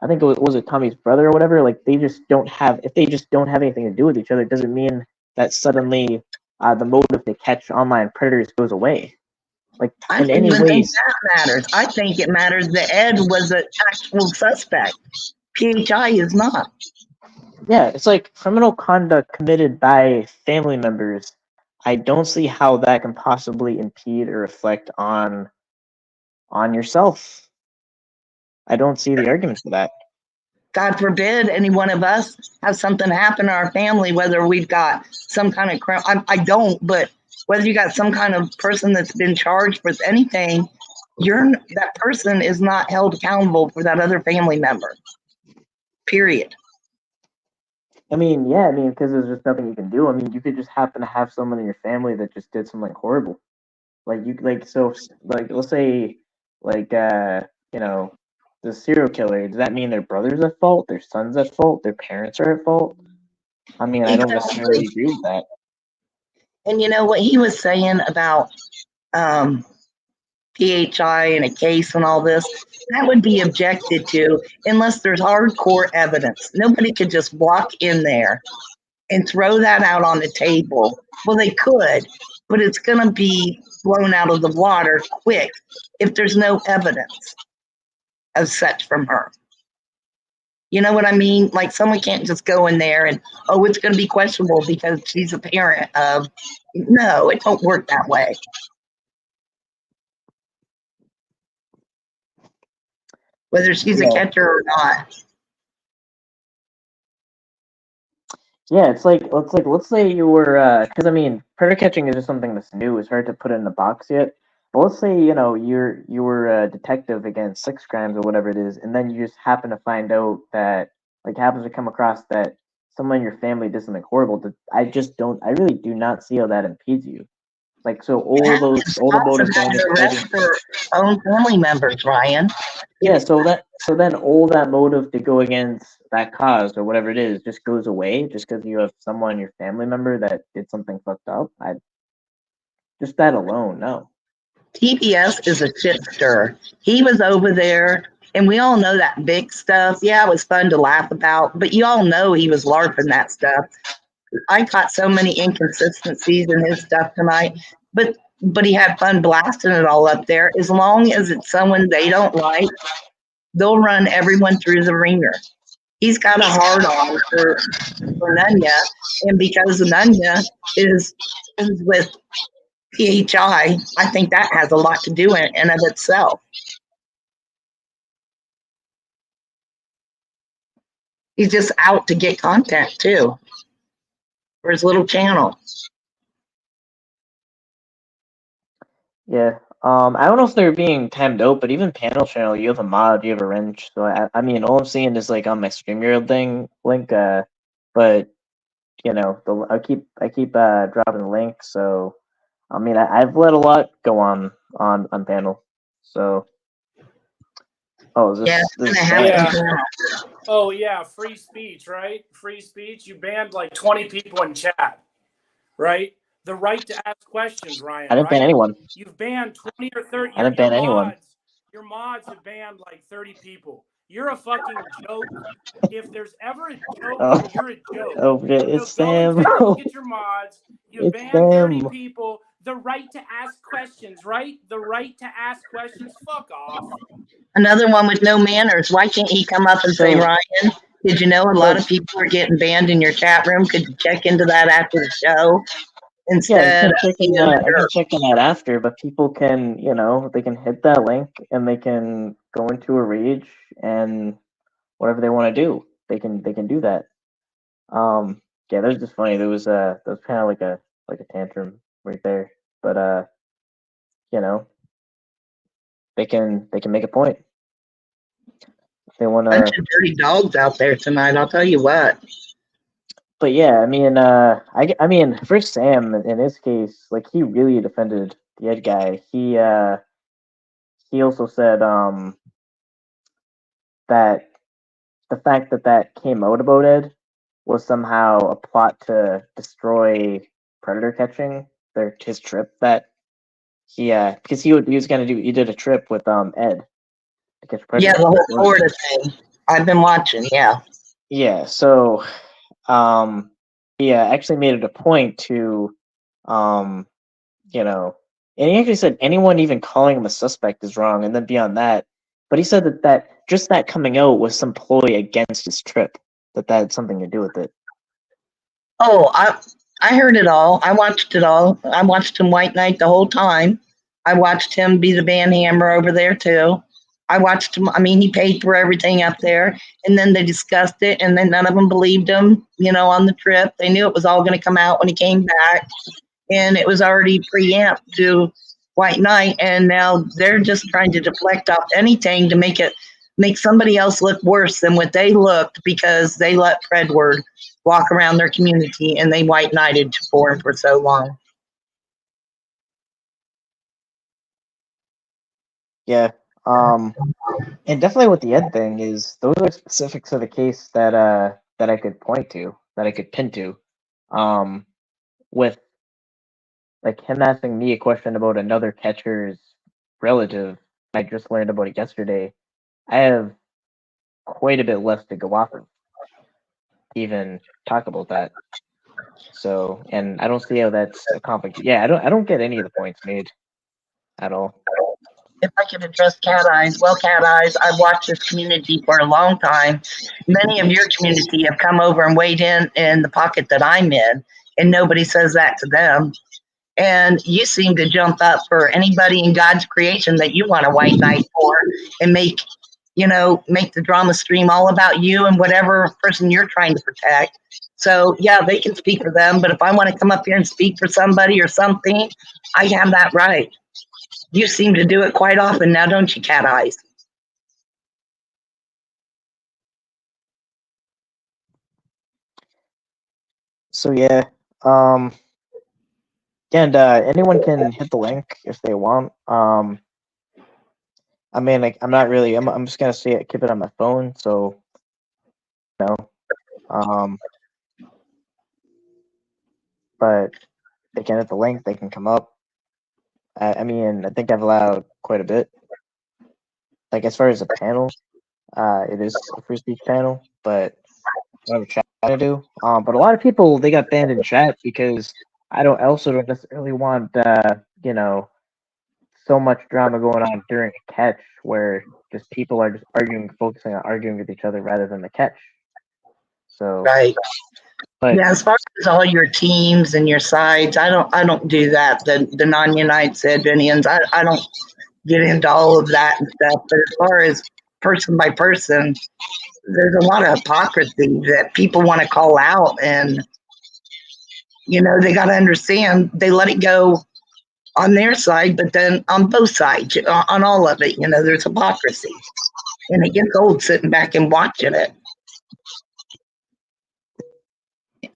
I think it was Tommy's brother or whatever. Like they just don't have anything to do with each other, it doesn't mean that suddenly the motive to catch online predators goes away. Like I in don't any even way, think that matters. I think it matters that Ed was an actual suspect. PHI is not. Yeah, it's like criminal conduct committed by family members. I don't see how that can possibly impede or reflect on yourself. I don't see the argument for that. God forbid any one of us have something happen to our family, whether we've got some kind of crime. I don't, but whether you got some kind of person that's been charged with anything, that person is not held accountable for that other family member. Period. I mean, yeah, I mean, because there's just nothing you can do. I mean, you could just happen to have someone in your family that just did something horrible. Like let's say, you know, the serial killer. Does that mean their brother's at fault, their son's at fault, their parents are at fault? I mean, I don't necessarily agree with that. And you know what he was saying about PHI and a case and all this, that would be objected to unless there's hardcore evidence. Nobody could just walk in there and throw that out on the table. Well, they could, but it's going to be blown out of the water quick if there's no evidence of such from her. You know what I mean? Like, someone can't just go in there and, oh, it's going to be questionable because she's a parent of. No, it don't work that way. Whether she's a catcher or not. Yeah, it's like let's say you were because I mean, predator catching is just something that's new. It's hard to put in a box yet. But let's say you were a detective against 6 crimes or whatever it is, and then you just happen to find out that happens to come across that someone in your family did something horrible. I really do not see how that impedes you. Like, so all the motives arrest their own family members, Ryan. Yeah, so then all that motive to go against that cause or whatever it is just goes away just because you have someone, your family member, that did something fucked up. Just that alone, no. TBS is a shit stir. He was over there, and we all know that big stuff. Yeah, it was fun to laugh about, but you all know he was LARPing that stuff. I caught so many inconsistencies in his stuff tonight, but he had fun blasting it all up there. As long as it's someone they don't like, they'll run everyone through the ringer. He's got a hard on for Nunya, and because Nunya is with PHI, I think that has a lot to do in and of itself. He's just out to get content too for his little channel. Yeah. I don't know if they're being timed out, but even panel channel, you have a mod, you have a wrench. So I mean, all I'm seeing is like on my StreamYard thing link. But you know, I keep dropping the link. So I mean, I've let a lot go on panel. So is this Oh yeah, free speech, right? Free speech. You banned like 20 people in chat, right? The right to ask questions, Ryan. I didn't ban anyone. You've banned 20 or 30. I didn't ban anyone. Your mods have banned like 30 people. You're a fucking joke. If there's ever a joke, you're a joke. Oh, it's Sam. Look at your mods. You banned 30 people. The right to ask questions, right? The right to ask questions. Fuck off. Another one with no manners. Why can't he come up and say, Ryan, did you know a lot of people are getting banned in your chat room? Could you check into that after the show? Instead, I can check in that after, but people can, they can hit that link and they can go into a rage and whatever they want to do, they can do that. Yeah, that was just funny. There was kind of like a tantrum right there, but they can make a point. If they want to. Bunch of dirty dogs out there tonight. I'll tell you what. But yeah, I mean, I mean, for Sam in his case, like he really defended the Ed guy. He also said that the fact that came out about Ed was somehow a plot to destroy predator catching. His trip that because he did a trip with Ed to catch predator. Yeah, the whole Florida thing. I've been watching. Yeah. Yeah. So. He actually made it a point to, and he actually said anyone even calling him a suspect is wrong, and then beyond that, but he said that just that coming out was some ploy against his trip, that had something to do with it. Oh, I heard it all. I watched it all. I watched him White Knight the whole time. I watched him be the banhammer over there too. I watched him. I mean, he paid for everything up there, and then they discussed it, and then none of them believed him. On the trip, they knew it was all going to come out when he came back, and it was already preempt to White Knight, and now they're just trying to deflect off anything to make somebody else look worse than what they looked because they let Fredward walk around their community and they White Knighted for him for so long. Yeah. And definitely with the Ed thing is those are specifics of the case that I could point to, that I could pin to. With like him asking me a question about another catcher's relative, I just learned about it yesterday. I have quite a bit less to go off of, even talk about that. So, and I don't see how that's a conflict. Yeah, I don't get any of the points made at all. If I could address Cat Eyes, well, Cat Eyes, I've watched this community for a long time. Many of your community have come over and weighed in the pocket that I'm in, and nobody says that to them. And you seem to jump up for anybody in God's creation that you want a White Knight for, and make the drama stream all about you and whatever person you're trying to protect. So yeah, they can speak for them, but if I want to come up here and speak for somebody or something, I have that right. You seem to do it quite often now, don't you, Cat Eyes? So yeah, and anyone can hit the link if they want. I mean, like, I'm not really. I'm just gonna say it, keep it on my phone. So, but they can hit the link. They can come up. I mean, I think I've allowed quite a bit. Like as far as the panel, it is a free speech panel, but whatever chat I do. But a lot of people they got banned in chat because I also don't necessarily want so much drama going on during a catch where just people are just focusing on arguing with each other rather than the catch. So right. But yeah, as far as all your teams and your sides, I don't do that. The non-United Sedvinians, I don't get into all of that and stuff. But as far as person by person, there's a lot of hypocrisy that people want to call out, and they got to understand they let it go on their side, but then on both sides, on all of it, there's hypocrisy, and it gets old sitting back and watching it.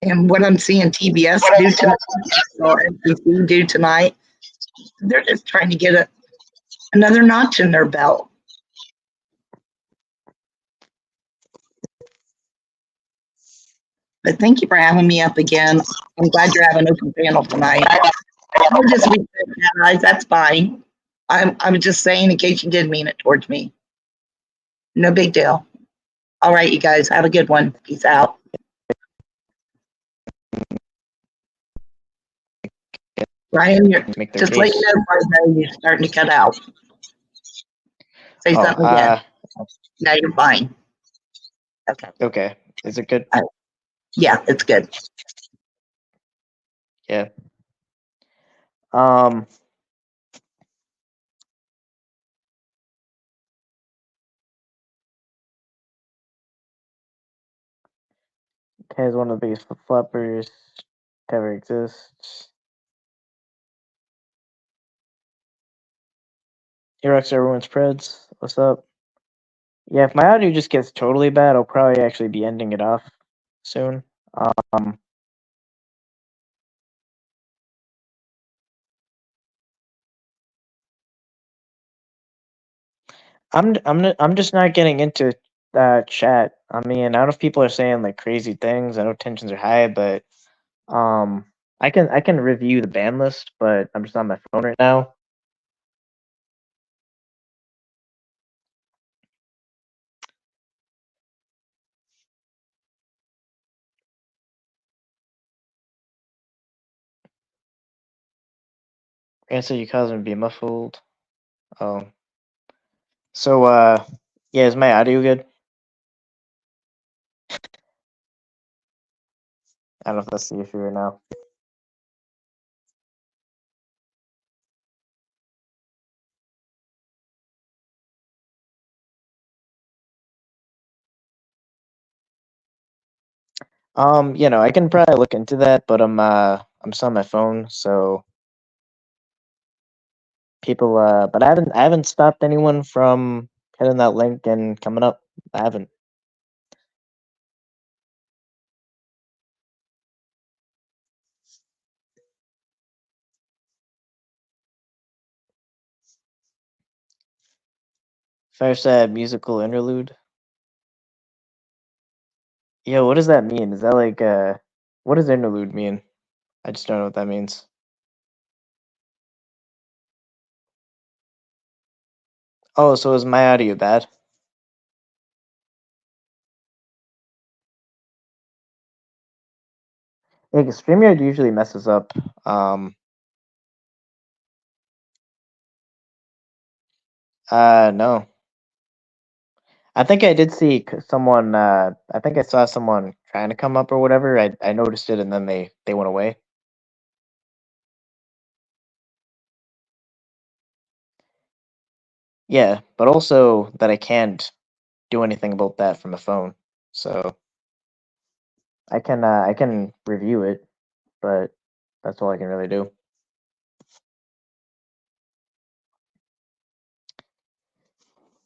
And what I'm seeing TBS do tonight, or NBC do tonight, they're just trying to get another notch in their belt. But thank you for having me up again. I'm glad you're having an open panel tonight. I'll just read that, guys. That's fine. I'm just saying in case you did mean it towards me. No big deal. All right, you guys, have a good one. Peace out. Ryan, you're just let you know you're starting to cut out. Say something again. Now you're fine. Okay. Okay. Is it good? Yeah, it's good. Yeah. Is one of the biggest flip-floppers to ever exists. Erox everyone spreads. What's up? Yeah, if my audio just gets totally bad, I'll probably actually be ending it off soon. I'm just not getting into chat. I mean, I don't know if people are saying like crazy things. I know tensions are high, but I can review the ban list, but I'm just on my phone right now. Answer you cause him to be muffled. Oh. So yeah, is my audio good? I don't know if that's the issue right now. You know, I can probably look into that, but I'm still on my phone, so people. But I haven't stopped anyone from hitting that link and coming up. I haven't. Fireside musical interlude. Yo, what does that mean? Is that like what does interlude mean? I just don't know what that means. Oh, so is my audio bad? Yeah, 'cause StreamYard usually messes up. No. I think I did see someone. I think I saw someone trying to come up or whatever. I noticed it, and then they went away. Yeah, but also that I can't do anything about that from a phone. So I can review it, but that's all I can really do.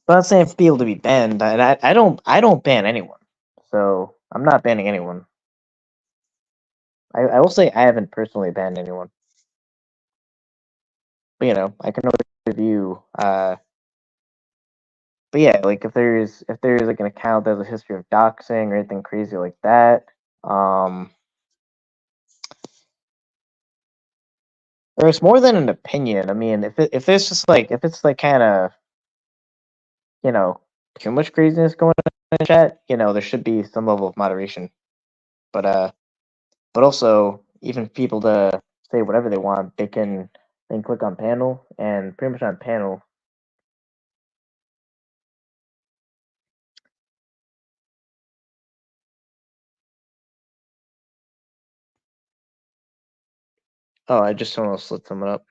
But I'm not saying for people to be banned. I don't ban anyone. So I'm not banning anyone. I will say I haven't personally banned anyone. But you know, I can always review but yeah, like if there's like an account that has a history of doxing or anything crazy like that, or it's more than an opinion. I mean, if it's just like if it's like kind of, you know, too much craziness going on in the chat, you know, there should be some level of moderation. But also even people to say whatever they want, they can click on panel, and pretty much on panel. Oh, I just almost lit someone up.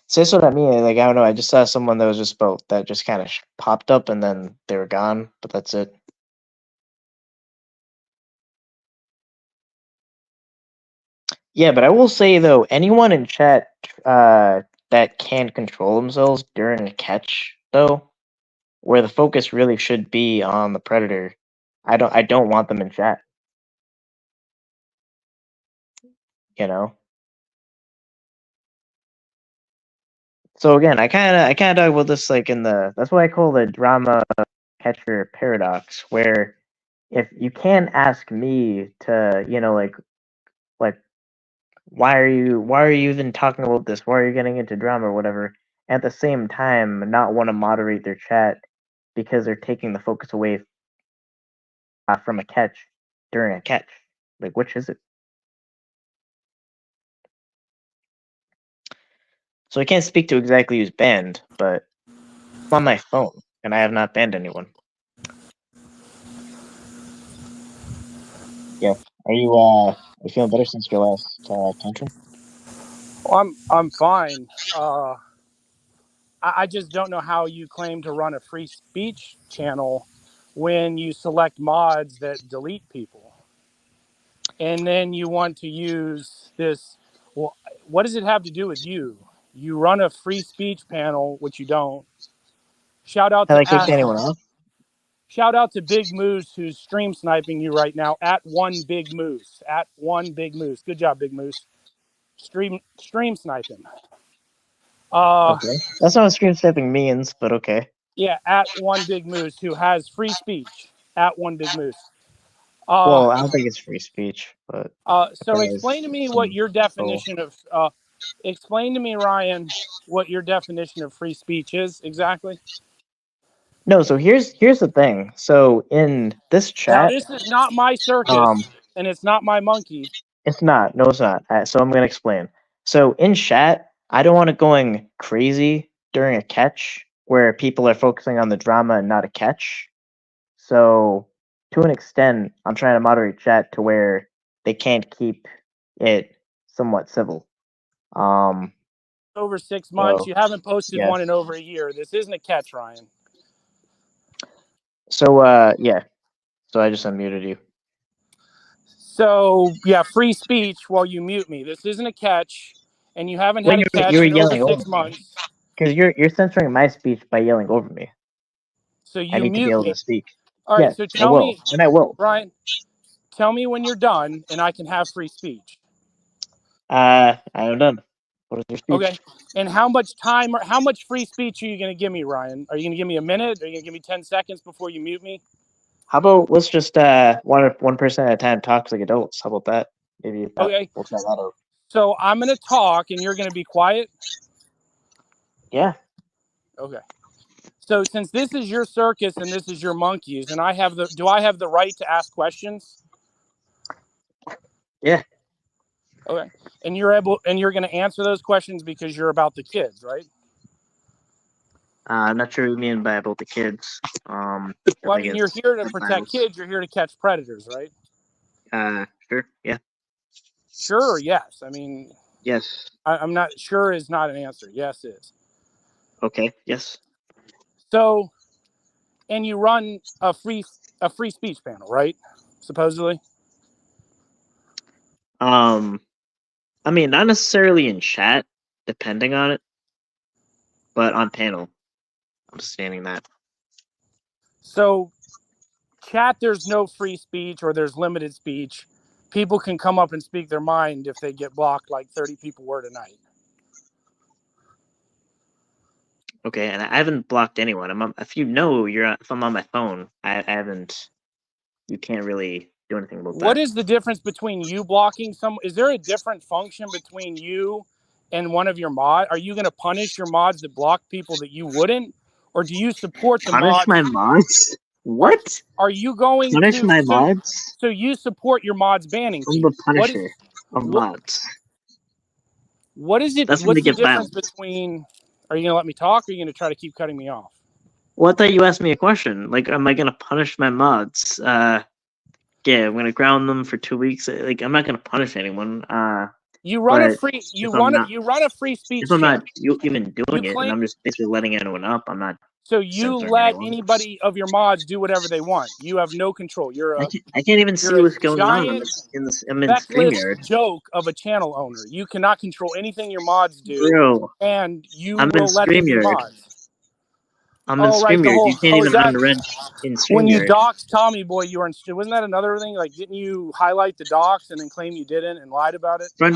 So that's what I mean. Like, I don't know. I just saw someone that was just that just kind of popped up and then they were gone, but that's it. Yeah, but I will say though, anyone in chat that can control themselves during a catch, though, where the focus really should be on the predator, I don't want them in chat. You know. So again, I kind of talk about this like in that's what I call the drama catcher paradox, where if you can't ask me to, you know, like why are you even talking about this? Why are you getting into drama or whatever? At the same time, not want to moderate their chat because they're taking the focus away from a catch during a catch. Like, which is it? So I can't speak to exactly who's banned, but I'm on my phone and I have not banned anyone. Yeah. Are you feeling better since your last tantrum? Well, I'm fine. I just don't know how you claim to run a free speech channel when you select mods that delete people. And then you want to use this. Well, what does it have to do with you? You run a free speech panel, which you don't. Shout out Have I to kicked anyone off? Shout out to Big Moose, who's stream sniping you right now at one Big Moose. At one Big Moose. Good job, Big Moose. Stream sniping. Okay. That's not what stream sniping means, but okay. Yeah, at one Big Moose, who has free speech. At one Big Moose. Well, I don't think it's free speech, but So explain to me what your definition of explain to me, Ryan, what your definition of free speech is exactly. No, so here's the thing. So in this chat, now this is not my circus, and it's not my monkey. It's not. No, it's not. So I'm gonna explain. So in chat, I don't want it going crazy during a catch where people are focusing on the drama and not a catch. So to an extent, I'm trying to moderate chat to where they can't keep it somewhat civil. Over 6 months, so, you haven't posted yes. one in over a year. This isn't a catch, Ryan. So yeah. So I just unmuted you. So yeah, free speech while you mute me. This isn't a catch, and you haven't had a catch You're in over yelling over 6 me. months. Because you're censoring my speech by yelling over me. So I you need to be mute able me. to speak. All right. Yes, So I tell will, me, and I will. Ryan. Tell me when you're done, and I can have free speech. I am done. What is your speech? Okay. And how much time or how much free speech are you going to give me, Ryan? Are you going to give me a minute? Are you going to give me 10 seconds before you mute me? How about let's just one person at a time talk like adults? How about that? Maybe Okay. we'll try that out. So I'm going to talk, and you're going to be quiet. Yeah. Okay. So since this is your circus and this is your monkeys, and do I have the right to ask questions? Yeah. Okay. And you're going to answer those questions because you're about the kids, right? I'm not sure what you mean by about the kids. Well, I mean, you're here to protect kids. You're here to catch predators, right? Sure. Yeah. Sure. Yes. I mean, yes. I'm not sure is not an answer. Yes is. Okay. Yes. So, and you run a free speech panel, right? Supposedly. I mean, not necessarily in chat, depending on it, but on panel. I'm standing that. So, chat, there's no free speech or there's limited speech. People can come up and speak their mind if they get blocked, like 30 people were tonight. Okay, and I haven't blocked anyone. If you know if I'm on my phone, I haven't. You can't really do anything about that. What is the difference between you blocking some? Is there a different function between you and one of your mods? Are you going to punish your mods that block people that you wouldn't, or do you support the punish mods? my mods? What? Are you going punish to my mods? So you support your mods banning I'm people? the punisher of mods. What is it? That's What's the get difference violent. between? Are you going to let me talk, or are you going to try to keep cutting me off? Well, I thought you asked me a question. Like, am I going to punish my mods? Yeah, I'm going to ground them for 2 weeks. Like, I'm not going to punish anyone. You run a free. You run a free speech. If I'm channel. not even doing it, and I'm just basically letting anyone up, I'm not. So you let anybody of your mods do whatever they want. You have no control. I can't even see what's going on. I'm in StreamYard. Joke of a channel owner. You cannot control anything your mods do. Bro, and you I'm will let them be mods. I'm in StreamYard. You can't even unrent in StreamYard. When you doxed Tommy Boy, you were wasn't that another thing? Like, didn't you highlight the dox and then claim you didn't and lied about it? For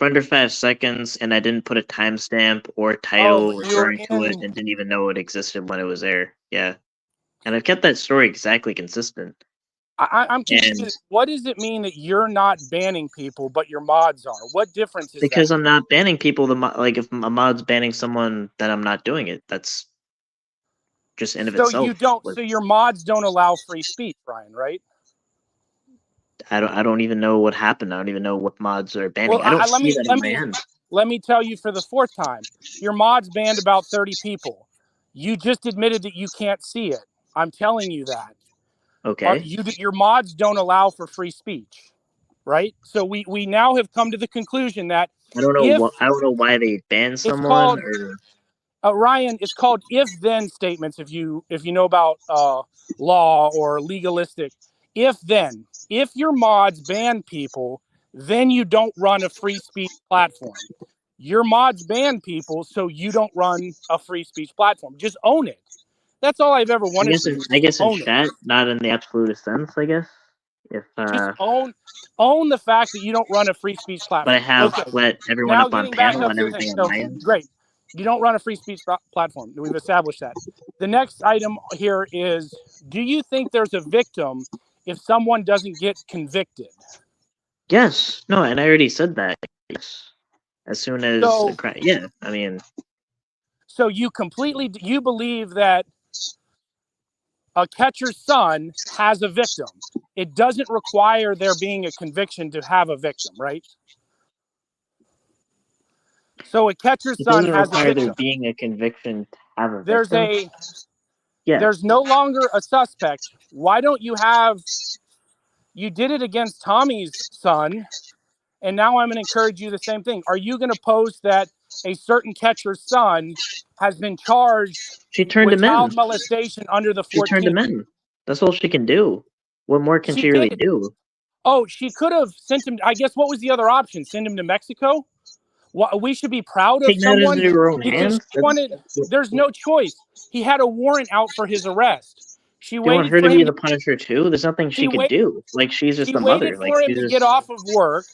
under 5 seconds, and I didn't put a timestamp or title referring to it, and didn't even know it existed when it was there. Yeah, and I've kept that story exactly consistent. I'm confused. What does it mean that you're not banning people, but your mods are? What difference is that? Because I'm not banning people. Like, if a mod's banning someone, then I'm not doing it. That's just in of itself. So you don't. So your mods don't allow free speech, Brian, right? I don't even know what happened. I don't even know what mods are banning. I don't see that in my end. Let me tell you for the 4th time. Your mods banned about 30 people. You just admitted that you can't see it. I'm telling you that. Okay. Your mods don't allow for free speech, right? So we now have come to the conclusion that I don't know why they banned someone. Ryan, it's called if-then statements. If you know about law or legalistic, if-then. If your mods ban people, then you don't run a free speech platform. Your mods ban people, so you don't run a free speech platform. Just own it. That's all I've ever wanted. I guess in chat, not in the absolute sense. I guess if just own the fact that you don't run a free speech platform. But I have let everyone up on panel and everything on my end. Great. You don't run a free speech platform. We've established that. The next item here is: do you think there's a victim if someone doesn't get convicted? Yes. No, and I already said that. Yes. As soon as yeah, I mean. So you believe that a catcher's son has a victim. It doesn't require there being a conviction to have a victim, right? So a catcher's son has a victim. There being a conviction to have a victim. There's no longer a suspect. Why don't you have? You did it against Tommy's son, and now I'm going to encourage you the same thing. Are you going to post that a certain catcher's son has been charged with child molestation under the 14th? She turned him in. That's all she can do. What more can she really do? Oh, she could have sent him. I guess what was the other option? Send him to Mexico? Well, we should be proud of someone into your own because hands? she wanted. There's no choice. He had a warrant out for his arrest. She You want waited her for to him be the Punisher too? There's nothing she could do. Like, she's just the mother. Waited for him to get off of work,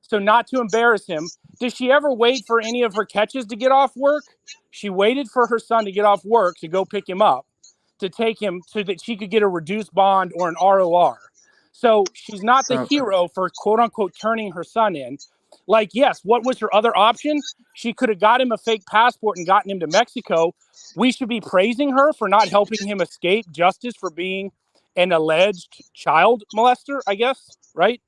so not to embarrass him. Did she ever wait for any of her catches to get off work? She waited for her son to get off work to go pick him up, to take him so that she could get a reduced bond or an ROR. So she's not the hero for quote unquote turning her son in. Like, yes, what was her other option? She could have got him a fake passport and gotten him to Mexico. We should be praising her for not helping him escape justice for being an alleged child molester, I guess, right?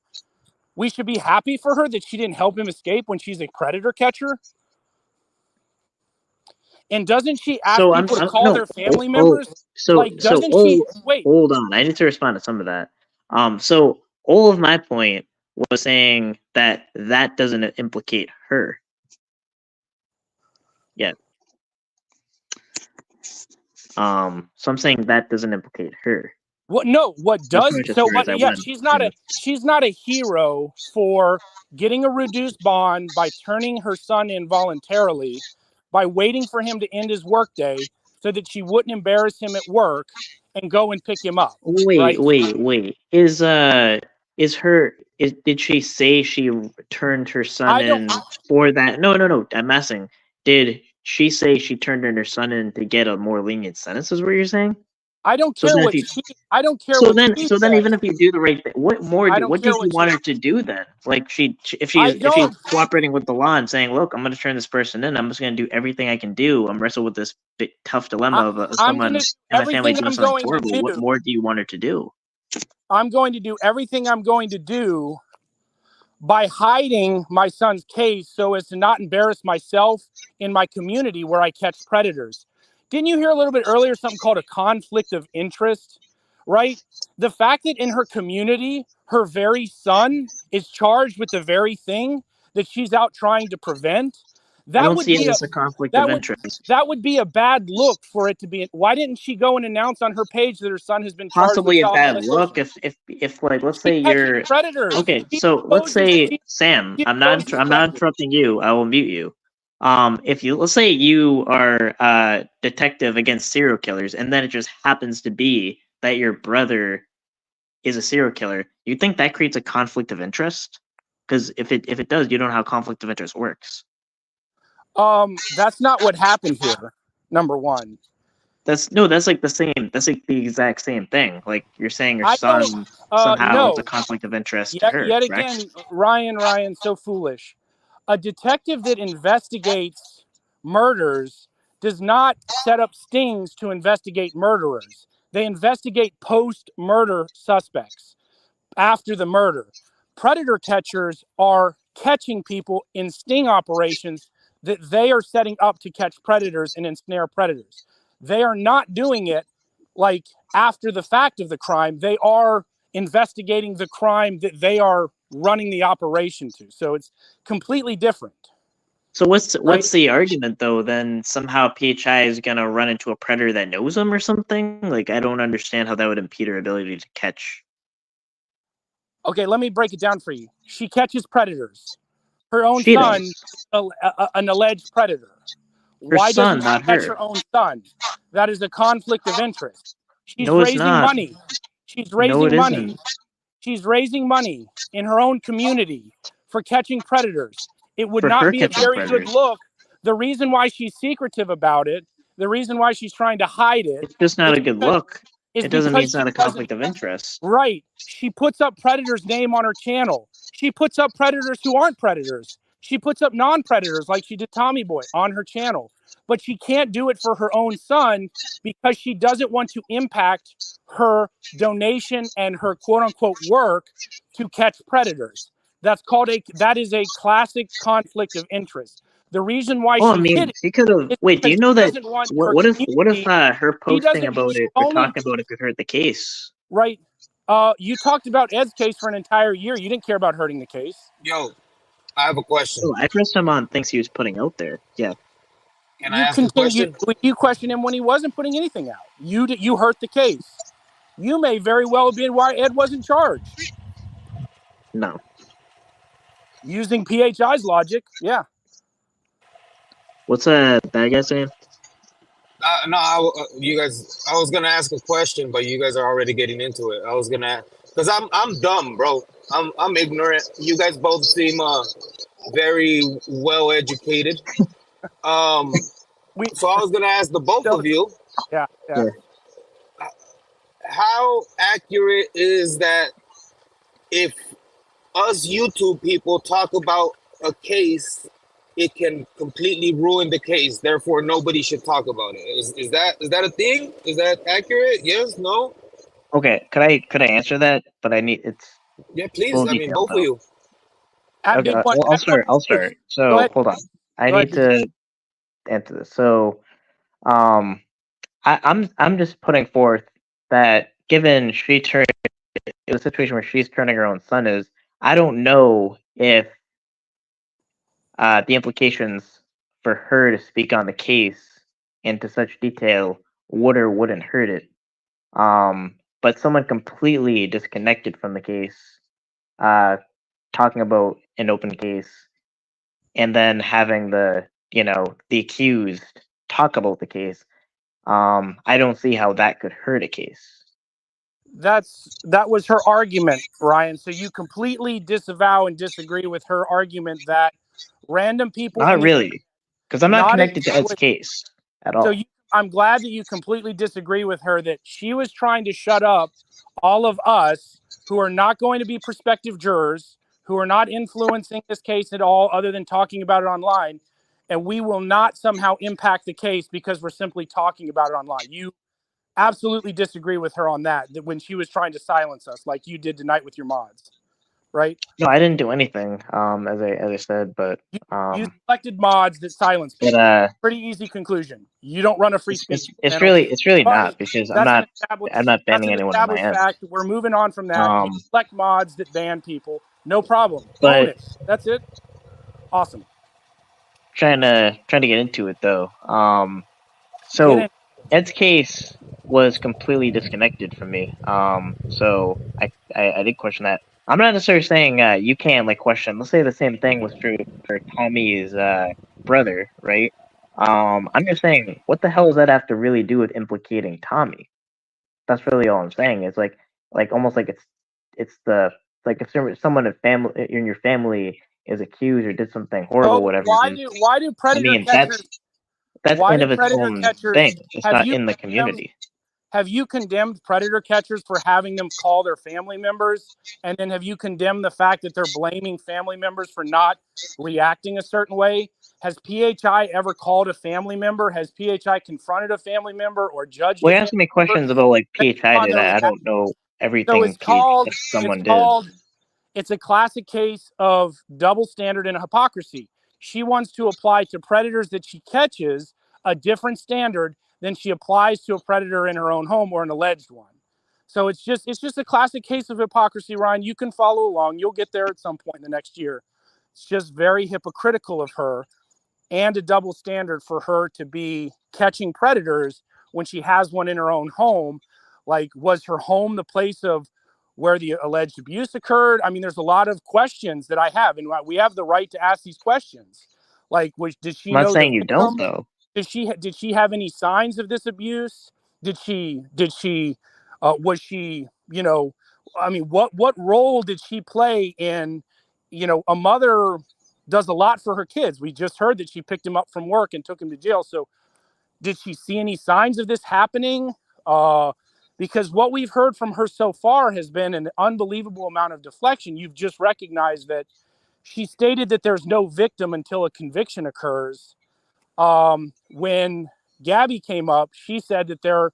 We should be happy for her that she didn't help him escape when she's a predator catcher. And doesn't she ask people to call their family members? Wait. Hold on. I need to respond to some of that. So all of my point was saying that doesn't implicate her. Yeah. So I'm saying that doesn't implicate her. What? No. What does? So what? Yeah, she's not a hero for getting a reduced bond by turning her son in voluntarily, by waiting for him to end his workday so that she wouldn't embarrass him at work and go and pick him up. Wait. Did she say she turned her son in for that? No. I'm asking. Did she say she turned in her son in to get a more lenient sentence? Is what you're saying? I don't care what I don't care. So then even if you do the right thing, what did you want her to do then? Like, if she's cooperating with the law and saying, "Look, I'm going to turn this person in. I'm just going to do everything I can do. I'm wrestling with this big, tough dilemma of someone in my family doing something horrible." What more do you want her to do? I'm going to do everything I'm going to do by hiding my son's case so as to not embarrass myself in my community where I catch predators. Didn't you hear a little bit earlier something called a conflict of interest, right? The fact that in her community, her very son is charged with the very thing that she's out trying to prevent, that would be a conflict of interest. That would be a bad look for it to be. Why didn't she go and announce on her page that her son has been charged possibly with a bad look if like, let's say you're predators. Okay, so let's say, Sam, I'm not interrupting you. I will mute you. Let's say you are a detective against serial killers, and then it just happens to be that your brother is a serial killer, you think that creates a conflict of interest? Because if it does, you don't know how conflict of interest works. That's not what happened here. Number one. That's like the exact same thing. Like, you're saying your son somehow is a conflict of interest to her. Yet again, Ryan, so foolish. A detective that investigates murders does not set up stings to investigate murderers. They investigate post-murder suspects after the murder. Predator catchers are catching people in sting operations that they are setting up to catch predators and ensnare predators. They are not doing it like after the fact of the crime. They are investigating the crime that they are running the operation to. So it's completely different. So what's the argument though? Then somehow PHI is gonna run into a predator that knows him or something? Like, I don't understand how that would impede her ability to catch. Okay, let me break it down for you. She catches predators. Her own son, an alleged predator. Why doesn't she catch her own son? That is a conflict of interest. She's raising money. She's raising money. She's raising money in her own community for catching predators. It would not be a very good look. The reason why she's secretive about it, the reason why she's trying to hide it, it's just not a good look. It doesn't mean it's not a conflict of interest. Right. She puts up predators' name on her channel. She puts up predators who aren't predators. She puts up non-predators like she did Tommy Boy on her channel. But she can't do it for her own son because she doesn't want to impact her donation and her quote-unquote work to catch predators. That is a classic conflict of interest. The reason why did it, she could have. Wait, do you know that? What if her posting about it or talking about it could hurt the case? Right. You talked about Ed's case for an entire year. You didn't care about hurting the case. Yo, I have a question. Oh, I pressed him on things he was putting out there. Yeah. Can I ask a question? You question him when he wasn't putting anything out. You hurt the case. You may very well have been why Ed wasn't charged. No. Using PHI's logic, yeah. What's that guy saying? No, you guys. I was gonna ask a question, but you guys are already getting into it. I was gonna, because I'm dumb, bro. I'm ignorant. You guys both seem very well educated. So I was gonna ask the both of you. Yeah. How accurate is that if us YouTube people talk about a case, it can completely ruin the case. Therefore, nobody should talk about it. Is that a thing? Is that accurate? Yes? No? Okay, could I answer that? But I need Yeah, please. full I mean, detail both of though. you. Okay, I'll start. I'll start. So ahead. hold on. I Go need ahead. to answer this. So, I'm just putting forth that given the situation where she's turning her own son is, I don't know if the implications for her to speak on the case into such detail would or wouldn't hurt it. But someone completely disconnected from the case, talking about an open case, and then having the accused talk about the case, I don't see how that could hurt a case. That was her argument, Ryan. So you completely disavow and disagree with her argument that random people. Not really, because I'm not connected to Ed's case at all. So I'm glad that you completely disagree with her that she was trying to shut up all of us who are not going to be prospective jurors, who are not influencing this case at all other than talking about it online. And we will not somehow impact the case because we're simply talking about it online. You absolutely disagree with her on that when she was trying to silence us like you did tonight with your mods, right? No, I didn't do anything, as I said, but you selected mods that silence people. But pretty easy conclusion. You don't run a free speech. It's really not, because I'm not banning anyone on my end. Fact. We're moving on from that. You select mods that ban people, no problem. But own it. That's it. Awesome. Trying to get into it though. So Ed's case was completely disconnected from me. So I did question that. I'm not necessarily saying you can't question. Let's say the same thing was true for Tommy's brother, right? I'm just saying, what the hell does that have to really do with implicating Tommy? That's really all I'm saying. It's like almost like it's if someone in your family is accused or did something horrible, whatever. Why do predator catchers? That's kind of its own thing. It's not in the community. Have you condemned predator catchers for having them call their family members? And then have you condemned the fact that they're blaming family members for not reacting a certain way? Has PHI ever called a family member? Has PHI confronted a family member or judged? Well, you asking me questions about PHI did. I don't know everything someone did. It's a classic case of double standard and hypocrisy. She wants to apply to predators that she catches a different standard than she applies to a predator in her own home or an alleged one. So it's just a classic case of hypocrisy, Ryan. You can follow along. You'll get there at some point in the next year. It's just very hypocritical of her and a double standard for her to be catching predators when she has one in her own home. Was her home the place of where the alleged abuse occurred? I mean, there's a lot of questions that I have, and we have the right to ask these questions. Did she know? I'm not saying you don't, though. Did she have any signs of this abuse? Was she, I mean, what role did she play in, a mother does a lot for her kids. We just heard that she picked him up from work and took him to jail. So did she see any signs of this happening? Because what we've heard from her so far has been an unbelievable amount of deflection. You've just recognized that she stated that there's no victim until a conviction occurs. When Gabby came up, she said that they're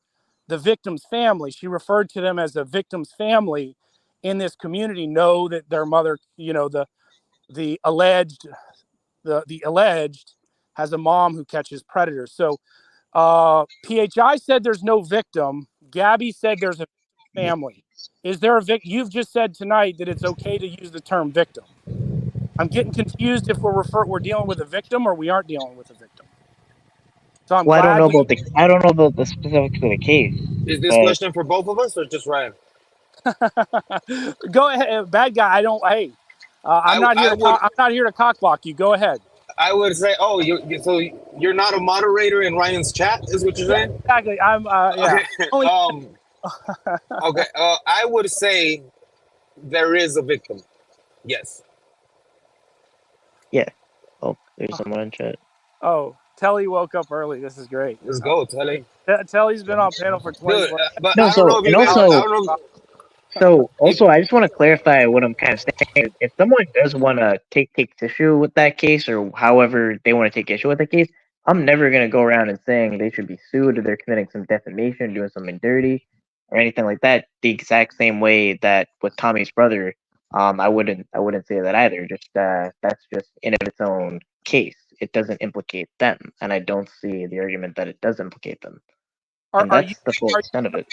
the victim's family. She referred to them as a victim's family in this community, know that their mother, the alleged has a mom who catches predators. So PHI said there's no victim. Gabby said there's a family. Is there a victim? You've just said tonight that it's okay to use the term victim. I'm getting confused if we're dealing with a victim or we aren't dealing with a victim. So I'm Well, I don't know glad about the specifics of the case. Is this But question for both of us or just Ryan? Go ahead, bad guy. I don't. Hey, I'm not here to. I'm not here to cockblock you. Go ahead. I would say, oh, so you're not a moderator in Ryan's chat, is what you're saying? Exactly. I'm. Yeah. Okay. Okay. I would say there is a victim. Yes. yeah. Oh, there's someone in chat. Oh, Telly woke up early. This is great. Let's go, Telly. Telly's been on panel for 24 Dude, but No, I don't know if you guys. I don't know. So also, I just want to clarify what I'm kind of saying. If someone does want to take issue with that case, or however they want to take issue with the case, I'm never gonna go around and saying they should be sued or they're committing some defamation, doing something dirty, or anything like that. The exact same way that with Tommy's brother, I wouldn't say that either. Just that's just in of its own case. It doesn't implicate them, and I don't see the argument that it does implicate them. And that's the full extent of it.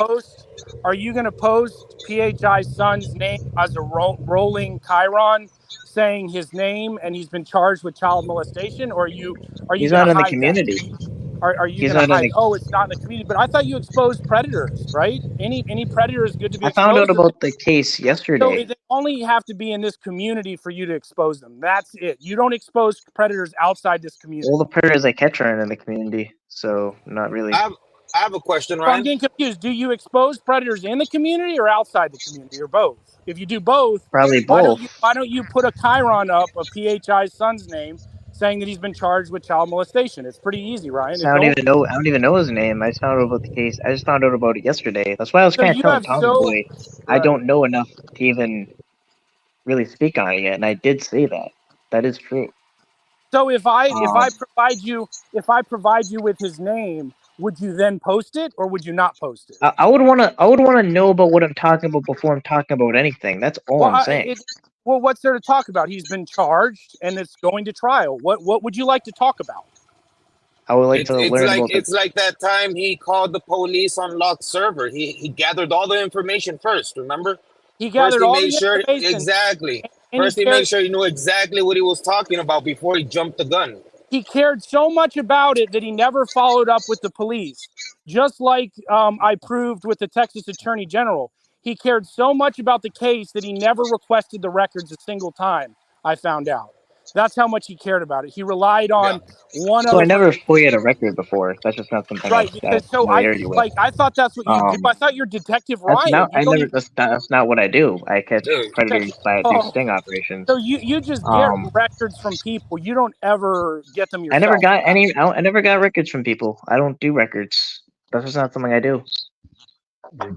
Are you going to post PHI's son's name as a rolling chyron, saying his name and he's been charged with child molestation, or are you He's going not to in the hide community. that? Are you going to hide? Oh, it's not in the community. But I thought you exposed predators, right? Any predator is good to be I exposed. found out about the case yesterday. So they only have to be in this community for you to expose them. That's it. You don't expose predators outside this community. All the predators I catch are in the community, so not really. I have a question, Ryan. So I'm getting confused. Do you expose predators in the community or outside the community, or both? If you do both, probably both. Why don't you put a chyron up of PHI's son's name, saying that he's been charged with child molestation? It's pretty easy, Ryan. I don't even know his name. I just found out about the case. I just found out about it yesterday. That's why I was kind of telling Tommy Boy I don't know enough to even really speak on it yet, and I did say that. That is true. So if I provide you with his name, would you then post it or would you not post it? I would want to know about what I'm talking about before I'm talking about anything. That's all I'm saying. Well, what's there to talk about? He's been charged and it's going to trial. What would you like to talk about? I would like to learn about it's like that time he called the police on Lock's server. He gathered all the information first, remember? He gathered all the information. Exactly. First he made sure he knew exactly what he was talking about before he jumped the gun. He cared so much about it that he never followed up with the police. Just like I proved with the Texas Attorney General. He cared so much about the case that he never requested the records a single time, I found out. That's how much he cared about it. He relied on one other. So I never FOIA'd a record before. That's just not something I thought that's what you do. I thought you're Detective Ryan. That's not what I do. I catch predators by do sting operations. So you just get records from people. You don't ever get them yourself. I never got records from people. I don't do records. That's just not something I do.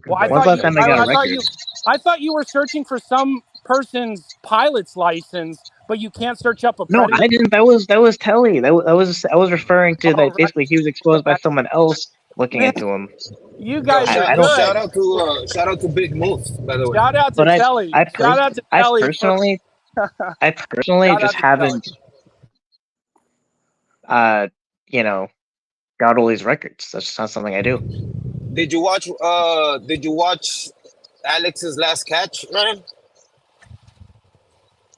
Well, I thought you were searching for some person's pilot's license, but you can't search up a predator. No, I didn't. That was Telly. I was referring to that. Basically, he was exposed by someone else looking into him. You guys are good. Shout out to Big Moose, by the way. Shout out to Telly. Shout out to Telly. I personally just haven't, got all these records. That's just not something I do. Did you watch Alex's last catch, Ryan?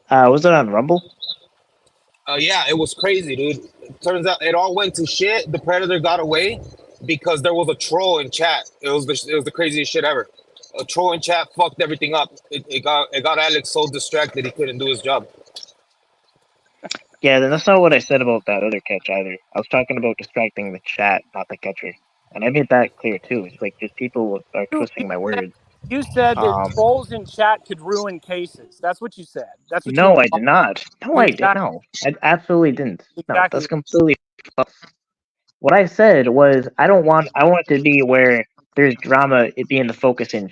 Was it on Rumble? Yeah, it was crazy, dude. It turns out it all went to shit. The predator got away because there was a troll in chat. It was the craziest shit ever. A troll in chat fucked everything up. It got Alex so distracted he couldn't do his job. Yeah, that's not what I said about that other catch either. I was talking about distracting the chat, not the catcher. And I made that clear too. It's like just people are twisting my words. You said that trolls in chat could ruin cases. That's what you said. That's what I did not. No, I did. No, I absolutely didn't. Exactly. No, that's completely false. What I said was I want it to be where there's drama, it being the focus in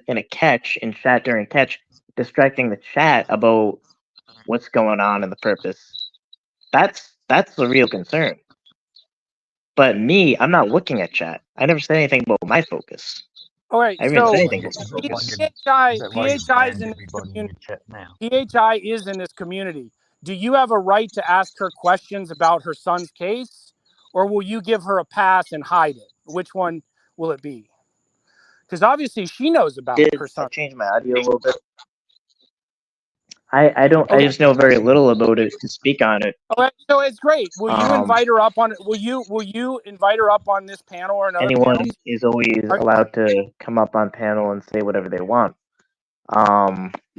a catch, in chat during catch, distracting the chat about what's going on and the purpose. That's the real concern. But me, I'm not looking at chat. I never said anything about my focus. All right, I so PHI is in this community. PHI is in this community. Do you have a right to ask her questions about her son's case, or will you give her a pass and hide it? Which one will it be? Because obviously she knows about her son. Change my audio a little bit. I don't. I Okay. just know very little about it to speak on it. Okay, so it's great. Will you Um, invite her up on? Will you invite her up on this panel or another Anyone panel? is always Are, allowed to come up on panel and say whatever they want.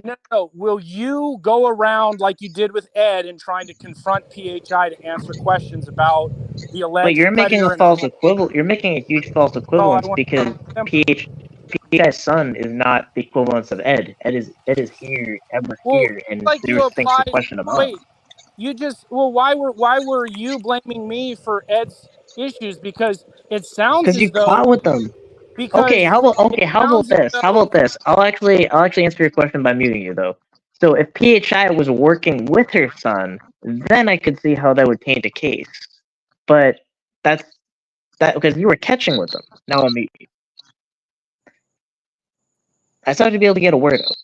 no. Will you go around like you did with Ed and trying to confront PHI to answer questions about the But alleged you're making a predator? false equivalent. You're making a huge false Well, I equivalence want because PHI's son is not the equivalence of Ed. Ed is here, ever well, here, and like there you was things to apply. question about. Wait, you just why were you blaming me for Ed's issues? Because it sounds Because you as though caught with them. Okay, because it how about sounds as this? How though about this? I'll actually answer your question by muting you though. So if PHI was working with her son, then I could see how that would taint a case. But that's because you were catching with them. Now I'm muting you. I still have to be able to get a word out.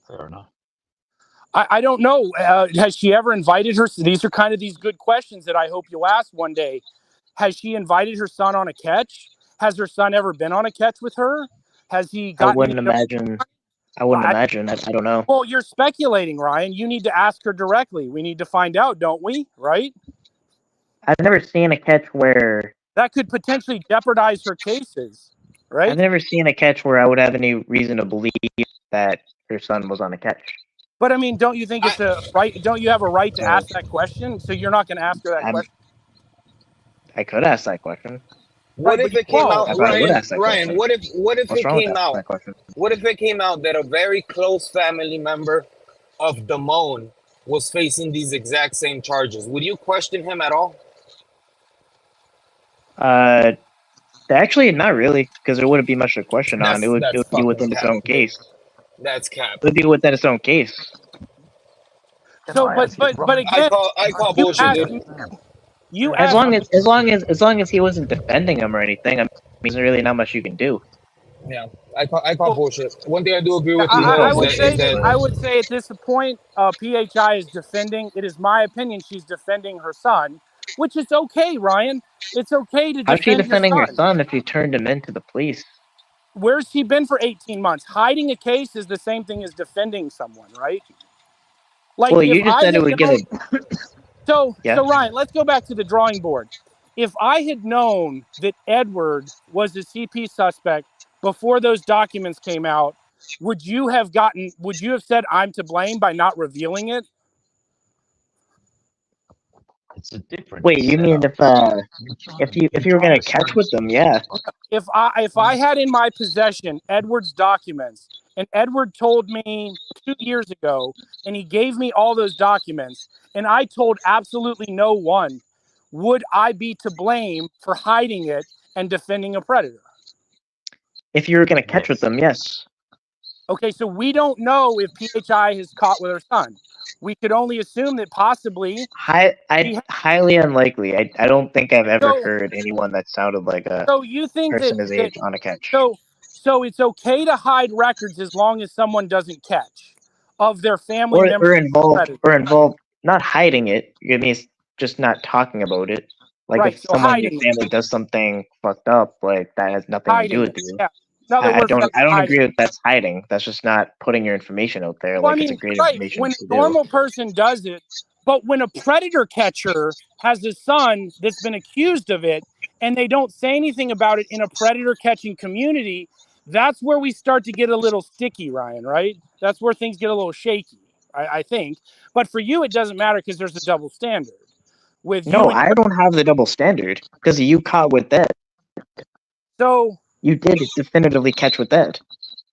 Fair enough. I don't know. Has she ever invited her? These are kind of these good questions that I hope you'll ask one day. Has she invited her son on a catch? Has her son ever been on a catch with her? Has he I gotten wouldn't any? imagine. I wouldn't imagine. I don't know. Well, you're speculating, Ryan. You need to ask her directly. We need to find out, don't we? Right? I've never seen a catch where That could potentially jeopardize her cases, I've right? never seen a catch where I would have any reason to believe that her son was on a catch. But I mean, don't you think it's a right? Don't you have a right to So ask that question? So you're not going to ask her that question, I could ask that question. What right? But if you it came out, won't. I would Ryan? ask that Ryan, question. what if What's it wrong with came out? that question? What if it came out that a very close family member of Damone was facing these exact same charges? Would you question him at all? Actually, not really, because there wouldn't be much to question on. It would That's be fucking within its cap, own dude. case. That's cap. It would be within its own case. So, but again, I call you bullshit, asked dude. me. You As asked. long as he wasn't defending him or anything, I mean, there's really not much you can do. Yeah, I call Well, bullshit. One thing I do agree yeah, with you though I is would that is say that I would say at this point, PHI is defending. It is my opinion she's defending her son, which is okay, Ryan. It's okay to How's she defend your defending her son. son if you turned him into the police? Where's he been for 18 months? Hiding a case is the same thing as defending someone, right? Like Well, if you just I said it had would get known, a so yeah. Ryan, let's go back to the drawing board. If I had known that Edward was the CP suspect before those documents came out, would you have said I'm to blame by not revealing it? It's a different. Wait, you mean if you were gonna catch with them, yeah. If I had in my possession Edward's documents and Edward told me 2 years ago and he gave me all those documents and I told absolutely no one, would I be to blame for hiding it and defending a predator? If you were gonna catch with them, yes. Okay, so we don't know if PHI has caught with her son. We could only assume that possibly. Highly unlikely. I don't think I've ever So, heard anyone that sounded like a so you think person his age on a catch. So it's okay to hide records as long as someone doesn't catch of their family members or involved not hiding it. It means just not talking about it. Like right, if so someone in your hiding family does something fucked up, like that has nothing to do with you. Yeah. In other words, that's I don't hiding. agree with that's hiding. That's just not putting your information out there. Well, Like I it's a mean, great right, information when to a do. normal person does it, but when a predator catcher has a son that's been accused of it and they don't say anything about it in a predator catching community, that's where we start to get a little sticky, Ryan, right? That's where things get a little shaky, I think. But for you, it doesn't matter because there's a double standard. With No, you, I don't have the double standard because you caught with that. So you did definitively catch with that,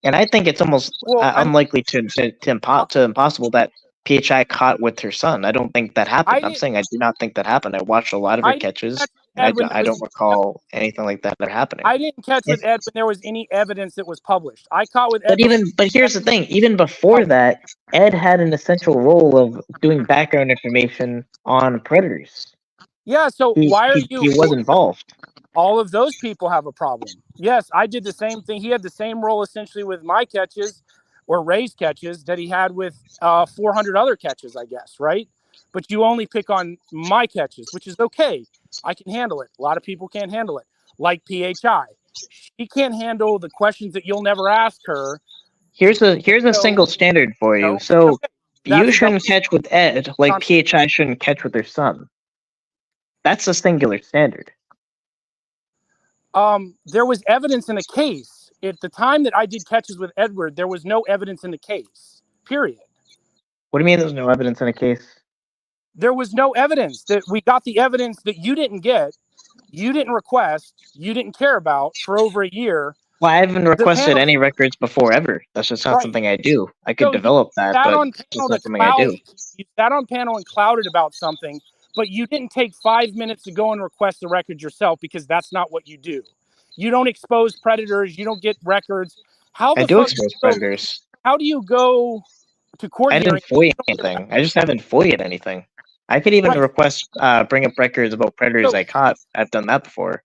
and I think it's almost unlikely to impossible that PHI caught with her son. I don't think that happened. I'm saying I do not think that happened. I watched a lot of her catches. And I don't recall anything like that happening. I didn't catch with Ed when there was any evidence that was published. I caught with Ed. But here's the thing. Even before that, Ed had an essential role of doing background information on predators. Yeah, so why are you? He was involved. All of those people have a problem. Yes, I did the same thing. He had the same role essentially with my catches or Ray's catches that he had with 400 other catches, I guess, right? But you only pick on my catches, which is okay. I can handle it. A lot of people can't handle it. Like PHI. She can't handle the questions that you'll never ask her Here's a So, single standard for you. no, So okay, you that's shouldn't catch with Ed like not- PHI shouldn't catch with their son. That's a singular standard. there was evidence in the case. At the time that I did catches with Edward, there was no evidence in the case. Period. What do you mean there's no evidence in a case? There was no evidence. That we got the evidence that you didn't get, you didn't request, you didn't care about for over a year. Well, I haven't requested panel- any records before ever. That's just not Right. something I do. I could So develop that, sat but on it's panel not to something I do. You sat on panel and clouded about something, but you didn't take 5 minutes to go and request the records yourself because that's not what you do. You don't expose predators. You don't get records. How I the do fuck expose predators. How do you go to court I hearing? didn't FOIA anything. I just haven't FOIA'd anything. I could even Right. request, bring up records about predators So- I caught. I've done that before.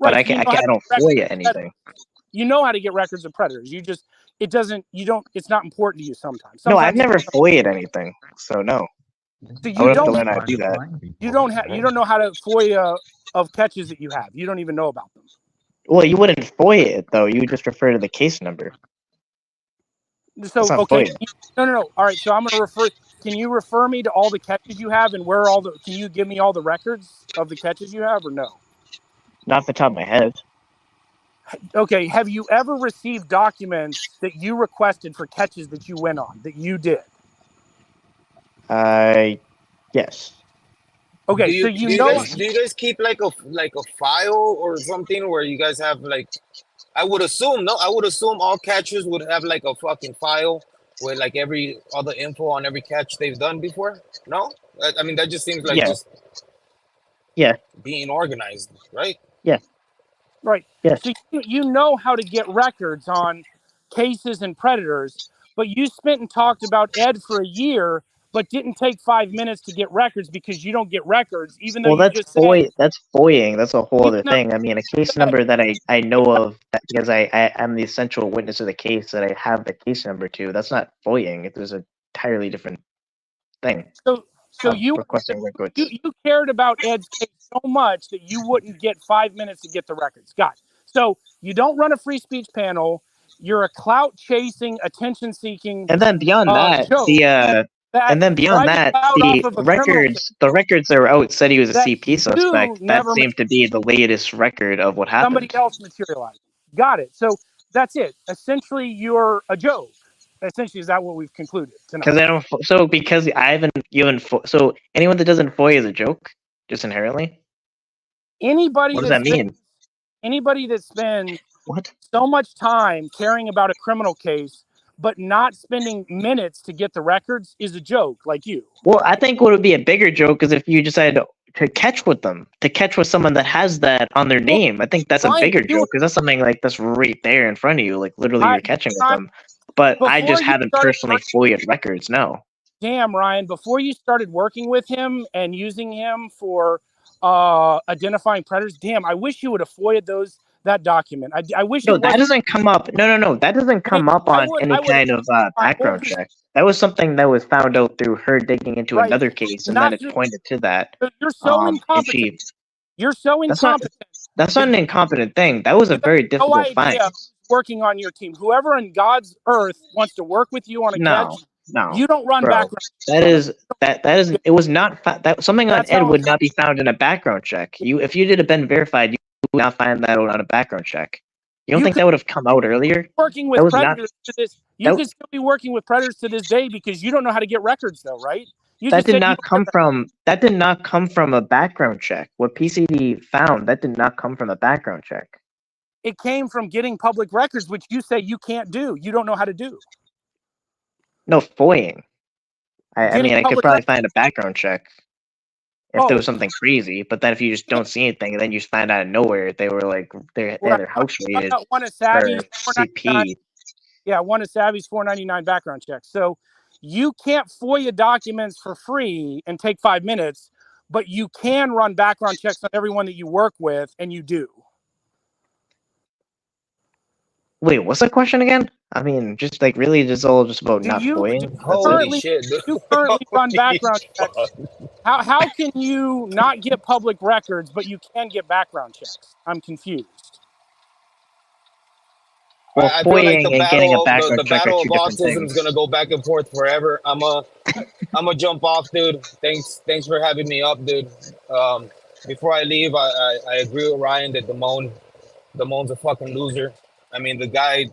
But Right, I don't FOIA anything. You know how to get records of predators. You just, it's not important to you sometimes. No, I've Sometimes never FOIA'd anything. So no. So I would have to learn how to do that. you don't know how to FOIA of catches that you have. You don't even know about them. Well, you wouldn't FOIA it though. You would just refer to the case number. So That's not okay, FOIA. no. All right, so I'm going to refer. Can you refer me to all the catches you have and where can you give me all the records of the catches you have or no? Not off the top of my head. Okay, have you ever received documents that you requested for catches that you went on, that you did? Yes. Okay, do you, so do you know. guys, do you guys keep like a file or something where you guys have like, I would assume all catchers would have like a fucking file with like all the info on every catch they've done before? No? I mean, that just seems like just being organized, right? Right. Yes. So you know how to get records on cases and predators, but you spent and talked about Ed for a year, but didn't take 5 minutes to get records because you don't get records, even though Well, you that's just said that's FOIAing. That's a whole other know- thing. I mean, a case number that I know of because I'm the essential witness of the case that I have the case number to. That's not FOIAing. It was an entirely different thing. So you requesting records. You cared about Ed's case so much that you wouldn't get 5 minutes to get the records. Got it. So you don't run a free speech panel. You're a clout chasing, attention seeking. And then beyond that, joke the records that were out said he was a CP suspect. That seemed to be the latest record of what happened. Somebody else materialized. Got it. So that's it. Essentially, you're a joke. Essentially, is that what we've concluded tonight? Because so anyone that doesn't FOIA is a joke, just inherently. Anybody what does that mean? Anybody that spends so much time caring about a criminal case but not spending minutes to get the records is a joke, like you. Well, I think what would be a bigger joke is if you decided to catch with them, to catch with someone that has that on their name. I think that's a bigger joke because that's something like that's right there in front of you, like literally you're catching with them. But I just haven't personally FOIA'd records. No. Damn, Ryan! Before you started working with him and using him for identifying predators, damn! I wish you would have FOIA'd that document. I wish. No, that doesn't come up. No. That doesn't come up on any kind of background check. That was something that was found out through her digging into another case, and then it pointed to that. You're so incompetent. You're so incompetent. That's not an incompetent thing. That was a very difficult find. Working on your team, whoever in God's earth wants to work with you on a catch, you don't run background. That is. It was not that something on Ed would not be found in a background check. If you did a Ben verified, you would not find that on a background check. You don't think that would have come out earlier? Working with predators to this, you can still be working with predators to this day because you don't know how to get records, though, right? That did not come from a background check. What PCD found, that did not come from a background check. It came from getting public records, which you say you can't do. You don't know how to do. No, FOIAing. I mean, I could probably find a background check if there was something crazy, but then if you just don't see anything, then you just find out of nowhere they were like they had their house raided one of Savvy's CP. Yeah, one of Savvy's $4.99 background checks. So you can't FOIA documents for free and take 5 minutes, but you can run background checks on everyone that you work with, and you do. Wait, what's the question again? I mean, just like really, just all just about not FOIAing. Holy shit! You currently run background checks. How can you not get public records, but you can get background checks? I'm confused. Well, I feel like foying and getting a background the check are battle two of different autism is things. gonna go back and forth forever. I'm a jump off, dude. Thanks for having me up, dude. Before I leave, I agree with Ryan that Damon's a fucking loser. I mean, the guy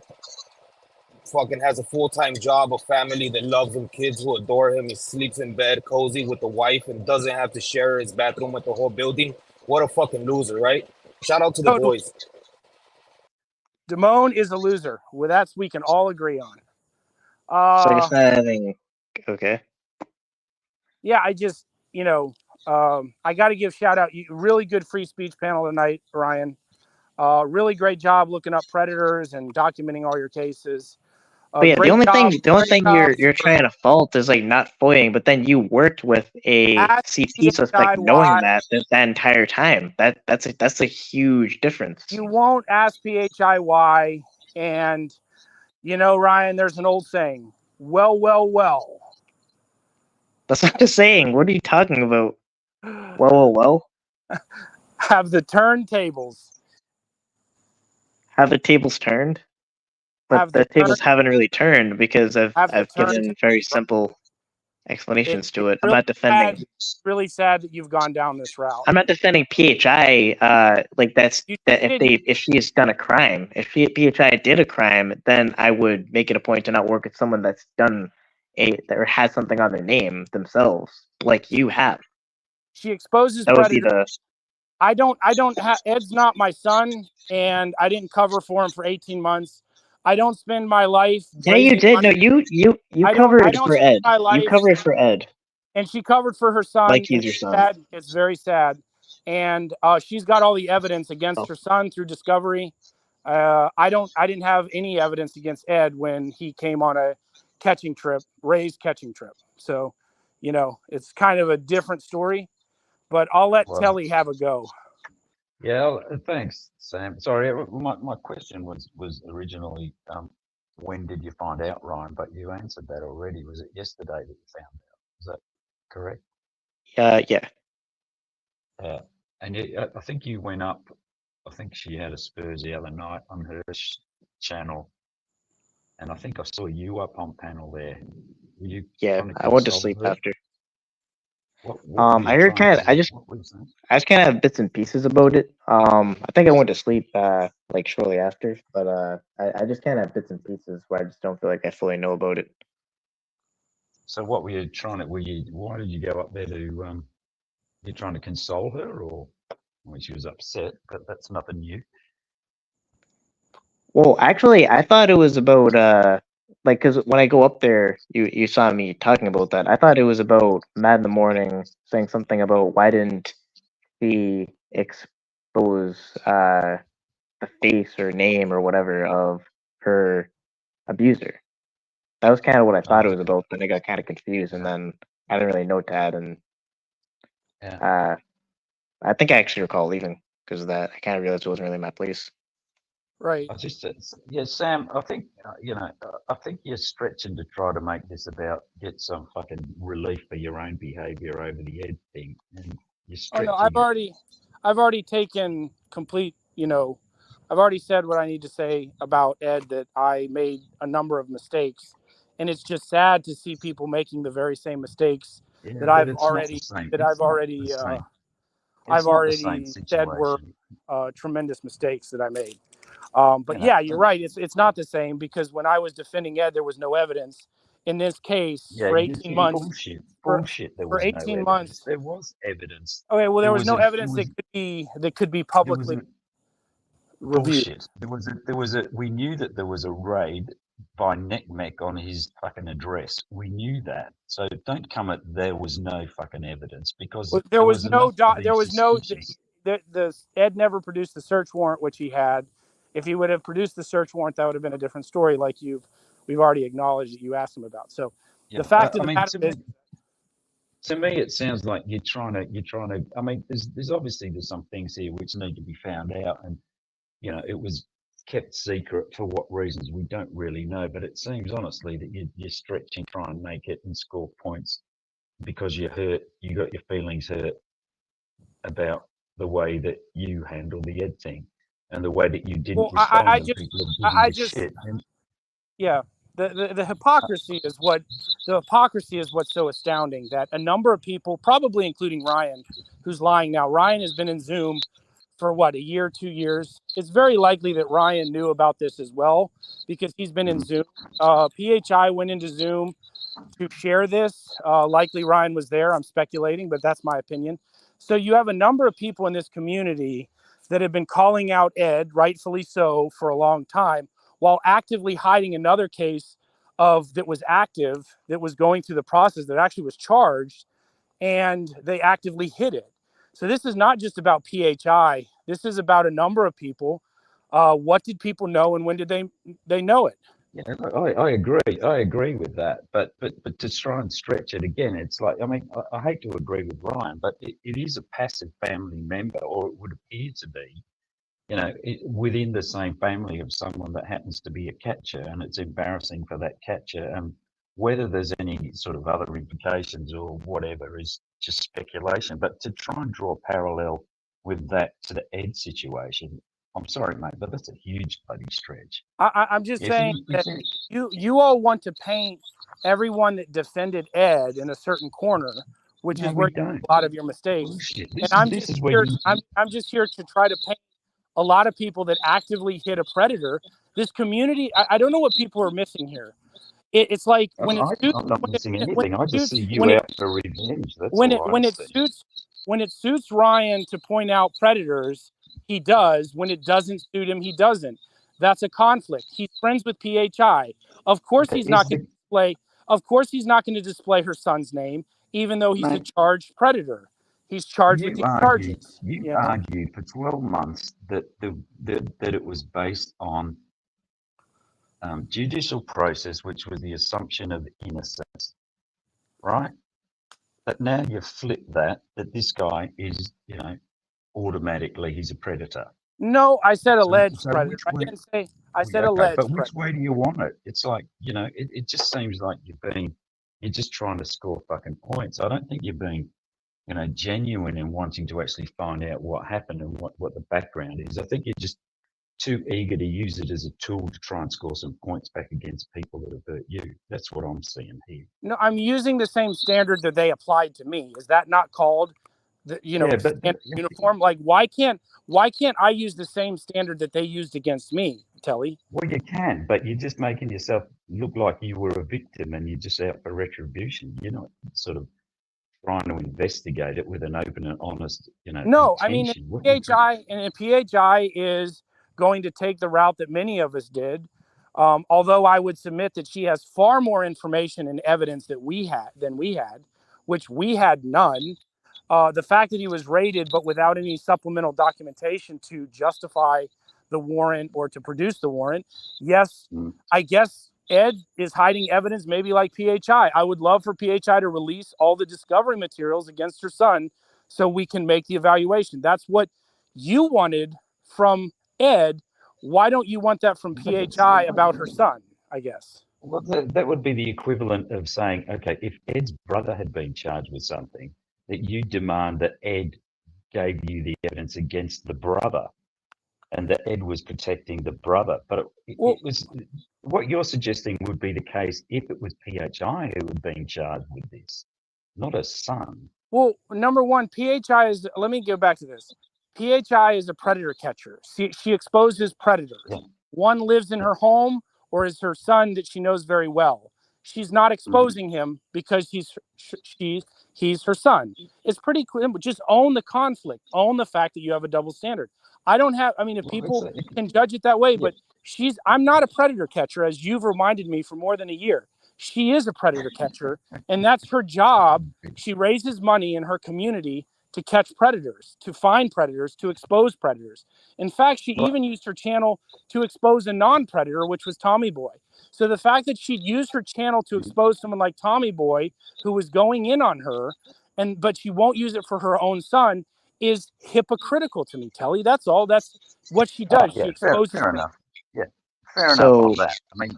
fucking has a full-time job, a family that loves him, kids who adore him. He sleeps in bed cozy with the wife and doesn't have to share his bathroom with the whole building. What a fucking loser, right? Shout out to the Totally. boys. Damone is a loser. Well, that's we can all agree on. So I guess not having. Okay. Yeah, I just, I got to give shout out. Really good free speech panel tonight, Ryan. Really great job looking up predators and documenting all your cases. But yeah, the only thing job you're trying to fault is like not foying, but then you worked with a Ask CP suspect PHI knowing why. that entire time. That's a huge difference. You won't ask PHI why, and Ryan, there's an old saying, well. That's not just saying. What are you talking about? Well. Have the turntables. Have the tables turned? But the tables haven't really turned because I've given very simple explanations to it. I'm not defending. It's really sad that you've gone down this route. I'm not defending PHI. Like if she has done a crime, if PHI did a crime, then I would make it a point to not work with someone that's done or has something on their name themselves, like you have. She exposes that predators. Would be the. I don't have Ed's not my son, and I didn't cover for him for 18 months. I don't spend my life. Yeah, you did. No, you covered for Ed. You covered for Ed. And she covered for her son. Like he's your son. It's very sad. And she's got all the evidence against her son through discovery. I didn't have any evidence against Ed when he came on a Ray's catching trip. So, it's kind of a different story. But I'll let Telly have a go. Yeah, thanks, Sam. Sorry, my question was originally, when did you find out, Ryan? But you answered that already. Was it yesterday that you found out? Is that correct? Yeah. And I think you went up. I think she had a Spurs the other night on her channel, and I think I saw you up on panel there. Were you? Yeah, I went to sleep after. What I heard I just kind of have bits and pieces about it. I think I went to sleep like shortly after, but I just kind of have bits and pieces where I just don't feel like I fully know about it. So what were you trying to? Why did you go up there to? You're trying to console her, or when she was upset? But that's nothing new. Well, actually, I thought it was about because when I go up there, you saw me talking about that. I thought it was about Matt in the morning saying something about why didn't he expose the face or name or whatever of her abuser. That was kind of what I thought it was about. Then I got kind of confused, and then I didn't really know that, and I think I actually recall leaving because of that. I kind of realized it wasn't really my place. Right. I just Sam. I think I think you're stretching to try to make this about get some fucking relief for your own behaviour over the Ed thing, and you're stretching. Oh no, I've already taken complete. I've already said what I need to say about Ed. That I made a number of mistakes, and it's just sad to see people making the very same mistakes that I've already said were tremendous mistakes that I made. But yeah, you're right. It's not the same because when I was defending Ed, there was no evidence. In this case, for 18 months. Bullshit. There was 18 months. There was evidence. Okay, well, there was no evidence that could be publicly reviewed. Bullshit. We knew that there was a raid by NECMEC on his fucking address. We knew that. So don't come at there was no fucking evidence because there was no Ed never produced the search warrant, which he had. If he would have produced the search warrant, that would have been a different story, like we've already acknowledged that you asked him about. So the fact of the matter is, to me, it sounds like you're trying to. I mean, there's obviously some things here which need to be found out, and it was kept secret for what reasons we don't really know. But it seems honestly that you're stretching, trying to make it and score points because you're hurt. You got your feelings hurt about the way that you handle the Ed thing. and the way that you didn't Well, respond, and people are giving you just, shit. And yeah, the hypocrisy is what's so astounding, that a number of people, probably including Ryan, who's lying now. Ryan has been in Zoom for what, a year, 2 years. It's very likely that Ryan knew about this as well, because he's been in Zoom. PHI went into Zoom to share this. Likely Ryan was there. I'm speculating, but that's my opinion. So you have a number of people in this community that have been calling out Ed, rightfully so, for a long time, while actively hiding another case that was active, that was going through the process, that actually was charged, and they actively hid it. So this is not just about PHI. This is about a number of people. What did people know, and when did they know it? yeah, I agree. I agree with that. But to try and stretch it again, it's like, I mean, I hate to agree with Ryan, but it is a passive family member, or it would appear to be, within the same family of someone that happens to be a catcher, and it's embarrassing for that catcher. And whether there's any sort of other implications or whatever is just speculation. But to try and draw a parallel with that to the Ed situation, I'm sorry, mate, but that's a huge bloody stretch. I'm just saying that you all want to paint everyone that defended Ed in a certain corner, which is where you make a lot of your mistakes. And I'm just here to try to paint a lot of people that actively hit a predator. This community, I don't know what people are missing here. It's like when it suits, I'm not missing anything. I just see you out for revenge. That's when it suits Ryan to point out predators, he does. When it doesn't suit him, he doesn't. That's a conflict. He's friends with PHI. Of course, he's not going to display. Of course, he's not going to display her son's name, even though he's a charged predator. He's charged with these charges. You argued for 12 months that it was based on judicial process, which was the assumption of innocence, right? But now you flip that this guy is, automatically he's a predator. No, I said alleged predator. I didn't say. I said alleged. But which way do you want it? It's like, it just seems like you're just trying to score fucking points. I don't think you're being, genuine in wanting to actually find out what happened and what the background is. I think you're just too eager to use it as a tool to try and score some points back against people that have hurt you. That's what I'm seeing here. No, I'm using the same standard that they applied to me. Is that not called uniform? Like, why can't I use the same standard that they used against me, Telly? Well, you can, but you're just making yourself look like you were a victim and you're just out for retribution. You're not sort of trying to investigate it with an open and honest, No, intention. I mean, PHI is going to take the route that many of us did. Although I would submit that she has far more information and evidence than we had, which we had none. The fact that he was raided, but without any supplemental documentation to justify the warrant or to produce the warrant. Yes, I guess Ed is hiding evidence, maybe like PHI. I would love for PHI to release all the discovery materials against her son so we can make the evaluation. That's what you wanted from Ed. Why don't you want that from PHI about her son, I guess? Well, that would be the equivalent of saying, okay, if Ed's brother had been charged with something, that you demand that Ed gave you the evidence against the brother and that Ed was protecting the brother. But it was what you're suggesting would be the case if it was PHI who had been charged with this, not a son. Well, number one, PHI is, let me go back to this. PHI is a predator catcher. She exposes predators. Yeah. One lives in her home or is her son that she knows very well. She's not exposing him because he's her son. It's pretty clear. Just own the conflict. Own the fact that you have a double standard. If people can judge it that way, but I'm not a predator catcher, as you've reminded me for more than a year. She is a predator catcher, and that's her job. She raises money in her community to catch predators, to find predators, to expose predators. In fact, she even used her channel to expose a non-predator, which was Tommy Boy. So the fact that she'd used her channel to expose someone like Tommy Boy, who was going in on her, but she won't use it for her own son, is hypocritical to me, Telly. That's all. That's what she does. She exposes. Fair enough. Yeah, fair enough on that. I mean,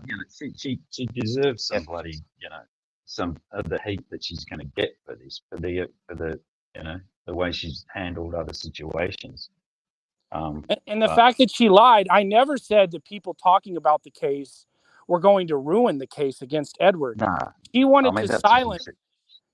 she deserves some bloody, some of the heat that she's going to get for this, for the way she's handled other situations. And the fact that she lied, I never said that people talking about the case were going to ruin the case against Edward. Nah, She I wanted mean to that's silence.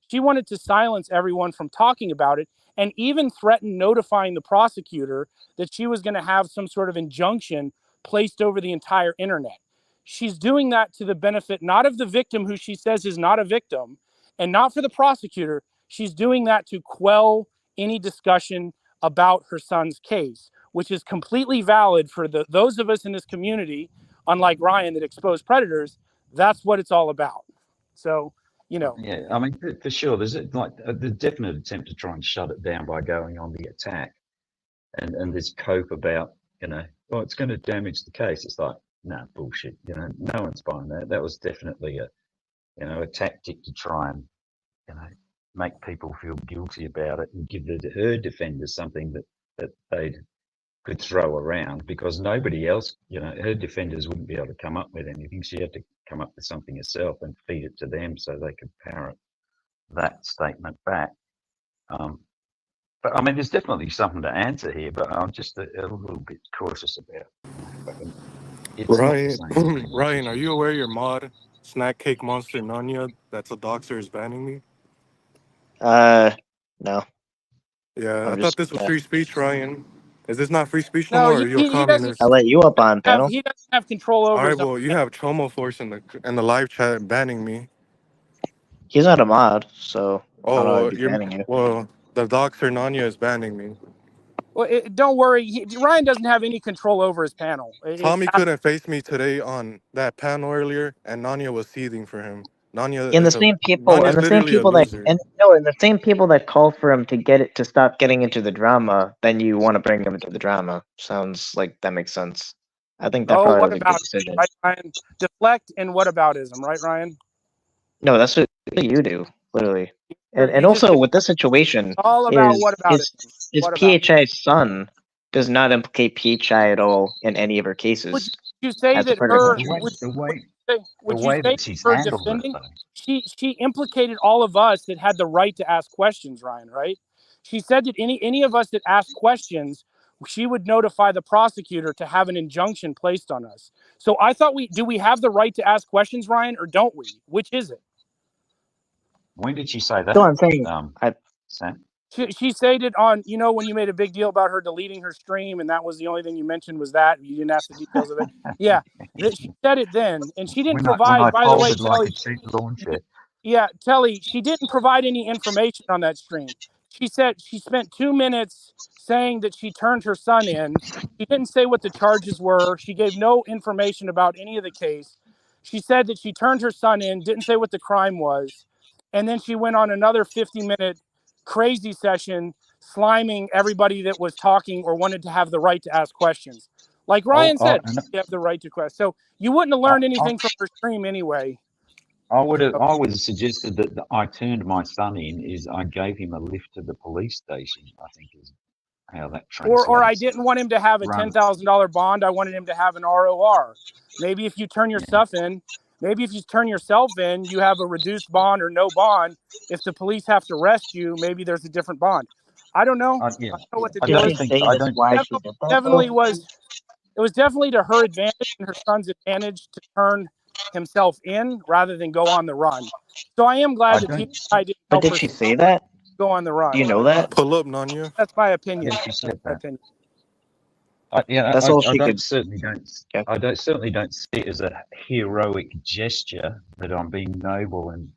She wanted to silence everyone from talking about it, and even threatened notifying the prosecutor that she was going to have some sort of injunction placed over the entire internet. She's doing that to the benefit not of the victim, who she says is not a victim, and not for the prosecutor. She's doing that to quell any discussion about her son's case, which is completely valid for those of us in this community, unlike Ryan, that expose predators. That's what it's all about. So, you know. Yeah, I mean, for sure, there's the definite attempt to try and shut it down by going on the attack, and this cope about, oh, it's going to damage the case. It's like, nah, bullshit. No one's buying that. That was definitely a tactic to try and, make people feel guilty about it and give her defenders something that they could throw around, because nobody else, her defenders wouldn't be able to come up with anything. She had to come up with something herself and feed it to them so they could parrot that statement back. But I mean, there's definitely something to answer here, but I'm just a little bit cautious about it. It's Ryan, Ryan, are you aware your mod, Snack Cake Monster Nanya, that's a doxer, is banning me? No. Yeah, I thought this was free speech, Ryan. Is this not free speech no No, more? Or are you a communist? I'll let you up on panel. He doesn't have control over. All right, his own well, you have Chomo Force in the live chat banning me. He's not a mod, so I don't know Oh, if he's banning you. well, the doxer Nanya is banning me. Well, don't worry. Ryan doesn't have any control over his panel. Tommy couldn't face me today on that panel earlier, and Nanya was seething for him. Nanya And the is same people, Nanya's and the same literally a people loser. and the same people that call for him to stop getting into the drama. Then you want to bring him into the drama. Sounds like that makes sense. I think that probably was a good decision. Right, Ryan? Deflect and whataboutism, right, Ryan? No, that's what you do, literally. And also with this situation, all about is PHI's son does not implicate PHI at all in any of her cases. Would you say that her defending? She implicated all of us that had the right to ask questions, Ryan, right? She said that any of us that asked questions, she would notify the prosecutor to have an injunction placed on us. So I thought do we have the right to ask questions, Ryan, or don't we? Which is it? When did she say that? No, I'm saying Sam? She said it on, when you made a big deal about her deleting her stream, and that was the only thing you mentioned was that. You didn't ask the details of it. Yeah, she said it then, and she didn't provide, by the way, Telly. Yeah, Telly, she didn't provide any information on that stream. She said she spent 2 minutes saying that she turned her son in. She didn't say what the charges were. She gave no information about any of the case. She said that she turned her son in, didn't say what the crime was. And then she went on another 50-minute crazy session sliming everybody that was talking or wanted to have the right to ask questions. Like Ryan said, you have the right to question. So you wouldn't have learned anything from her stream anyway. I would have suggested that I turned my son in is I gave him a lift to the police station, I think is how that translates. Or I didn't want him to have a $10,000 bond. I wanted him to have an ROR. Maybe if you turn yourself in, you have a reduced bond or no bond. If the police have to arrest you, maybe there's a different bond. I don't know. I don't know what the deal is. It was definitely to her advantage and her son's advantage to turn himself in rather than go on the run. So I am glad that PHI didn't help her. But did she say that? Go on the run. Do you know that? Pull up, Nanya. That's my opinion. Yeah, she said that. That's all she could. I certainly don't see it as a heroic gesture that I'm being noble and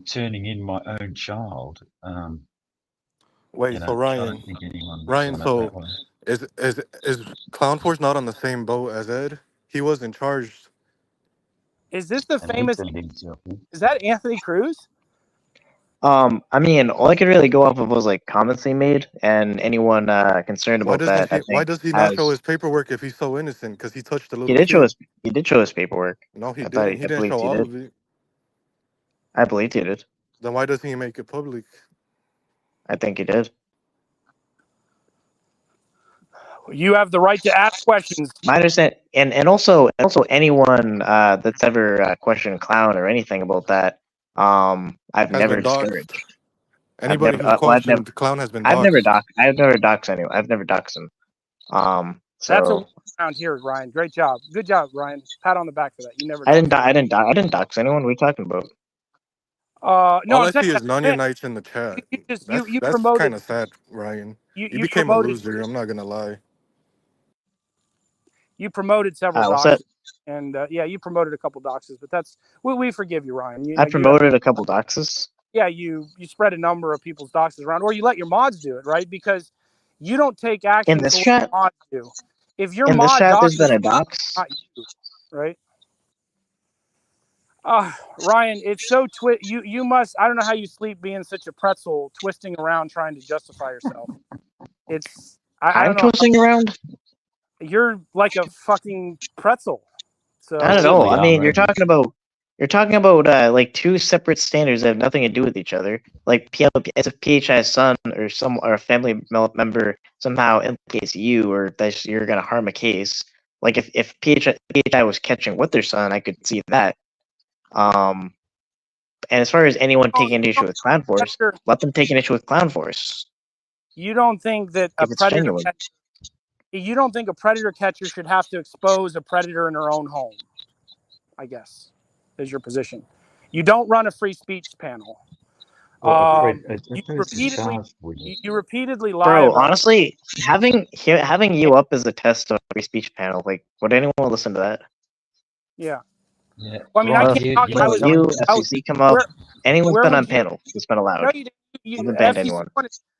turning in my own child. Wait, so Ryan, so is Clown Force not on the same boat as Ed? He wasn't charged. Is this the famous? Is that Anthony Cruz? I mean, all I could really go off of was like comments he made, and anyone concerned about that. Why does he not show his paperwork if he's so innocent? Because he touched a little. He did show his paperwork. No, he didn't. He didn't show all of it. I believed he did. Then why doesn't he make it public? I think he did. You have the right to ask questions. My understanding, and also anyone that's ever questioned Clown or anything about that, I've never discouraged. Anybody who's questioned, Clown has been I've never doxxed. doxed anyone. I've never doxed him. That's a So around here, Ryan. Great job. Good job, Ryan. Pat on the back for that. You never. I didn't dox anyone. What are you talking about? No, All I'm I saying see is that's Nanya it. Knights in the chat. You That's promoted. kind of sad, Ryan. You You became a promoted. loser. I'm not gonna lie. You promoted several What's doxes, that? and yeah, you promoted a couple doxes, but that's we forgive you, Ryan. You I know, promoted a couple doxes. Yeah, you spread a number of people's doxes around, or you let your mods do it, right? Because you don't take action In this for what chat? your mods do. If your In this mod chat, there's doxes been a you, dox. not you, right? Ryan, it's so you must. I don't know how you sleep being such a pretzel, twisting around trying to justify yourself. It's I don't know. Twisting around. You're like a fucking pretzel. So I don't know. I mean, you're talking about like two separate standards that have nothing to do with each other. Like as if PHI's son or a family member somehow implicates you, or that you're gonna harm a case. Like if PHI was catching with their son, I could see that. And as far as anyone taking an issue with Clown Force, let them take an issue with Clown Force. You don't think that a predator? You don't think a predator catcher should have to expose a predator in her own home? I guess is your position. You don't run a free speech panel. You repeatedly lie. Bro, honestly, having you up as a test of free speech panel, like, would anyone listen to that? Yeah. Yeah. Well, I mean, I can't talk. You, FCC, come up. Anyone's been on panel. It's been allowed. No, you didn't. I haven't banned anyone.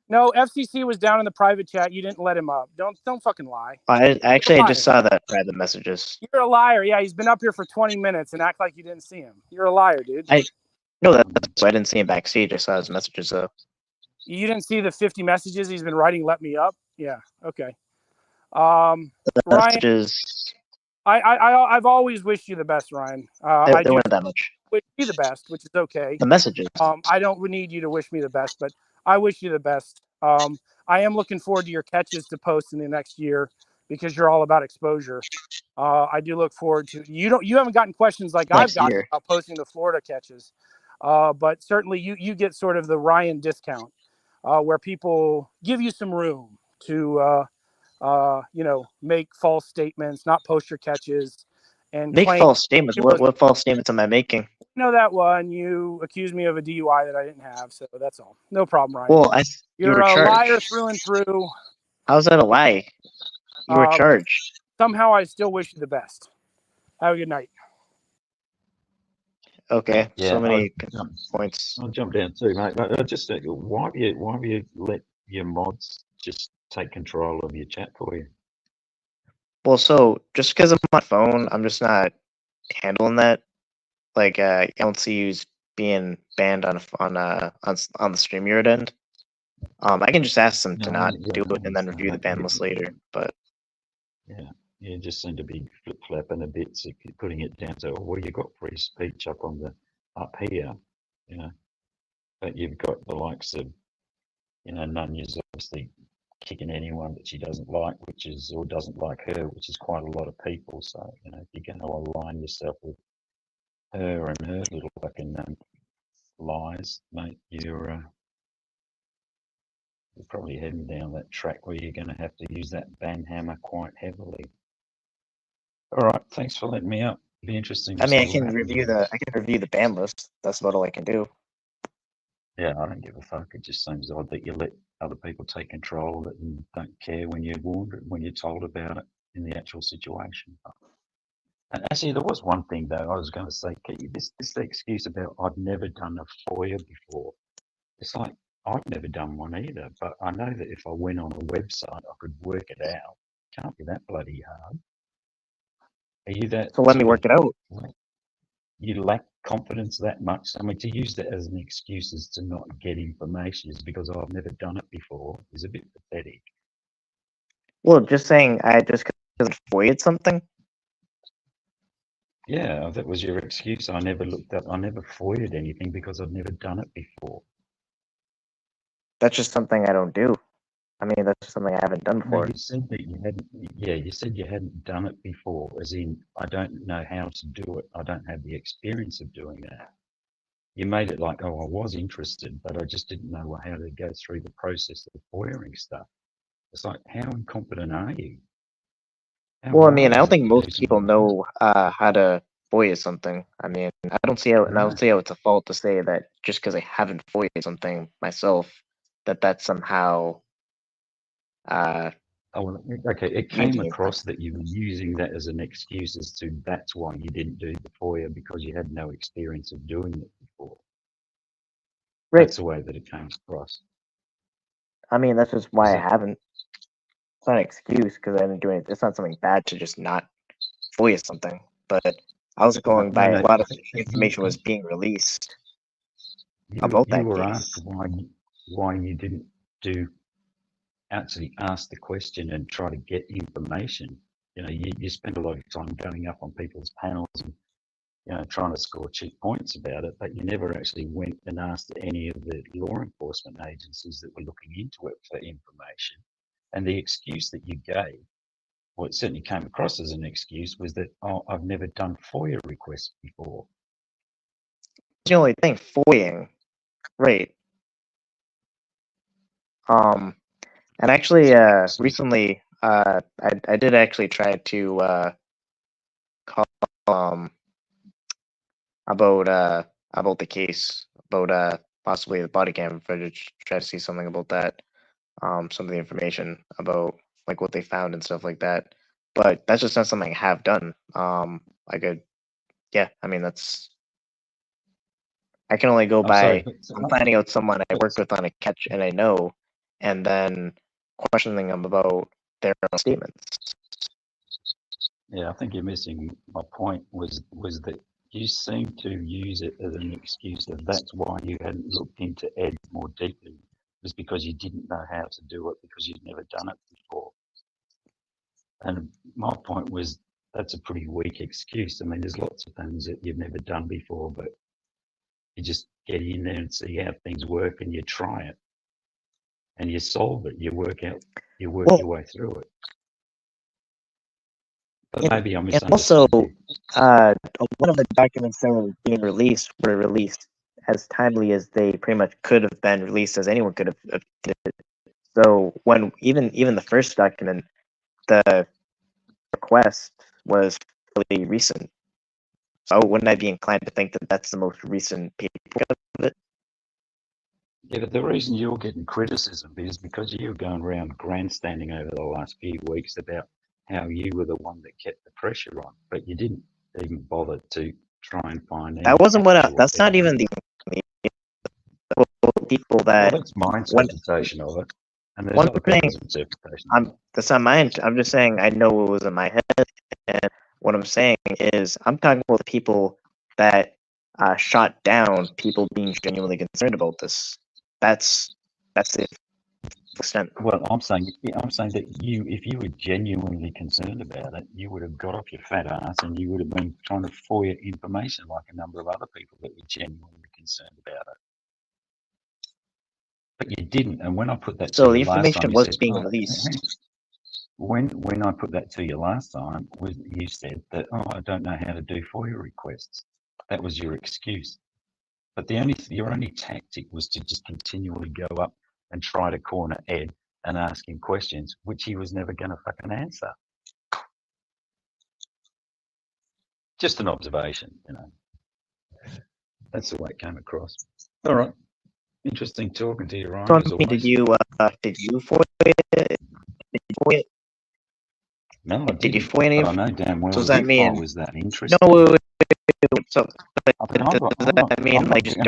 No, FCC was down in the private chat. You didn't let him up. Don't fucking lie. I just saw that private messages. You're a liar. Yeah, he's been up here for 20 minutes and act like you didn't see him. You're a liar, dude. No, that's why I didn't see him backstage. I saw his messages though. You didn't see the 50 messages he's been writing. Let me up. Yeah. Okay. Ryan, I've always wished you the best, Ryan. I do weren't that much. Wish you the best, which is okay. The messages. I don't need you to wish me the best, but I wish you the best. I am looking forward to your catches to post in the next year because you're all about exposure. I do look forward to you haven't gotten questions like I've gotten about posting the Florida catches, but certainly you get sort of the Ryan discount where people give you some room to make false statements, not post your catches, and make false statements. What false statements am I making? That one. You accused me of a DUI that I didn't have, so that's all. No problem, Ryan. Well, you're a liar through and through. How's that a lie? You were charged. Somehow, I still wish you the best. Have a good night. Okay. Yeah, so many points. I'll jump down too, mate. I just why have you let your mods just take control of your chat for you? Well, so just because I'm on my phone, I'm just not handling that. Like, I don't see you being banned on the StreamYard end. I can just ask them to not do it and then review the ban list later. But yeah, you just seem to be flip flapping a bit, so putting it down to you got free speech up here, but you've got the likes of Nunya's obviously kicking anyone that she doesn't like, or doesn't like her, which is quite a lot of people. So if you're going to align yourself with her and her little fucking lies, mate, you're probably heading down that track where you're going to have to use that ban hammer quite heavily. All right, thanks for letting me up. It'd be interesting. I can review the ban list. That's about all I can do. Yeah, I don't give a fuck. It just seems odd that you let other people take control of it and don't care when you're warned, when you're told about it in the actual situation. And actually, there was one thing though I was going to say. This excuse about I've never done a FOIA before. It's like I've never done one either, but I know that if I went on a website, I could work it out. Can't be that bloody hard. Are you that? So let me work it out. You lack confidence that much? I mean, to use that as an excuse as to not get information is because I've never done it before is a bit pathetic. Well, just saying I just avoided something. Yeah, that was your excuse. I never looked up. I never FOIA'd anything because I've never done it before. That's just something I don't do. I mean, that's something I haven't done before. No, you said that you hadn't. Yeah, you said you hadn't done it before, as in I don't know how to do it. I don't have the experience of doing that. you made it like, oh, I was interested, but I just didn't know how to go through the process of FOIAing stuff. It's like, how incompetent are you? Well, I mean, I don't think most people know how to FOIA something. I mean, I don't see how, and I don't see how it's a fault to say that just because I haven't FOIA something myself, that's somehow. Okay, it came across that you were using that as an excuse as to that's why you didn't do the FOIA, because you had no experience of doing it before. Right. That's the way that it came across. I mean, that's just why I haven't. It's not an excuse because I didn't do it. It's not something bad to just not FOIA something. But I was going by a lot of information was being released about that You were case. asked why you didn't actually ask the question and try to get information. You know, you spend a lot of time going up on people's panels and, you know, trying to score cheap points about it, but you never actually went and asked any of the law enforcement agencies that were looking into it for information. And the excuse that you gave, well, it certainly came across as an excuse, was that, oh, I've never done FOIA requests before. It's the only thing, FOIAing, right? And actually, recently, I did actually try to call about the case, about possibly the body cam footage, try to see something about that, some of the information about like what they found and stuff like that. But that's just not something I have done. I could, yeah, I mean I can only go by I'm finding out someone I worked with on a catch and I know, and then questioning them about their statements. Yeah, I think you're missing my point. Was that you seem to use it as an excuse that that's why you hadn't looked into Ed more deeply, was because you didn't know how to do it because you'd never done it before. And my point was that's a pretty weak excuse. I mean, there's lots of things that you've never done before, but you just get in there and see how things work and you try it and you solve it. You work your way through it. But maybe I'm misunderstanding. And also, one of the documents that were being released were released as timely as they pretty much could have been released, as anyone could have did. So when even the first document, the request was really recent. So wouldn't I be inclined to think that that's the most recent paper of it? Yeah, but the reason you're getting criticism is because you're going around grandstanding over the last few weeks about how you were the one that kept the pressure on, but you didn't even bother to try and find. That wasn't that's not even the people that. Well, that's my interpretation of it. And there's one other thing, people's interpretation. That's not mine. I'm just saying I know what was in my head, and what I'm saying is I'm talking about the people that shot down people being genuinely concerned about this. That's the extent. Well, I'm saying that if you were genuinely concerned about it, you would have got off your fat ass and you would have been trying to FOIA information like a number of other people that were genuinely concerned about it. But you didn't. And when I put that so to the you last information time, was being released. When I put that to you last time, you said that, oh, I don't know how to do FOIA requests. That was your excuse. But your only tactic was to just continually go up and try to corner Ed and ask him questions, which he was never going to fucking answer. Just an observation, you know. That's the way it came across. All right. Interesting talking to you, Ryan. So, did you FOIA? Did you FOIA? No, I didn't. Did you FOIA any? But I know damn well does that mean I was that interested. No, wait. So, does that mean like just?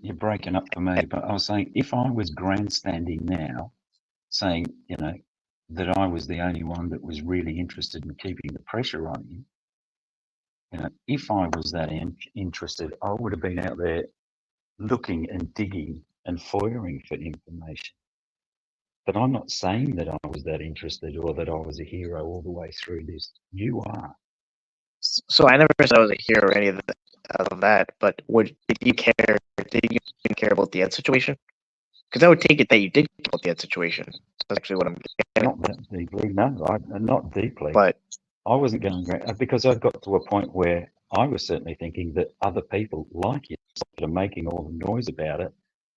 You're breaking up for me, but I was saying if I was grandstanding now, saying, you know, that I was the only one that was really interested in keeping the pressure on him, you know, if I was that interested, I would have been out there looking and digging and FOIAing for information. But I'm not saying that I was that interested or that I was a hero all the way through this. You are. So I never said I was a hero or any of that, but did you care? Did you care about the Ed situation? Because I would take it that you did care about the Ed situation. That's actually what I'm getting. Not that deeply, no, not deeply. But I wasn't going to, because I got to a point where I was certainly thinking that other people like yourself that are making all the noise about it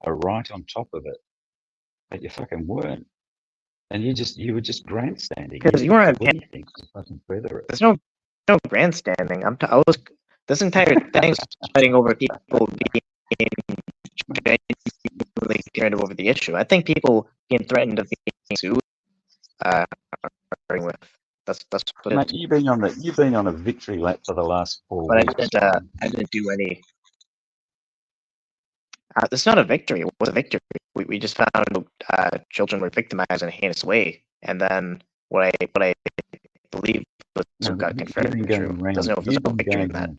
are right on top of it, but you fucking weren't. And you were just grandstanding. Because you didn't weren't. do anything to fucking further it. There's no grandstanding. I was. This entire thing was fighting over people being genuinely concerned over the issue. I think people being threatened of being sued. With that's what Mate, you've been on a victory lap for the last 4 but weeks. I didn't do any. It's not a victory. It was a victory. We just found children were victimized in a heinous way, and then what I believe was got confirmed to be true. There's no victory in that.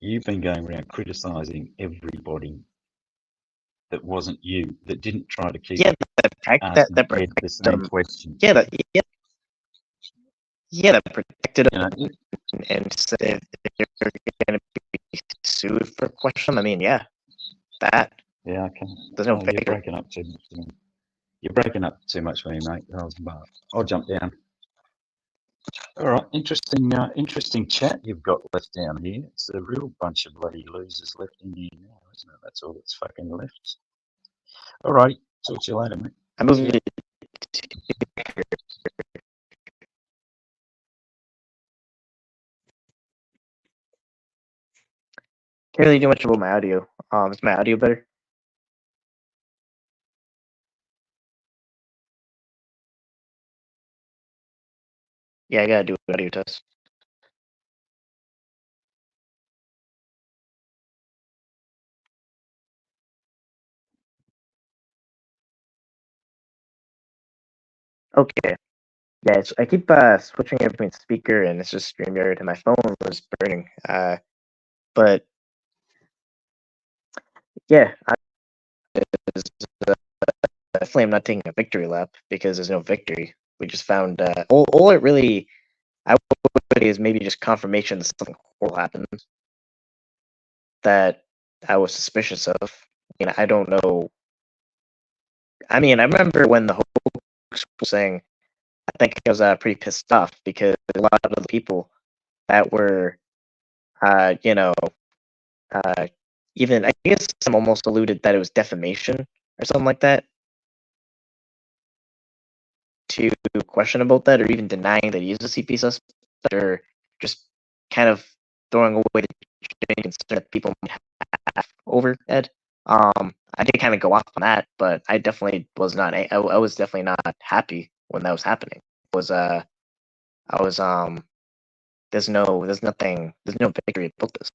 You've been going around criticizing everybody that wasn't you, that didn't try to keep asking the same question. That protected them and said if they're going to be sued for question. I mean, yeah, that. Yeah, okay. There's no You're breaking up too much. You're breaking up too much for me, mate. I'll jump down. All right, interesting chat you've got left down here. It's a real bunch of bloody losers left in here now, isn't it? That's all that's fucking left. All right, talk to you later, mate. I moved it. Can't really do much about my audio. Is my audio better? Yeah, I gotta do an audio test. Okay. Yeah, I keep switching between speaker and it's just StreamYard, and my phone was burning. But yeah, definitely I'm not taking a victory lap because there's no victory. We just found all it really I would is maybe just confirmation that something horrible happened that I was suspicious of. I don't know. I mean, I remember when the hoax was saying. I think I was pretty pissed off because a lot of the people that were, even I guess some almost alluded that it was defamation or something like that. To question about that, or even denying that he is a CP suspect, or just kind of throwing away the concern that people might have over Ed. I did kind of go off on that, but I definitely was not. I was definitely not happy when that was happening. I was there's no victory about this.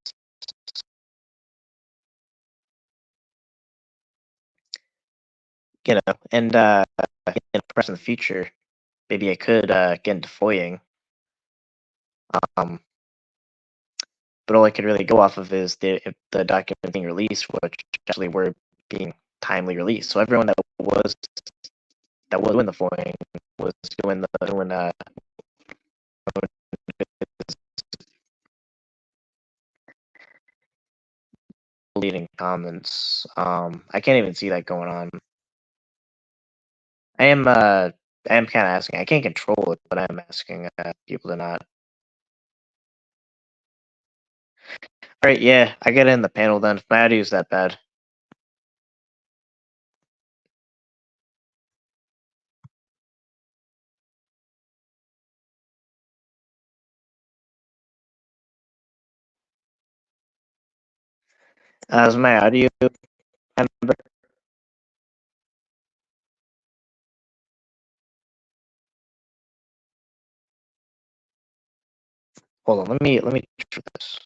And perhaps in the future, maybe I could get into foying. But all I could really go off of is the documents being released, which actually were being timely released. So everyone that was doing the foying was doing leading comments. I can't even see that going on. I am kind of asking. I can't control it, but I'm asking people to not. All right, yeah, I get in the panel then. If my audio is that bad. Is my audio kind of better? Hold on, let me try this.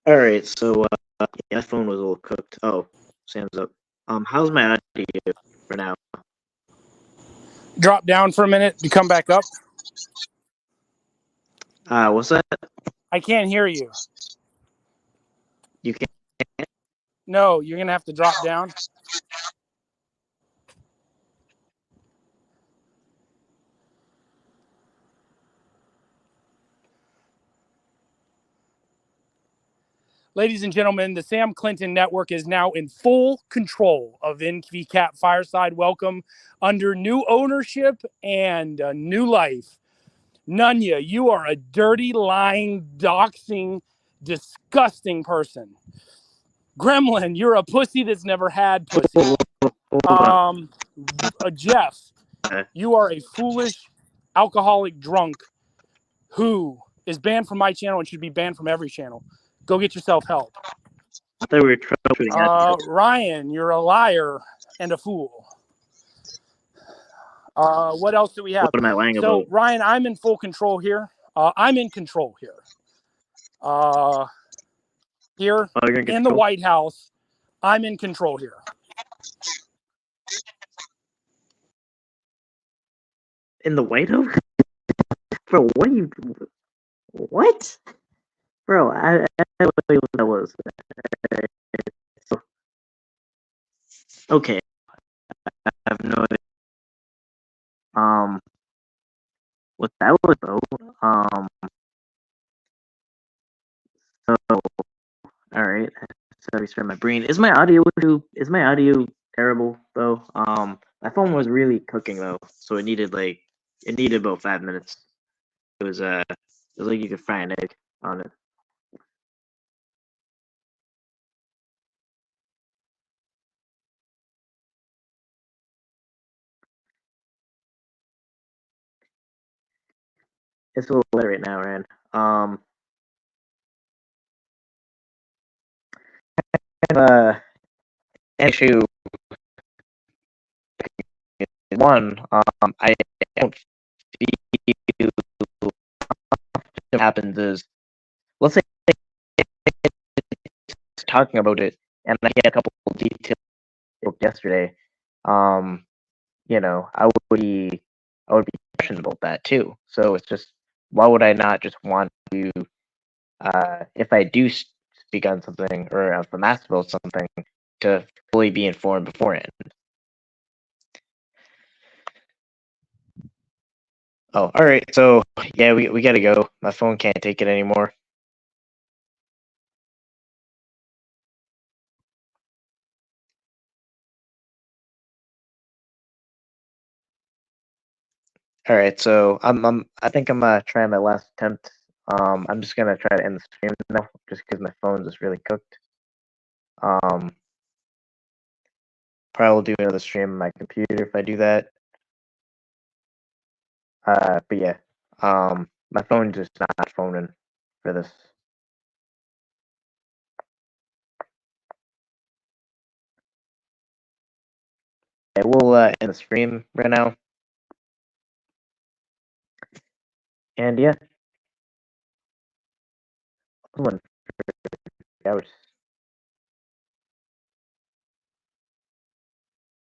All right, so yeah, my phone was a little cooked. Oh, Sam's up. How's my audio for now? Drop down for a minute to come back up. What's that? I can't hear you. You can. No, you're gonna have to drop down. Ladies and gentlemen, the Sam Clinton Network is now in full control of NVCAT Fireside. Welcome under new ownership and a new life. Nunya, you are a dirty, lying, doxing, disgusting person. Gremlin, you're a pussy that's never had pussy. Jeff, you are a foolish, alcoholic drunk who is banned from my channel and should be banned from every channel. Go get yourself help. I thought we were troubleshooting. Ryan, you're a liar and a fool. What else do we have? What am I lying so, about? Ryan, I'm in full control here. I'm in control here. Here in the White House, I'm in control here. In the White House? Bro, what are you... What? Bro, I don't know what that was. Okay. I have no idea. What that was about. So, alright. restart my brain. Is my audio terrible though? My phone was really cooking though, so it needed about 5 minutes. It was like you could fry an egg on it. It's a little late right now, Rand. Issue one. I don't feel what happens is, let's say talking about it, and I get a couple of details yesterday. I would be questioned about that too. So it's just, why would I not just want to, if I do speak on something or if I'm asked about something, to fully be informed beforehand? Oh, all right. So yeah, we gotta go. My phone can't take it anymore. All right. So I think I'm trying my last attempt. I'm just gonna try to end the stream now, just because my phone's just really cooked. Probably will do another stream on my computer if I do that. But yeah, my phone's just not phoning for this. Yeah, we'll end the stream right now. And yeah, good one.